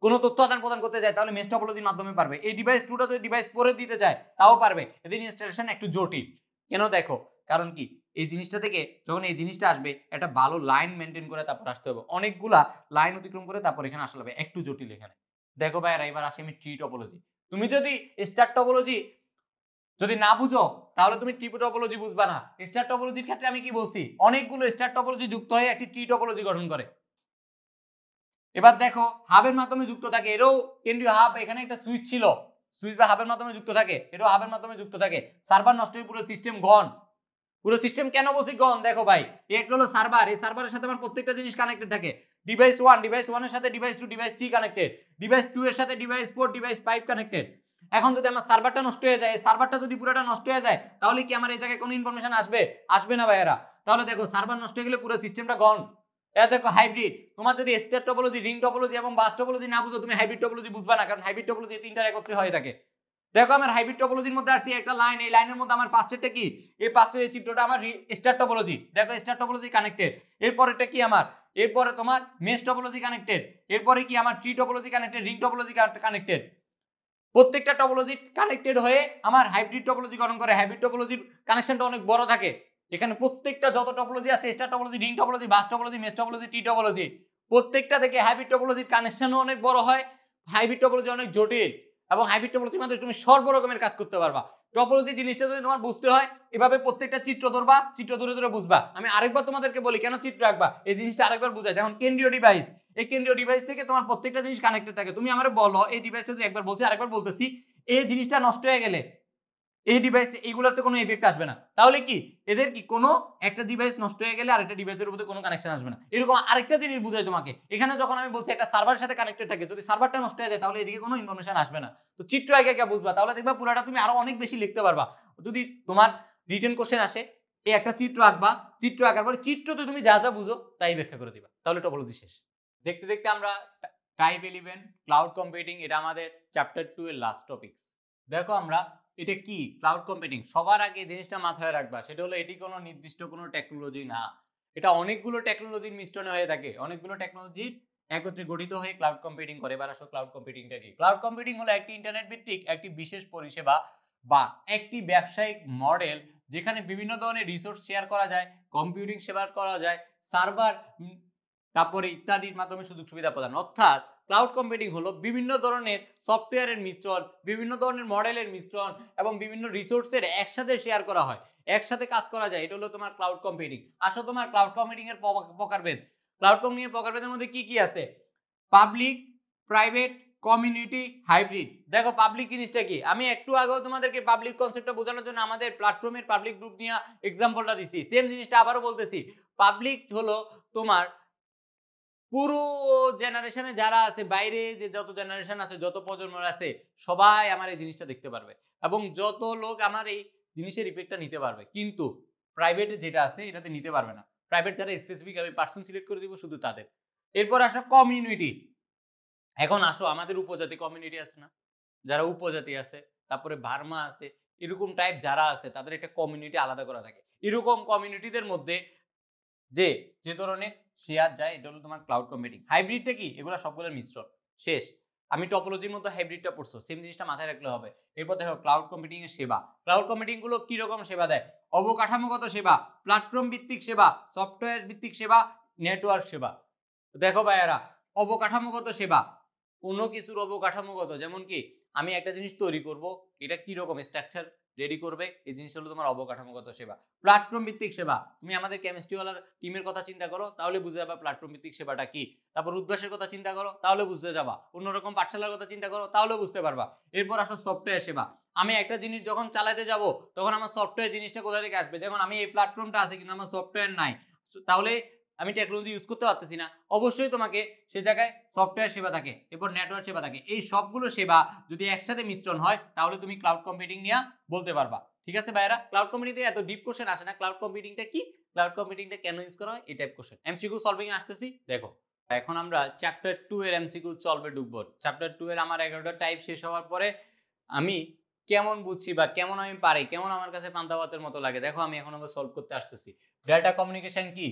কোনো তথ্য আদান প্রদান করতে যায় তাহলে মেশ টপোলজির মাধ্যমে পারবে। এই ডিভাইস 2টা যদি ডিভাইস 4 এ দিতে যায় তাও পারবে। এদের ইনস্টলেশন একটু জটিল। কেন? দেখো কারণ কি এই জিনিসটা থেকে যখন এই জিনিসটা আসবে একটা ভালো লাইন মেনটেন করে তারপর আসতে হবে, অনেকগুলা লাইন অতিক্রম করে তারপর এখানে আসতে হবে, একটু জটিল এখানে। দেখো ভাইরা এবার আসি আমি ট্রি টপোলজি। তুমি যদি স্টার টপোলজি যদি না বুঝো তাহলে তুমি ট্রি টপোলজি বুঝবা না। স্টার টপোলজির ক্ষেত্রে আমি কি বলছি? অনেকগুলো স্টার টপোলজি যুক্ত হয়ে একটি ট্রি টপোলজি গঠন করে। এবার দেখো হাবের মাধ্যমে যুক্ত থাকে, এরও কেন্দ্রীয় হাব, এখানে একটা সুইচ ছিল, সুইচ বা হাবের মাধ্যমে যুক্ত থাকে, এরও হাবের মাধ্যমে যুক্ত থাকে। সার্ভার নষ্ট হয়ে পুরো সিস্টেম গন। পুরো সিস্টেম কেন বলছি গন? দেখো ভাই একটা হলো সার্ভার, এই সার্ভারের সাথে আমার প্রত্যেকটা জিনিস কানেক্টেড থাকে। ডিভাইস 1 এর সাথে ডিভাইস 2, ডিভাইস 3 কানেক্টেড, ডিভাইস 2 এর সাথে ডিভাইস 4, ডিভাইস 5 কানেক্টেড। এখন যদি আমার সার্ভারটা নষ্ট হয়ে যায়, সার্ভারটা যদি পুরোটা নষ্ট হয়ে যায় তাহলে কি আমার এই জায়গায় কোনো ইনফরমেশন আসবে? আসবে না ভাইয়েরা। তাহলে দেখো সার্ভার নষ্ট হয়ে গেলে পুরো সিস্টেমটা গন। এটা দেখো হাইব্রিড। তোমার যদি স্টার টপোলজি, রিং টপোলজি এবং বাস টপোলজি না বুঝো তুমি হাইব্রিড টপোলজি বুঝবা না, কারণ হাইব্রিড টপোলজি তিনটার একত্রে হয়ে থাকে। দেখো আমার হাইব্রিড টপোলজির মধ্যে আসছি একটা লাইন, এই লাইনের মধ্যে আমার পাঁচটা কি, এই পাঁচটা এই চিত্রটা আমার স্টার টপোলজি, দেখো স্টার টপোলজি কানেক্টেড। এরপরেটা কি আমার, এরপরে তোমার মেশ টপোলজি কানেক্টেড, এরপরে কি আমার tree topology connected, ring topology connected. প্রত্যেকটা টপোলজি কানেক্টেড হয়ে আমার হাইব্রিড টপোলজি গঠন করে। হাইব্রিড টপোলজির কানেকশনটা অনেক বড় থাকে, এখানে প্রত্যেকটা যত টপোলজি আছে, star topology, ring topology, bus topology, mesh topology, tree topology, প্রত্যেকটা থেকে হাইব্রিড টপোলজির কানেকশনও অনেক বড় হয়। হাইব্রিড টপোলজি অনেক জটিল, এবং হাইব্রিড টপোলজির মধ্যে তুমি সর্ব রকমের কাজ করতে পারবা। টপোলজি জিনিসটা যদি তোমার বুঝতে হয়, এভাবে প্রত্যেকটা চিত্র ধরবা, চিত্র ধরে ধরে বুঝবা। আমি আরেকবার তোমাদেরকে বলি কেন চিত্র আঁকবা, এই জিনিসটা আরেকবার বুঝাই। যেমন কেন্দ্রীয় ডিভাইস, এই কেন্দ্রীয় ডিভাইস থেকে তোমার প্রত্যেকটা জিনিস কানেক্টেড থাকে। তুমি আমারে বলো এই ডিভাইসটা যদি একবার বলছি আরেকবার বলতেছি, এই জিনিসটা নষ্ট হয়ে গেলে এই ডিভাইস এইগুলোতে কোনো এফেক্ট আসবে না। তাহলে কি এদের কি কোনো একটা ডিভাইস নষ্ট হয়ে গেলে আরেকটা ডিভাইসের উপরে কোনো কানেকশন আসবে না। এরকম আরেকটা জিনিস বুঝাই তোমাকে, এখানে যখন আমি বলছি একটা সার্ভারের সাথে কানেক্টেড থাকে, যদি সার্ভারটা নষ্ট হয়ে যায় তাহলে এদিকে কোনো ইনফরমেশন আসবে না। তো চিত্র আগে আগে বুঝবা, তাহলে দেখবা পুরোটা তুমি আরো অনেক বেশি লিখতে পারবা। যদি তোমার রিটেন কোশ্চেন আসে, এই একটা চিত্র আঁকবা, চিত্র আঁকার পরে চিত্রতে তুমি যা যা বুঝো তাই ব্যাখ্যা করে দিবা, তাহলে টপোলজি শেষ। দেখতে দেখতে আমরা টাইপ 11 ক্লাউড কম্পিউটিং, এটা আমাদের চ্যাপ্টার 2 এর লাস্ট টপিকস। দেখো আমরা এটা কি ক্লাউড কম্পিউটিং, সবার আগে জিনিসটা মাথায় রাখবা সেটা হলো এটি কোনো নির্দিষ্ট কোনো টেকনোলজি না, এটা অনেকগুলো টেকনোলজির মিশ্রণে হয়ে থাকে, অনেকগুলো টেকনোলজি একত্রে গঠিত হয়ে ক্লাউড কম্পিউটিং করে। এবার আসো ক্লাউড কম্পিউটিংটা কি। ক্লাউড কম্পিউটিং হলো একটি ইন্টারনেট ভিত্তিক একটি বিশেষ পরিষেবা বা একটি ব্যবসায়িক মডেল যেখানে বিভিন্ন ধরনের রিসোর্স শেয়ার করা যায়, কম্পিউটিং সেবা করা যায়, সার্ভার তারপরে ইত্যাদির মাধ্যমে সুযোগ সুবিধা প্রদান। অর্থাৎ ক্লাউড কম্পিউটিং হলো বিভিন্ন ধরনের সফটওয়্যারের মিশ্রণ, বিভিন্ন ধরনের মডেলের মিশ্রণ এবং বিভিন্ন রিসোর্সের একসাথে শেয়ার করা হয়, একসাথে কাজ করা যায়, এটা হলো তোমার ক্লাউড কম্পিউটিং। আসো তোমার ক্লাউড কম্পিউটিং এর প্রকারভেদ। ক্লাউড কম্পিউটিং এর প্রকারভেদের মধ্যে কি কি আছে, পাবলিক, প্রাইভেট, কমিউনিটি, হাইব্রিড। দেখো পাবলিক জিনিসটা কি, আমি একটু আগেও তোমাদেরকে পাবলিক কনসেপ্টটা বোঝানোর জন্য আমাদের প্ল্যাটফর্মের পাবলিক গ্রুপ নিয়ে এক্সাম্পলটা দিছি, সেম জিনিসটা আবারও বলতেছি। পাবলিক হলো তোমার পুরো জেনারেশনে যারা আছে, বাইরে যে যত জেনারেশন আছে, যত প্রজন্ম আছে, সবাই আমার এই জিনিসটা দেখতে পারবে এবং যত লোক আমার এই জিনিসের ইফেক্টটা নিতে পারবে। কিন্তু প্রাইভেটে যেটা আছে এটাতে নিতে পারবে না। প্রাইভেট যারা স্পেসিফিক আমি পার্সন সিলেক্ট করে দিব শুধু তাদের। এরপর আসো কমিউনিটি। এখন আসো আমাদের উপজাতি কমিউনিটি আছে না, যারা উপজাতি আছে, তারপরে ভার্মা আছে, এরকম টাইপ যারা আছে তাদের একটা কমিউনিটি আলাদা করা থাকে। এরকম কমিউনিটিদের মধ্যে যে যে ধরনের শেয়ার যায়, এটা হলো তোমার ক্লাউড কম্পিউটিং। হাইব্রিডটা কি, এগুলো সবগুলোর মিশ্রণ। শেষ। আমি টপোলজির মধ্যে হাইব্রিডটা পড়ছো, সেম জিনিসটা মাথায় রাখলে হবে। এরপর দেখো ক্লাউড কম্পিউটিং এর সেবা। ক্লাউড কম্পিউটিং গুলো কি রকম সেবা দেয়, অবকাঠামোগত সেবা, প্ল্যাটফর্ম ভিত্তিক সেবা, সফটওয়্যার ভিত্তিক সেবা, নেটওয়ার্ক সেবা। দেখো ভাইয়ারা, অবকাঠামোগত সেবা, কোনো কিছুর অবকাঠামোগত, যেমন কি আমি একটা জিনিস তৈরি করব, এটা কি রকম স্ট্রাকচার রেডি করবে, এই জিনিসটা হলো তোমার অবকাঠামোগত সেবা। প্ল্যাটফর্ম ভিত্তিক সেবা, তুমি আমাদের কেমিস্ট্রিওয়ালার টিমের কথা চিন্তা করো, তাহলে বুঝে যাবা প্ল্যাটফর্ম ভিত্তিক সেবাটা কি। তারপর উদ্ভাসের কথা চিন্তা করো, তাহলে বুঝতে যাবা। অন্যরকম পাঠশালার কথা চিন্তা করো, তাহলে বুঝতে পারবা। এরপর আসো সফটওয়্যার সেবা। আমি একটা জিনিস যখন চালাতে যাব তখন আমার সফটওয়্যার জিনিসটা কোথা থেকে আসবে, দেখুন আমি এই প্ল্যাটফর্মটা আছে কিন্তু আমার সফটওয়্যার নাই, তাহলে আমি টেকনোলজি ইউজ করতে পারতেছি না। অবশ্যই তোমাকে সে জায়গায় সফটওয়্যার সেবা থাকে, এরপর নেটওয়ার্ক সেবা থাকে। এই সবগুলো সেবা যদি একসাথে মিশ্রণ হয় তাহলে তুমি ক্লাউড কম্পিউটিং নিয়ে বলতে পারবা। ঠিক আছে ভাইরা, ক্লাউড কম্পিউটিং এত ডিপ কোশ্চেন আসে না। ক্লাউড কম্পিউটিংটা কি, ক্লাউড কম্পিউটিংটা কেন ইউজ করা হয়, এই টাইপ কোশ্চেন। এমসিকিউ সলভিং এ আসতেছি। দেখো এখন আমরা চ্যাপ্টার 2 এর এমসিকিউ সলভে ঢুকবো। চ্যাপ্টার 2 এর আমার 11টা টাইপ শেষ হওয়ার পরে আমি কেমন বুঝছি বা কেমন আমি পারি, কেমন আমার কাছে পান্তা ভাতের মতো লাগে, দেখো আমি এখন আমরা সলভ করতে আসতেছি। ডেটা কমিউনিকেশন কি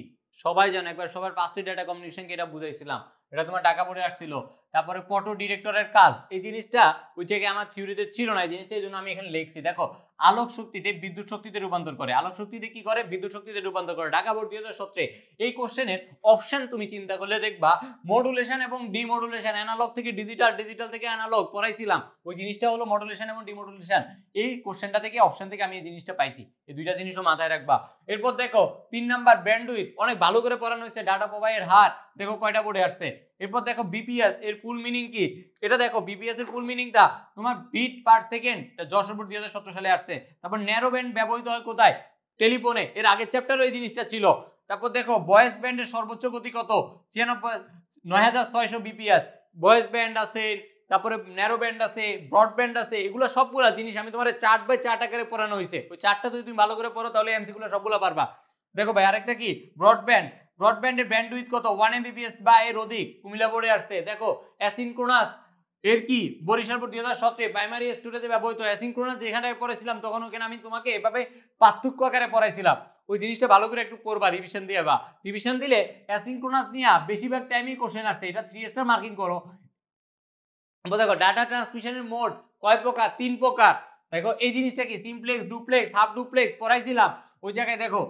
সবাই জানো, একবার সবার পাঁচটি ডেটা কমিউনিকেশন কি এটা বুঝাইছিলাম, এটা তোমার ঢাকা বোর্ডে আসছিল। তারপরে ফটো ডিরেক্টরের কাজ, এই জিনিসটা ওই থেকে আমার থিওরিতে ছিল না, এই জিনিসটা এই জন্য আমি এখানে লিখছি। দেখো আলোক শক্তিতে বিদ্যুৎ শক্তিতে রূপান্তর করে, আলোক শক্তিতে কি করে, বিদ্যুৎ শক্তিতে রূপান্তর করে। ঢাকা বোর্ড 2017 এই কোশ্চেনের অপশন তুমি চিন্তা করলে দেখবা মডুলেশন এবং ডিমডুলেশন, অ্যানালগ থেকে ডিজিটাল, ডিজিটাল থেকে অ্যানালগ পড়াইছিলাম, ওই জিনিসটা হলো মডুলেশন এবং ডিমডুলেশন। এই কোশ্চেনটা থেকে অপশন থেকে আমি এই জিনিসটা পাইছি, এই দুইটা জিনিসও মাথায় রাখবা। এরপর দেখো 3 নাম্বার ব্যান্ডউইথ, অনেক ভালো করে পড়ানো হয়েছে, ডাটা প্রবাহের হার, দেখো কয়টা বোর্ডে আসছে। এরপর দেখো বিপিএস এর ফুল মিনিং কি, এটা দেখো বিপিএস এর ফুল মিনিংটা তোমার bit per second, Jessore board 2017 সালে আসছে। তারপর ন্যারো ব্যান্ড ব্যবহৃত হয় কোথায়, টেলিফোনে, এর আগের চ্যাপ্টারে এই জিনিসটা ছিল। তারপর দেখো ভয়েস ব্যান্ডের সর্বোচ্চ গতি কত, 9600 বিপিএস ভয়েস ব্যান্ড আছে, তারপরে ন্যারো ব্যান্ড আছে, ব্রডব্যান্ড আছে, এগুলো সবগুলা জিনিস আমি তোমার চার্ট বাই চার্ট আকারে পড়ানো হয়েছে। ওই চার্টটা যদি তুমি ভালো করে পড়ো তাহলে এমসিকিউগুলো সবগুলো পারবা। দেখো ভাই আরেকটা কি ব্রডব্যান্ড, ব্রডব্যান্ডের ব্যান্ডউইথ কত 1 Mbps বা এর অধিক, কুমিল্লা বোর্ডে আসছে। দেখো অ্যাসিনক্রোনাস এর কি বরিশাল বোর্ড 2017 প্রাইমারি স্টুডেন্টে ব্যবহৃত অ্যাসিনক্রোনাস যেখানে পড়াইছিলাম তখন ওখানে আমি তোমাকে এভাবে পার্থক্য আকারে পড়াইছিলাম। ওই জিনিসটা ভালো করে একটু পড়বা, রিভিশন দিয়ে বা রিভিশন দিলে অ্যাসিনক্রোনাস নিয়ে বেশিরভাগ টাইমই কোশ্চেন আসছে। এটা 3 স্টার মার্কিং করো। দেখো ডাটা ট্রান্সমিশনের মোড কয় প্রকার? 3 প্রকার। দেখো এই জিনিসটা কি সিমপ্লেক্স, ডুপ্লেক্স, হাফ ডুপ্লেক্স পড়াইছিলাম। ওই জায়গায় দেখো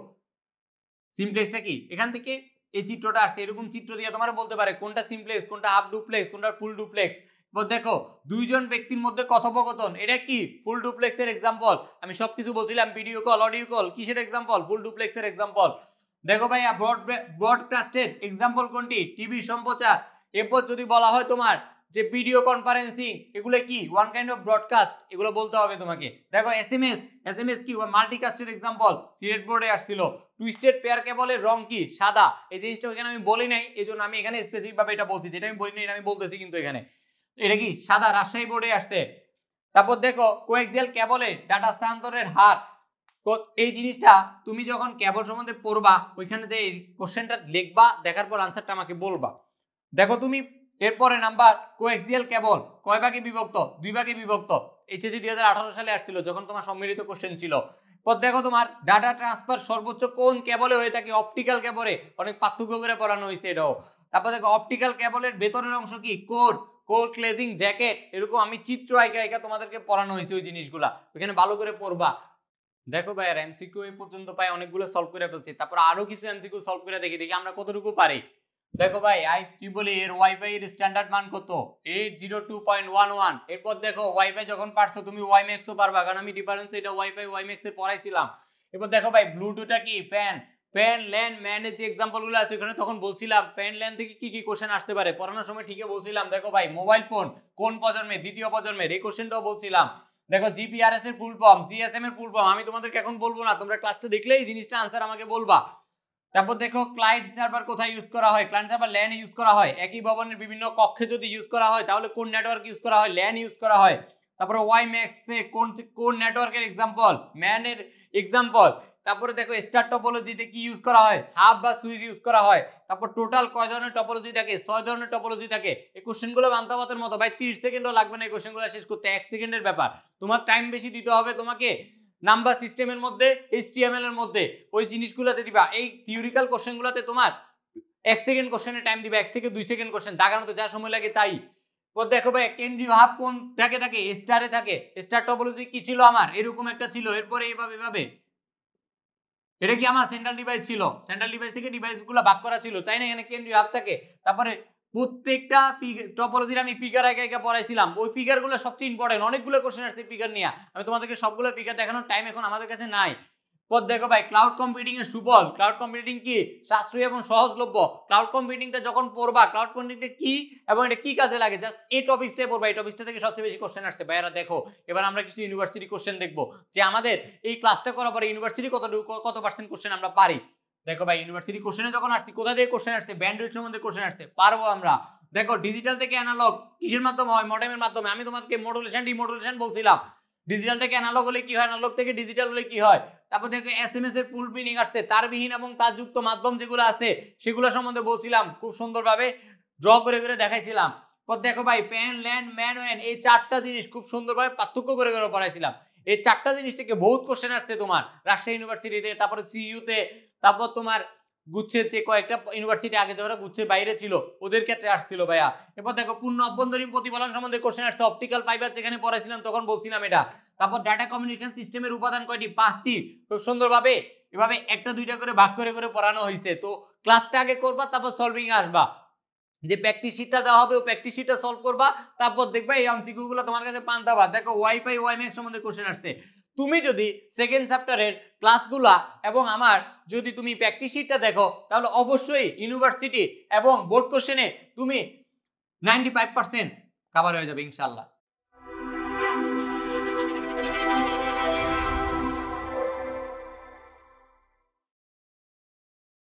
সিমপ্লেক্সটা কি, এখান থেকে এই চিত্রটা আসছে। এরকম চিত্র দিয়ে তোমার বলতে পারে কোনটা সিমপ্লেক্স, কোনটা হাফ ডুপ্লেক্স, কোনটা ফুল ডুপ্লেক্স। দেখো দুইজন ব্যক্তির মধ্যে কথোপকথন, এটা কি ফুল ডুপ্লেক্সের এক্সাম্পল। আমি সবকিছু বলছিলাম ভিডিও কল, অডিও কল, কিসের এক্সাম্পল? ফুল ডুপ্লেক্সের এক্সাম্পল। দেখো ভাইয়া ব্রডকাস্টের এক্সাম্পল কোনটি? টিভি সম্প্রচার। এরপর যদি বলা হয় তোমার যে ভিডিও কনফারেন্সিং, এগুলো কি ওয়ান কাইন্ড অফ ব্রডকাস্ট, এগুলো বলতে হবে তোমাকে। দেখো এসএমএস কি মাল্টিকাস্টের এক্সাম্পল, সিলেট বোর্ডে আসছিল। টুইস্টেড পেয়ার কেবলের রং কি? সাদা। এই জিনিসটা এখানে আমি বলি নাই, এজন্য আমি এখানে স্পেসিফিক ভাবে এটা বলছি, যেটা আমি বলি নাই এটা আমি বলতেছি কিন্তু এখানে। এটা কি সাদা, রাজশাহী বোর্ডে আসছে। তারপর দেখো কোএক্সিয়াল কেবলে ডাটা স্থানান্তরের হার। তো এই জিনিসটা তুমি যখন কেবল সম্বন্ধে পড়বা ওইখানে যে কোশ্চেনটা লিখবা, দেখার পর আনসারটা আমাকে বলবা। দেখো তুমি এরপরে নাম্বার কোএক্সিয়াল কেবল কয় ভাগে বিভক্ত? 2 ভাগে বিভক্ত। এইচএসসি 2018 সালে আসছিল যখন তোমার সম্মিলিত কোশ্চেন ছিল। পর দেখো তোমার ডাটা ট্রান্সফার সর্বোচ্চ কোন কেবলে হয়ে থাকে? অপটিক্যাল কেবলে। অনেক পার্থক্য করে পড়ানো হয়েছে এটাও। তারপর দেখো অপটিক্যাল কেবলের ভেতরের অংশ কি? Core cladding jacket. এরকম আমি চিত্র আঁকা তোমাদেরকে পড়ানো হয়েছে ওই জিনিসগুলা, ওইখানে ভালো করে পড়বা। দেখো ভাই এমসিকিউ এই পর্যন্ত পাই অনেকগুলো সলভ করে ফেলছি, তারপর আরো কিছু এমসিকিউ সলভ করে দেখি আমরা কতটুকু পারি। দেখো ভাই IEEE এর ওয়াইফাই এর স্ট্যান্ডার্ড মান কত? 802.11। এরপর দেখো ওয়াইফাই যখন পারছো তুমি ওয়াইম্যাক্স ও পারবা, কারণ আমি ডিফারেন্স এটা ওয়াইফাই ওয়াইম্যাক্স এর পড়াইছিলাম। এরপর দেখো ভাই ব্লুটুথটা কি? ফ্যান ল্যান ম্যানের যে এক্সাম্পল গুলো আছে ওখানে তখন বলছিলাম ফ্যান ল্যান থেকে কি কি কোশ্চেন আসতে পারে পড়ানোর সময়, ঠিকই বলছিলাম। দেখো ভাই মোবাইল ফোন কোন প্রজন্মে? দ্বিতীয় প্রজন্মের, এই কোশ্চেনটাও বলছিলাম। দেখো জিপিআরএস এর ফুল ফর্ম, জিএসএম এর ফুল ফর্ম আমি তোমাদেরকে এখন বলবো না, তোমরা ক্লাসটা দেখলেই এই জিনিসটা আনসার আমাকে বলবা। তারপর দেখো ক্লায়েন্ট সার্ভার কোথায় ইউজ করা হয়? ক্লায়েন্ট সার্ভার ল্যান ইউজ করা হয়। একই ভবনের বিভিন্ন কক্ষে যদি ইউজ করা হয় তাহলে কোন নেটওয়ার্ক ইউজ করা হয়? ল্যান ইউজ করা হয়। তারপরে ওয়াইম্যাক্স এ কোন নেটওয়ার্কের এক্সাম্পল? ম্যানের এক্সাম্পল। তারপরে দেখো স্টার টপোলজিতে কি ইউজ করা হয়? হাব বা সুইচ ইউজ করা হয়। তারপর টোটাল কয় ধরনের টপোলজি থাকে? 6 ধরনের টপোলজি থাকে। এই কোশ্চেনগুলো বান্তাবাতের মতো ভাই, 30 সেকেন্ডও লাগবে না এই কোশ্চেনগুলো শেষ করতে, 1 সেকেন্ডের ব্যাপার। তোমার টাইম বেশি দিতে হবে তোমাকে নাম্বার সিস্টেমের মধ্যে, HTML এর মধ্যে ওই জিনিসগুলোতে দিবা। এই থিওরিক্যাল কোশ্চেনগুলোতে তোমার 1 সেকেন্ড কোশ্চেনে টাইম দিবা, 1 থেকে 2 সেকেন্ড কোশ্চেন দাগানোতে যা সময় লাগে তাই। দেখো ভাই কেন্দ্রীয় হাব কোন থাকে? স্টারে থাকে। স্টার টপোলজি কি ছিল আমার? এরকম একটা ছিল। এরপরে এইভাবে এটা কি আমার সেন্ট্রাল ডিভাইস ছিল, সেন্ট্রাল ডিভাইস থেকে ডিভাইসগুলো ভাগ করা ছিল, তাই না? এখানে কেন্দ্রীয় হাব থাকে। তারপরে প্রত্যেকটা টপোলজির আমি পিকার একা পড়াইছিলাম। ওই পিকারগুলো সবচেয়ে ইম্পর্টেন্ট, অনেকগুলো কোশ্চেন আসছে পিকার নিয়ে, আমি তোমাদেরকে সবগুলো পিকার দেখানোর টাইম এখন আমাদের কাছে নাই। পর দেখো ভাই ক্লাউড কম্পিউটিং এর সুফল। ক্লাউড কম্পিউটিং কি? সাশ্রয়ী এবং সহজলভ্য। ক্লাউড কম্পিউটিংটা যখন পড়বা, ক্লাউড কম্পিউটিংটা কি এবং এটা কি কাজে লাগে, জাস্ট এই টপিকসটাই পড়বা। এই টপিকটা থেকে সবচেয়ে বেশি কোশ্চেন আসছে ভাইয়ারা। দেখো এবার আমরা কিছু ইউনিভার্সিটি কোশ্চেন দেখবো, যে আমাদের এই ক্লাসটা করার পরে ইউনিভার্সিটি কত পার্সেন্ট কোশ্চেন আমরা পারি। দেখো ভাই ইউনিভার্সিটি কোশ্চেনে যখন আসছি, কোথা থেকে কোশ্চেন আসছে? ব্যান্ডউইথ সম্বন্ধে কোশ্চেন আসছে, পারবো আমরা। দেখো ডিজিটাল থেকে অ্যানালগ কিসের মাধ্যমে হয়? মডেমের মাধ্যমে। আমি তোমাদেরকে মডুলেশন ডিমডুলেশন বলছিলাম। ডিজিটাল থেকে অ্যানালগ হলে কি হয়? অ্যানালগ থেকে ডিজিটাল হলে কি হয়? তারপর দেখো এসএমএস এর ফুল মিনিং আসছে। তারবিহীন এবং তারযুক্ত মাধ্যম যেগুলো আছে সেগুলো সম্বন্ধে বলছিলাম, খুব সুন্দরভাবে ড্র করে দেখাইছিলাম। পর দেখো ভাই ফ্যান ল্যান ম্যান ওয়েন, এই 4টা জিনিস খুব সুন্দরভাবে পার্থক্য করে পড়াইছিলাম। এই 4টা জিনিস থেকে বহুত কোশ্চেন আসছে তোমার রাজশাহী ইউনিভার্সিটিতে, তারপরে সিইউতে, তারপর তোমার গুচ্ছের যে কয়েকটা ইউনিভার্সিটি আগে যারা গুচ্ছের বাইরে ছিল ওদের ক্ষেত্রে আসছিল ভাইয়া। এরপর দেখো পূর্ণ অভ্যন্তরীণ প্রতিফলন সম্বন্ধে কোশ্চেন আসছে। অপটিক্যাল ফাইবার যেখানে পড়াইছিলাম তখন বলছিলাম এটা। তারপর ডাটা কমিউনিকেশন সিস্টেমের উপাদান কয়টি? 5টি। খুব সুন্দরভাবে এভাবে একটা দুইটা করে ভাগ করে পড়ানো হয়েছে। তো ক্লাসটা আগে করবা, তারপর সলভিং এ আসবা। যে প্র্যাকটিস শিটটা দেওয়া হবে ওই প্র্যাকটিস শিটটা সলভ করবা, তারপর দেখবা এই এমসিকিউ গুলো তোমার কাছে পান্তাবা। দেখো ওয়াইফাই ওয়াইম্যাক্স সম্বন্ধে কোশ্চেন আসছে। তুমি যদি সেকেন্ড চ্যাপ্টারের ক্লাসগুলা এবং আমার যদি তুমি প্র্যাকটিস শিটটা দেখো তাহলে অবশ্যই ইউনিভার্সিটি এবং বোর্ড কোশ্চেনে তুমি 95% কভার হয়ে যাবে ইনশাআল্লাহ।